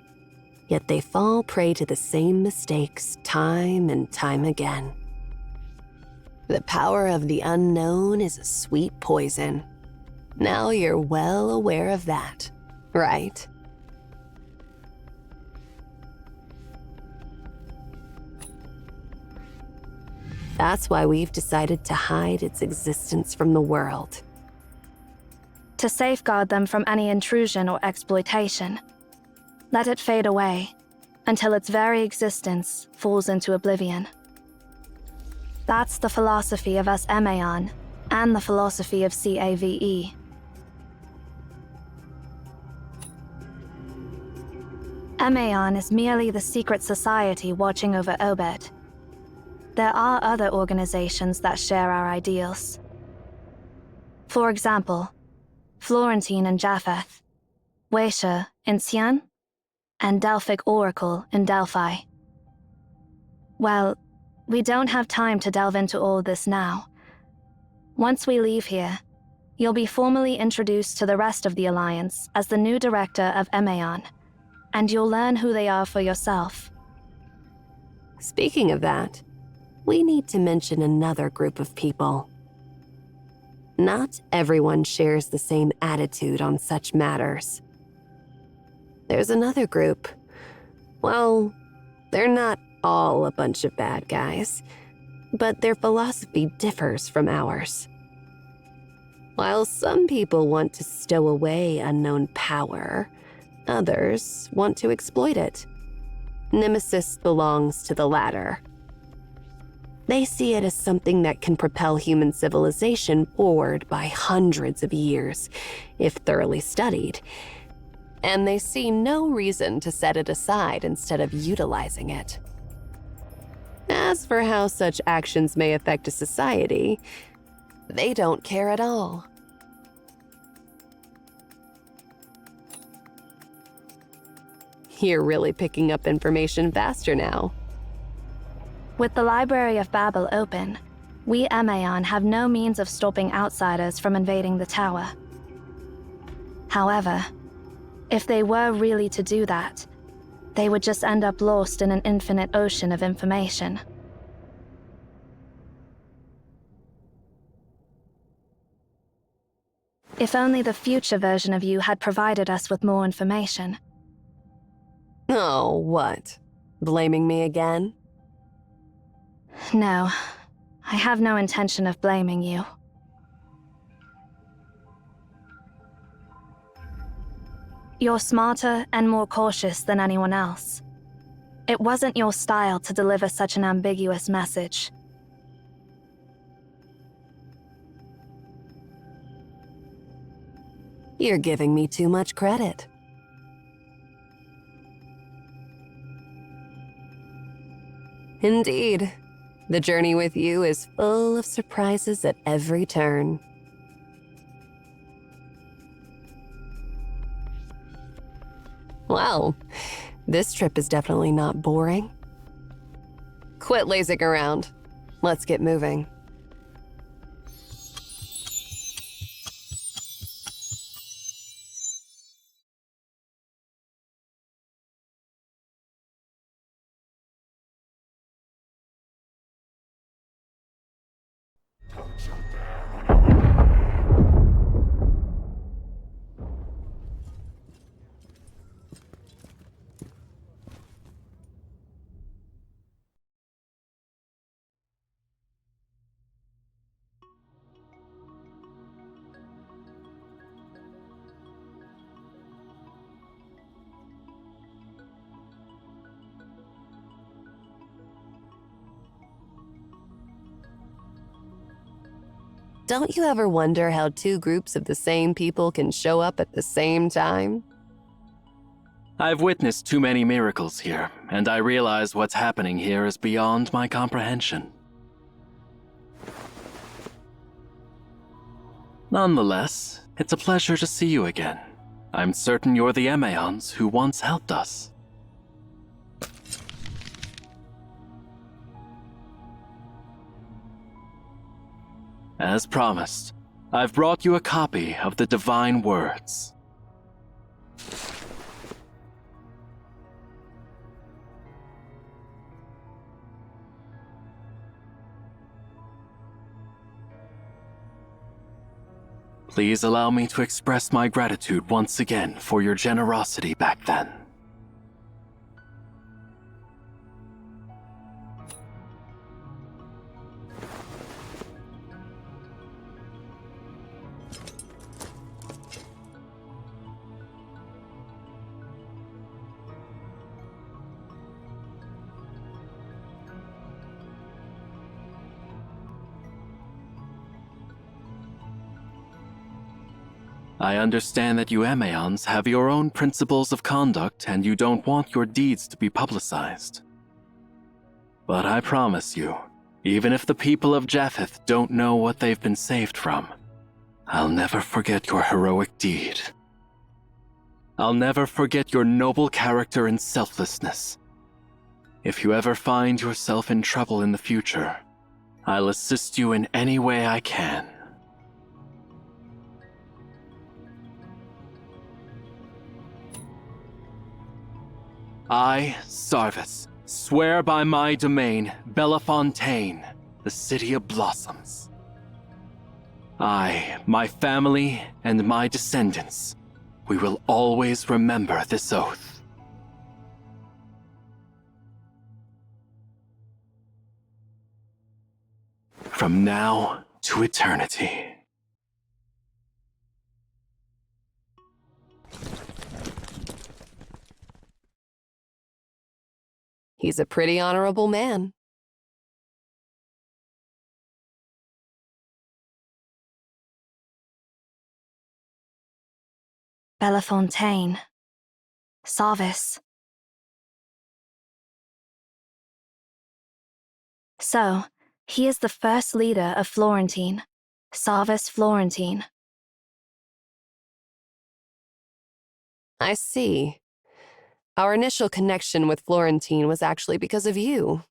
yet they fall prey to the same mistakes time and time again. The power of the unknown is a sweet poison. Now you're well aware of that, right? That's why we've decided to hide its existence from the world. To safeguard them from any intrusion or exploitation. Let it fade away until its very existence falls into oblivion. That's the philosophy of us Emaon and the philosophy of CAVE. Emaon is merely the secret society watching over Obed. There are other organizations that share our ideals. For example, Florentine in Japheth, Weisha in Xi'an, and Delphic Oracle in Delphi. Well, we don't have time to delve into all this now. Once we leave here, you'll be formally introduced to the rest of the Alliance as the new director of Emaon, and you'll learn who they are for yourself. Speaking of that, we need to mention another group of people. Not everyone shares the same attitude on such matters. There's another group. Well, they're not all a bunch of bad guys, but their philosophy differs from ours. While some people want to stow away unknown power, others want to exploit it. Nemesis belongs to the latter. They see it as something that can propel human civilization forward by hundreds of years, if thoroughly studied. And they see no reason to set it aside instead of utilizing it. As for how such actions may affect a society, they don't care at all. You're really picking up information faster now. With the Library of Babel open, we Emaon have no means of stopping outsiders from invading the tower. However, if they were really to do that, they would just end up lost in an infinite ocean of information. If only the future version of you had provided us with more information. Oh, what? Blaming me again? No, I have no intention of blaming you. You're smarter and more cautious than anyone else. It wasn't your style to deliver such an ambiguous message. You're giving me too much credit. Indeed. The journey with you is full of surprises at every turn. Well, this trip is definitely not boring. Quit lazing around. Let's get moving. Don't you ever wonder how two groups of the same people can show up at the same time? I've witnessed too many miracles here, and I realize what's happening here is beyond my comprehension. Nonetheless, it's a pleasure to see you again. I'm certain you're the Emaons who once helped us. As promised, I've brought you a copy of the Divine Words. Please allow me to express my gratitude once again for your generosity back then. I understand that you Emaons have your own principles of conduct and you don't want your deeds to be publicized. But I promise you, even if the people of Japheth don't know what they've been saved from, I'll never forget your heroic deed. I'll never forget your noble character and selflessness. If you ever find yourself in trouble in the future, I'll assist you in any way I can. I, Sarvis, swear by my domain, Bellefontaine, the City of Blossoms. I, my family, and my descendants, we will always remember this oath. From now to eternity. He's a pretty honorable man. Bellefontaine. Sarvis. So, he is the first leader of Florentine. Sarvis Florentine. I see. Our initial connection with Florentine was actually because of you.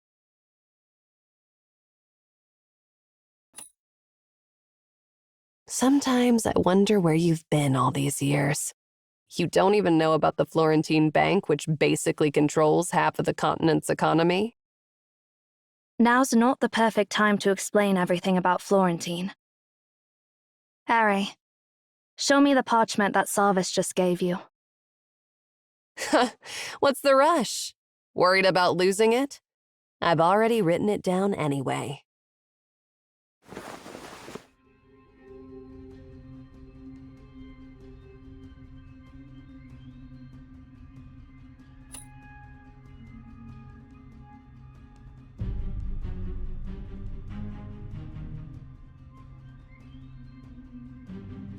Sometimes I wonder where you've been all these years. You don't even know about the Florentine Bank, which basically controls half of the continent's economy? Now's not the perfect time to explain everything about Florentine. Harry, show me the parchment that Sarvis just gave you. What's the rush? Worried about losing it? I've already written it down anyway.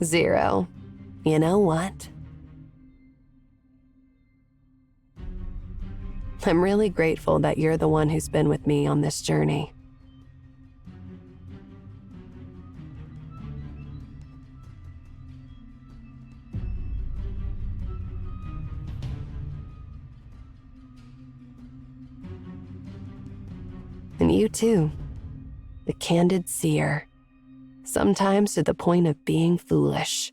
Zero. You know what? I'm really grateful that you're the one who's been with me on this journey. And you too, the candid seer, sometimes to the point of being foolish.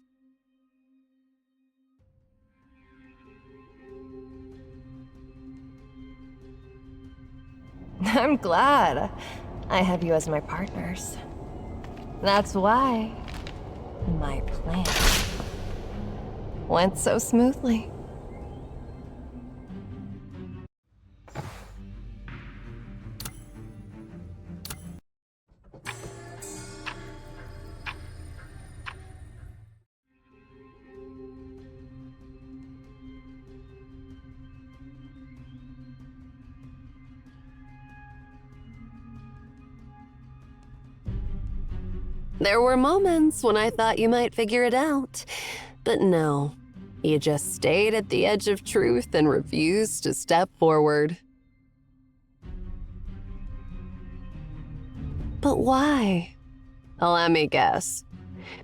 I'm glad I have you as my partners. That's why my plan went so smoothly. There were moments when I thought you might figure it out, but no. You just stayed at the edge of truth and refused to step forward. But why? Let me guess.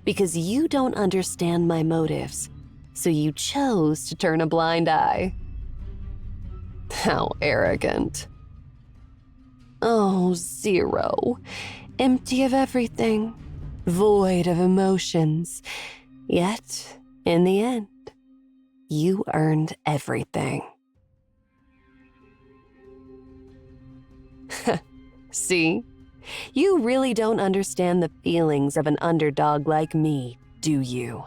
Because you don't understand my motives, so you chose to turn a blind eye. How arrogant. Oh, Zero. Empty of everything. Void of emotions. Yet, in the end, you earned everything. See? You really don't understand the feelings of an underdog like me, do you?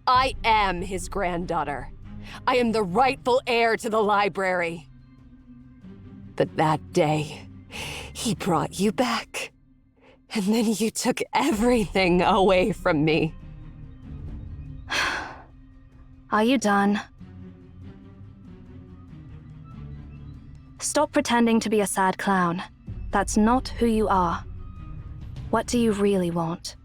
I am his granddaughter. I am the rightful heir to the library. But that day, he brought you back. And then you took everything away from me. Are you done? Stop pretending to be a sad clown. That's not who you are. What do you really want?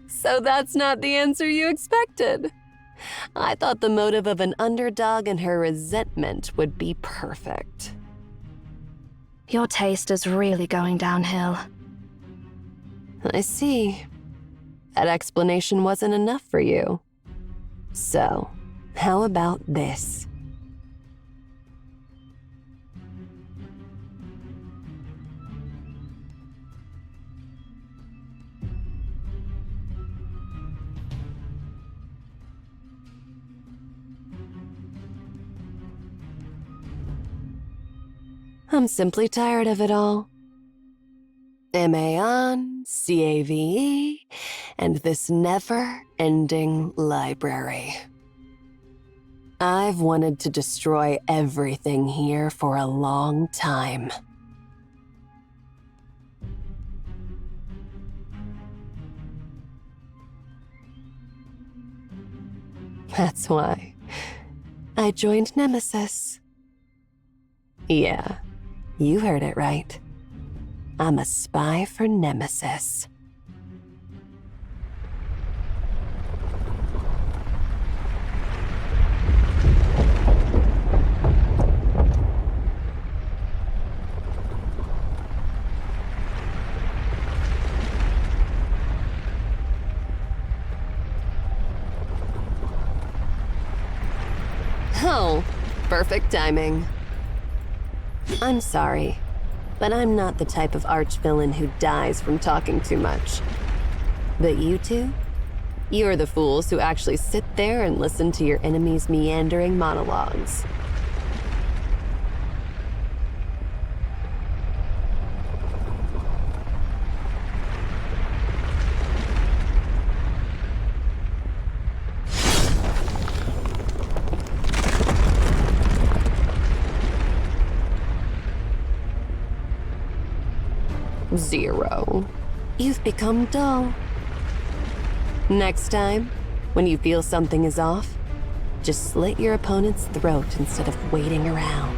So that's not the answer you expected. I thought the motive of an underdog and her resentment would be perfect. Your taste is really going downhill. I see. That explanation wasn't enough for you. So, how about this? I'm simply tired of it all. Maon, CAVE, and this never-ending library. I've wanted to destroy everything here for a long time. That's why I joined Nemesis. Yeah, you heard it right. I'm a spy for Nemesis. Oh, perfect timing. I'm sorry, but I'm not the type of arch-villain who dies from talking too much. But you two? You're the fools who actually sit there and listen to your enemy's meandering monologues. Zero. You've become dull. Next time, when you feel something is off, just slit your opponent's throat instead of waiting around.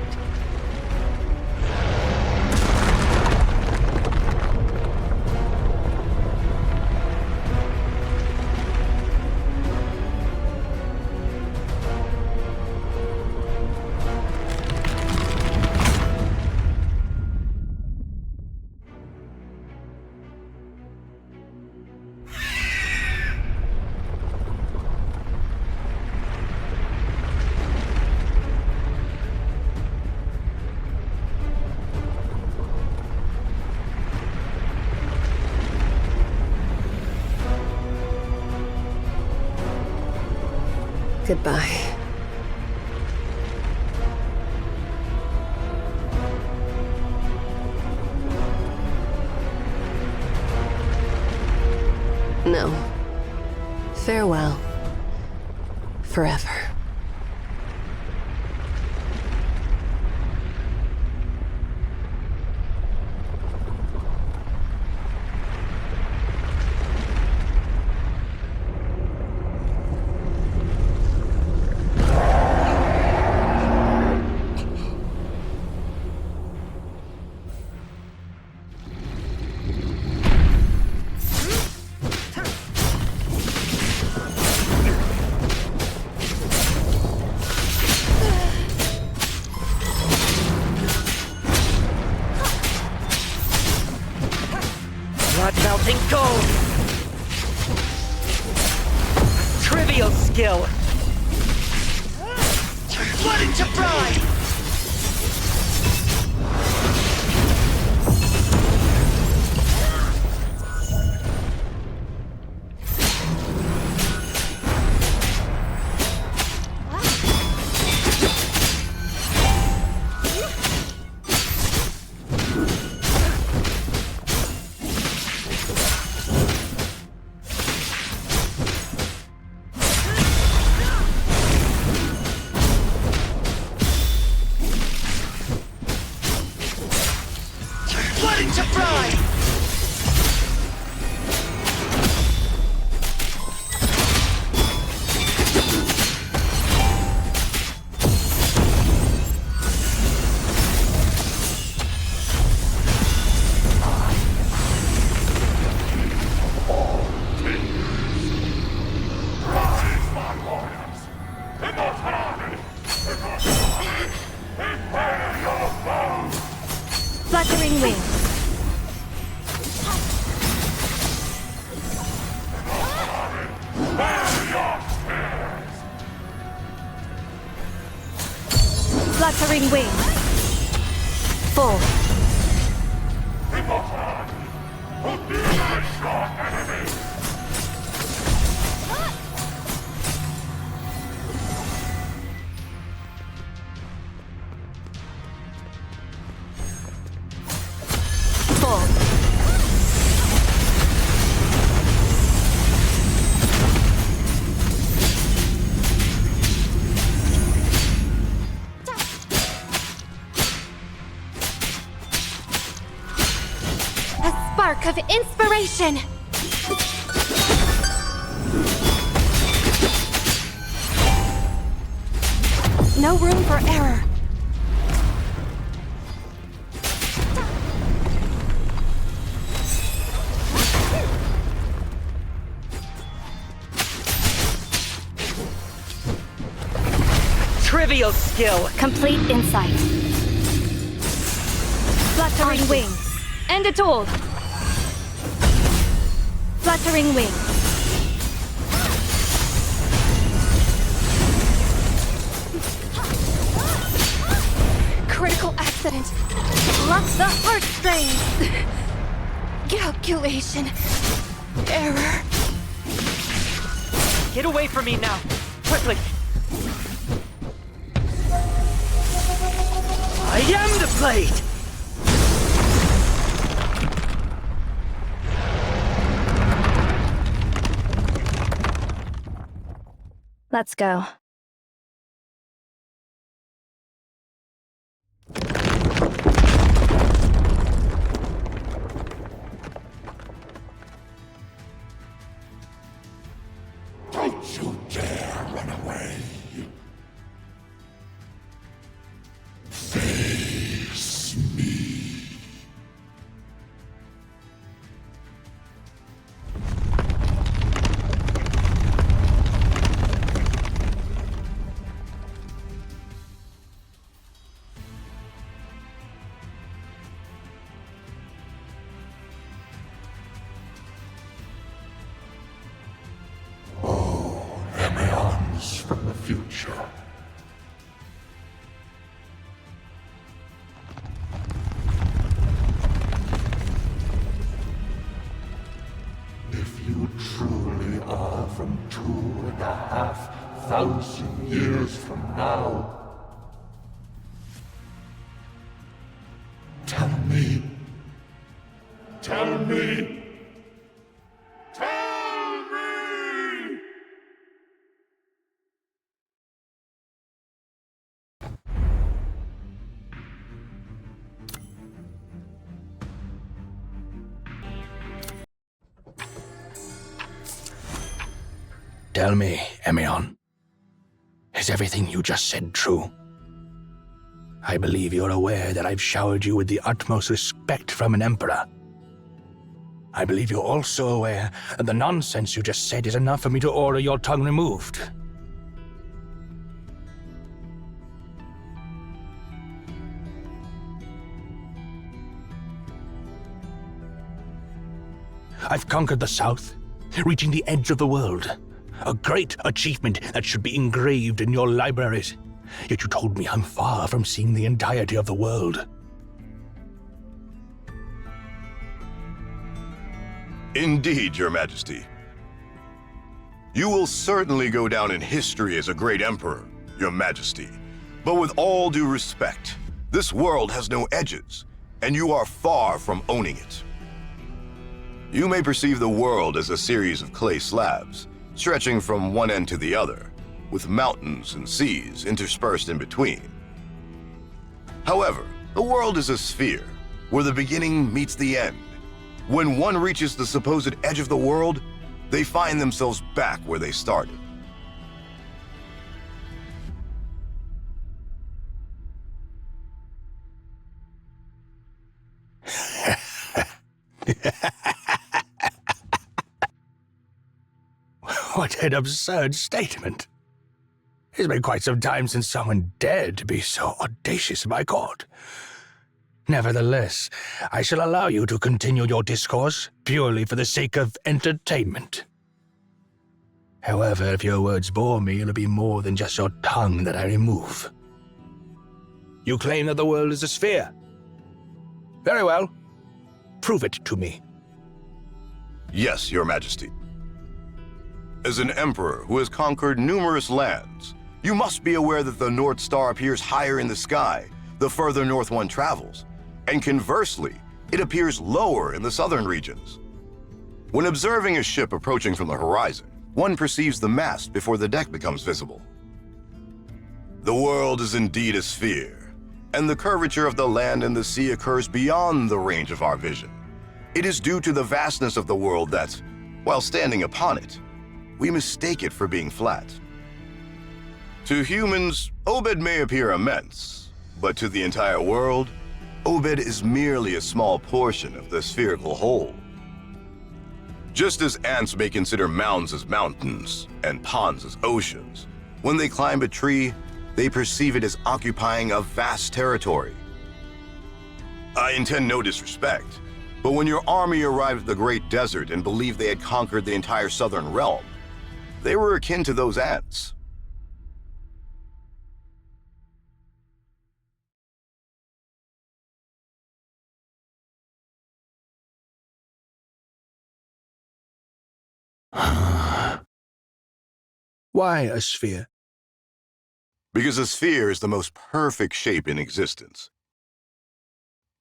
Goodbye. No. Farewell. Forever. Melting gold! Trivial skill! Blood into brine! Fluttering wings. Fluttering wings. 4. inspiration! No room for error. Trivial skill! Complete insight. Fluttering wings. End it all. Fluttering wings. Critical accident. Pluck the heartstrings. Calculation. Error. Get away from me now! Quickly! I am the blade! Let's go. Don't you dare run away. Face me. From the future. If you truly are from 2,500 years from now, tell me. Tell me. Tell me, Emion, is everything you just said true? I believe you're aware that I've showered you with the utmost respect from an emperor. I believe you're also aware that the nonsense you just said is enough for me to order your tongue removed. I've conquered the South, reaching the edge of the world. A great achievement that should be engraved in your libraries. Yet you told me I'm far from seeing the entirety of the world. Indeed, Your Majesty. You will certainly go down in history as a great emperor, Your Majesty. But with all due respect, this world has no edges, and you are far from owning it. You may perceive the world as a series of clay slabs, stretching from one end to the other, with mountains and seas interspersed in between. However, the world is a sphere, where the beginning meets the end. When one reaches the supposed edge of the world, they find themselves back where they started. What an absurd statement. It's been quite some time since someone dared to be so audacious in my court. Nevertheless, I shall allow you to continue your discourse purely for the sake of entertainment. However, if your words bore me, it'll be more than just your tongue that I remove. You claim that the world is a sphere. Very well. Prove it to me. Yes, Your Majesty. As an emperor who has conquered numerous lands, you must be aware that the North Star appears higher in the sky the further north one travels, and conversely, it appears lower in the southern regions. When observing a ship approaching from the horizon, one perceives the mast before the deck becomes visible. The world is indeed a sphere, and the curvature of the land and the sea occurs beyond the range of our vision. It is due to the vastness of the world that, while standing upon it, we mistake it for being flat. To humans, Obed may appear immense, but to the entire world, Obed is merely a small portion of the spherical whole. Just as ants may consider mounds as mountains and ponds as oceans, when they climb a tree, they perceive it as occupying a vast territory. I intend no disrespect, but when your army arrived at the Great Desert and believed they had conquered the entire southern realm, they were akin to those ants. Why a sphere? Because a sphere is the most perfect shape in existence.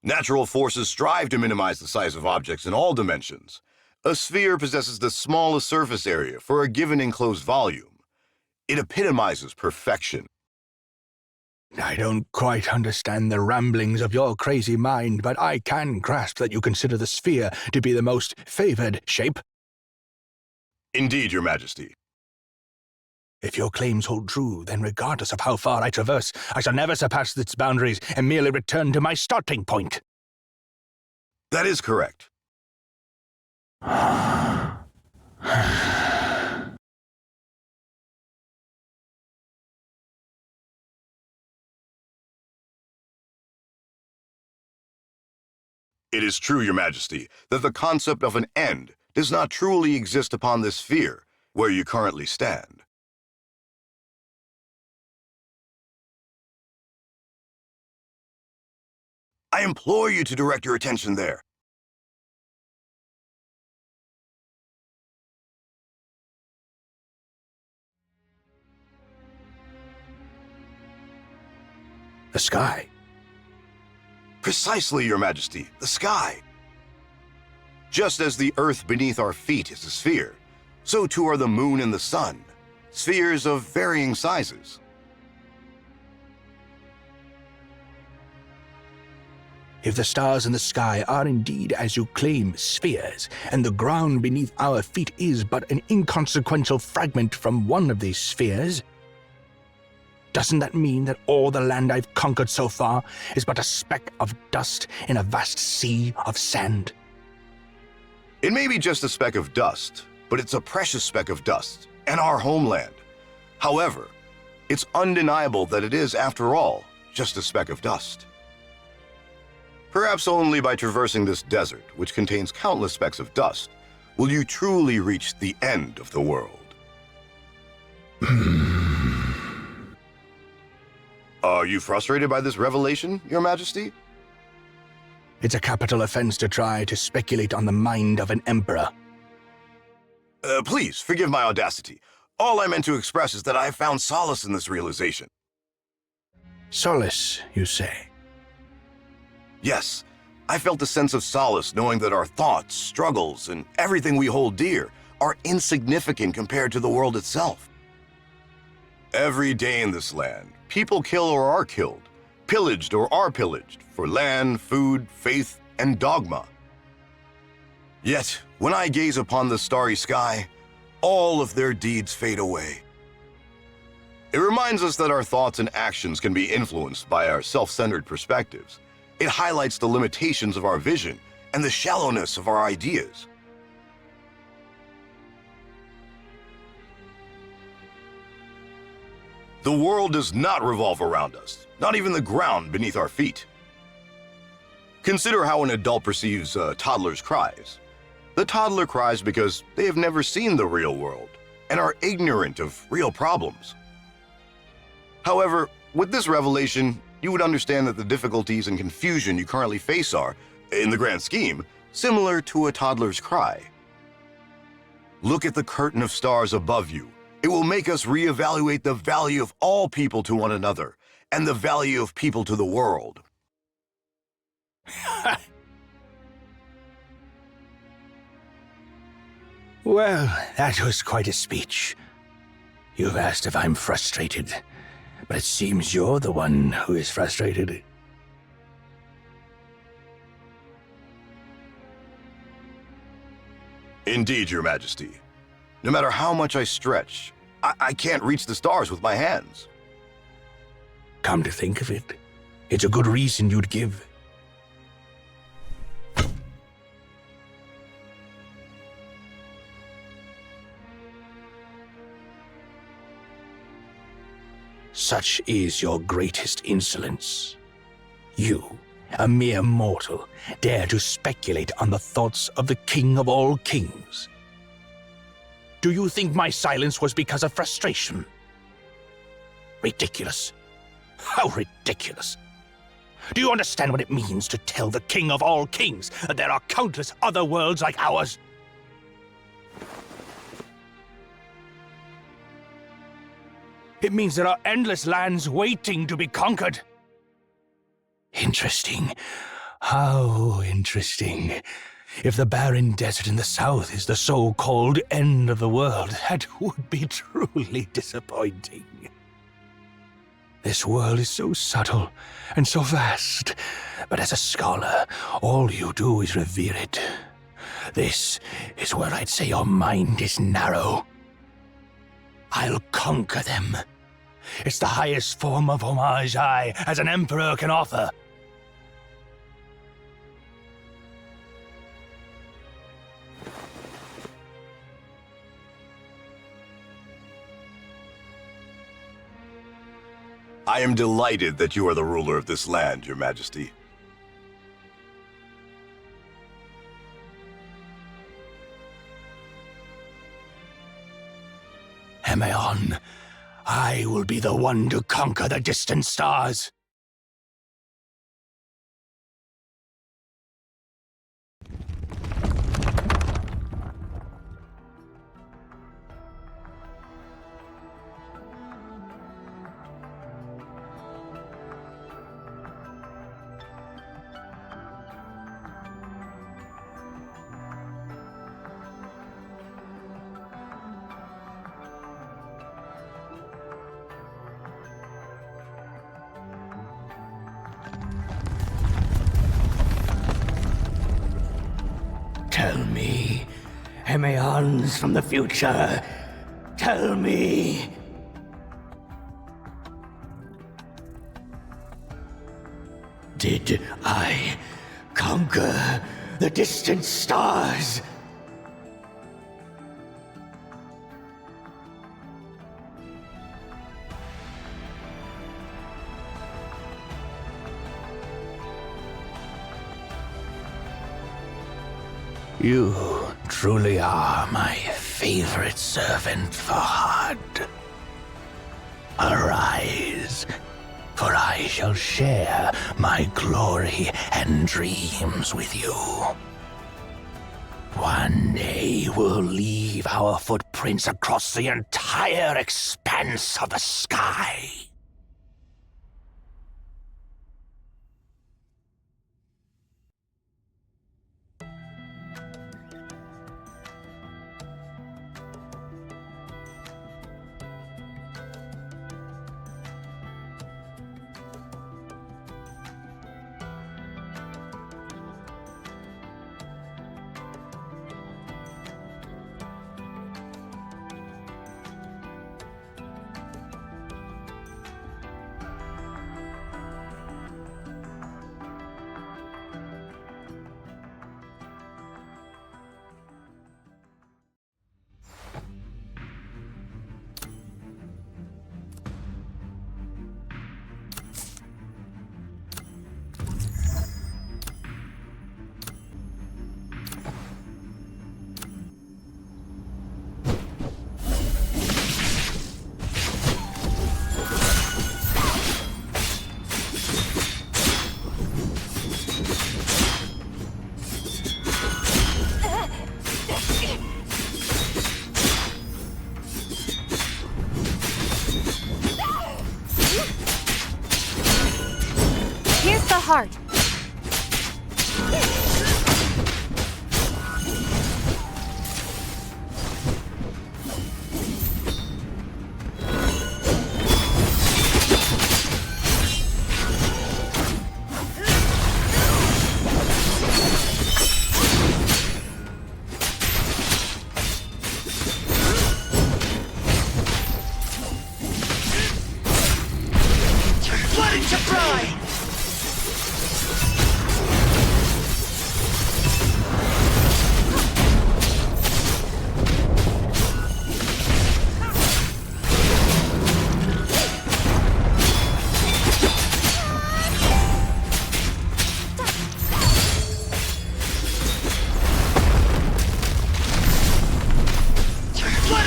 Natural forces strive to minimize the size of objects in all dimensions. A sphere possesses the smallest surface area for a given enclosed volume. It epitomizes perfection. I don't quite understand the ramblings of your crazy mind, but I can grasp that you consider the sphere to be the most favored shape. Indeed, Your Majesty. If your claims hold true, then regardless of how far I traverse, I shall never surpass its boundaries and merely return to my starting point. That is correct. It is true, Your Majesty, that the concept of an end does not truly exist upon this sphere, where you currently stand. I implore you to direct your attention there. The sky. Precisely, Your Majesty, the sky. Just as the earth beneath our feet is a sphere, so too are the moon and the sun, spheres of varying sizes. If the stars in the sky are indeed, as you claim, spheres, and the ground beneath our feet is but an inconsequential fragment from one of these spheres, doesn't that mean that all the land I've conquered so far is but a speck of dust in a vast sea of sand? It may be just a speck of dust, but it's a precious speck of dust, and our homeland. However, it's undeniable that it is, after all, just a speck of dust. Perhaps only by traversing this desert, which contains countless specks of dust, will you truly reach the end of the world. Are you frustrated by this revelation, Your Majesty? It's a capital offense to try to speculate on the mind of an emperor. Please, forgive my audacity. All I meant to express is that I have found solace in this realization. Solace, you say? Yes, I felt a sense of solace knowing that our thoughts, struggles, and everything we hold dear are insignificant compared to the world itself. Every day in this land, people kill or are killed, pillaged or are pillaged, for land, food, faith, and dogma. Yet, when I gaze upon the starry sky, all of their deeds fade away. It reminds us that our thoughts and actions can be influenced by our self-centered perspectives. It highlights the limitations of our vision and the shallowness of our ideas. The world does not revolve around us, not even the ground beneath our feet. Consider how an adult perceives a toddler's cries. The toddler cries because they have never seen the real world and are ignorant of real problems. However, with this revelation, you would understand that the difficulties and confusion you currently face are, in the grand scheme, similar to a toddler's cry. Look at the curtain of stars above you. It will make us reevaluate the value of all people to one another and the value of people to the world. Well, that was quite a speech. You've asked if I'm frustrated, but it seems you're the one who is frustrated. Indeed, Your Majesty. No matter how much I stretch, I can't reach the stars with my hands. Come to think of it, it's a good reason you'd give. Such is your greatest insolence. You, a mere mortal, dare to speculate on the thoughts of the King of all kings. Do you think my silence was because of frustration? Ridiculous. How ridiculous. Do you understand what it means to tell the King of all kings that there are countless other worlds like ours? It means there are endless lands waiting to be conquered. Interesting. How interesting. If the barren desert in the south is the so-called end of the world, that would be truly disappointing. This world is so subtle and so vast, but as a scholar, all you do is revere it. This is where I'd say your mind is narrow. I'll conquer them. It's the highest form of homage I, as an emperor, can offer. I am delighted that you are the ruler of this land, Your Majesty. Emeon, I will be the one to conquer the distant stars. Tell me, Emeons from the future, tell me. Did I conquer the distant stars? You truly are my favorite servant, Farhad. Arise, for I shall share my glory and dreams with you. One day we'll leave our footprints across the entire expanse of the sky. Heart.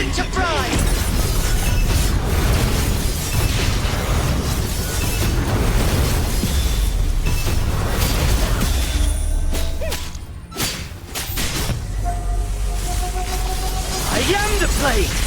Flooding to fry! I am the blade!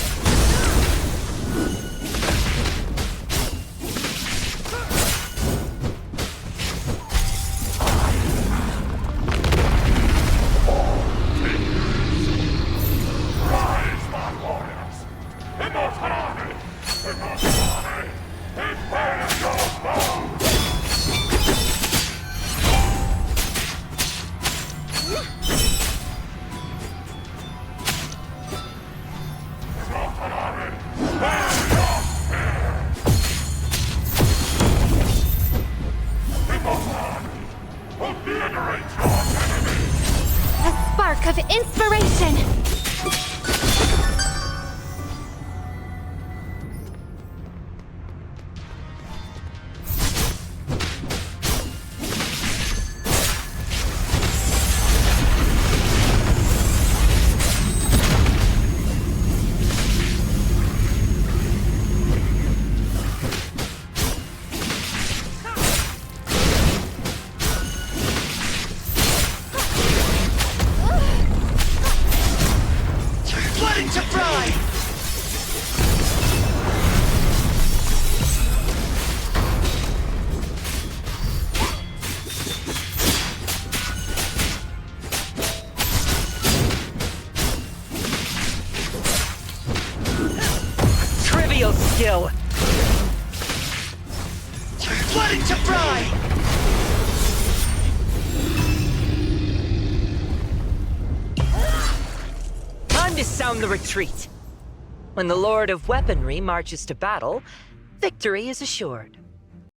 A spark of inspiration! To fry! Trivial skill! Flooding to fry! Time to sound the retreat. When the Lord of Weaponry marches to battle, victory is assured.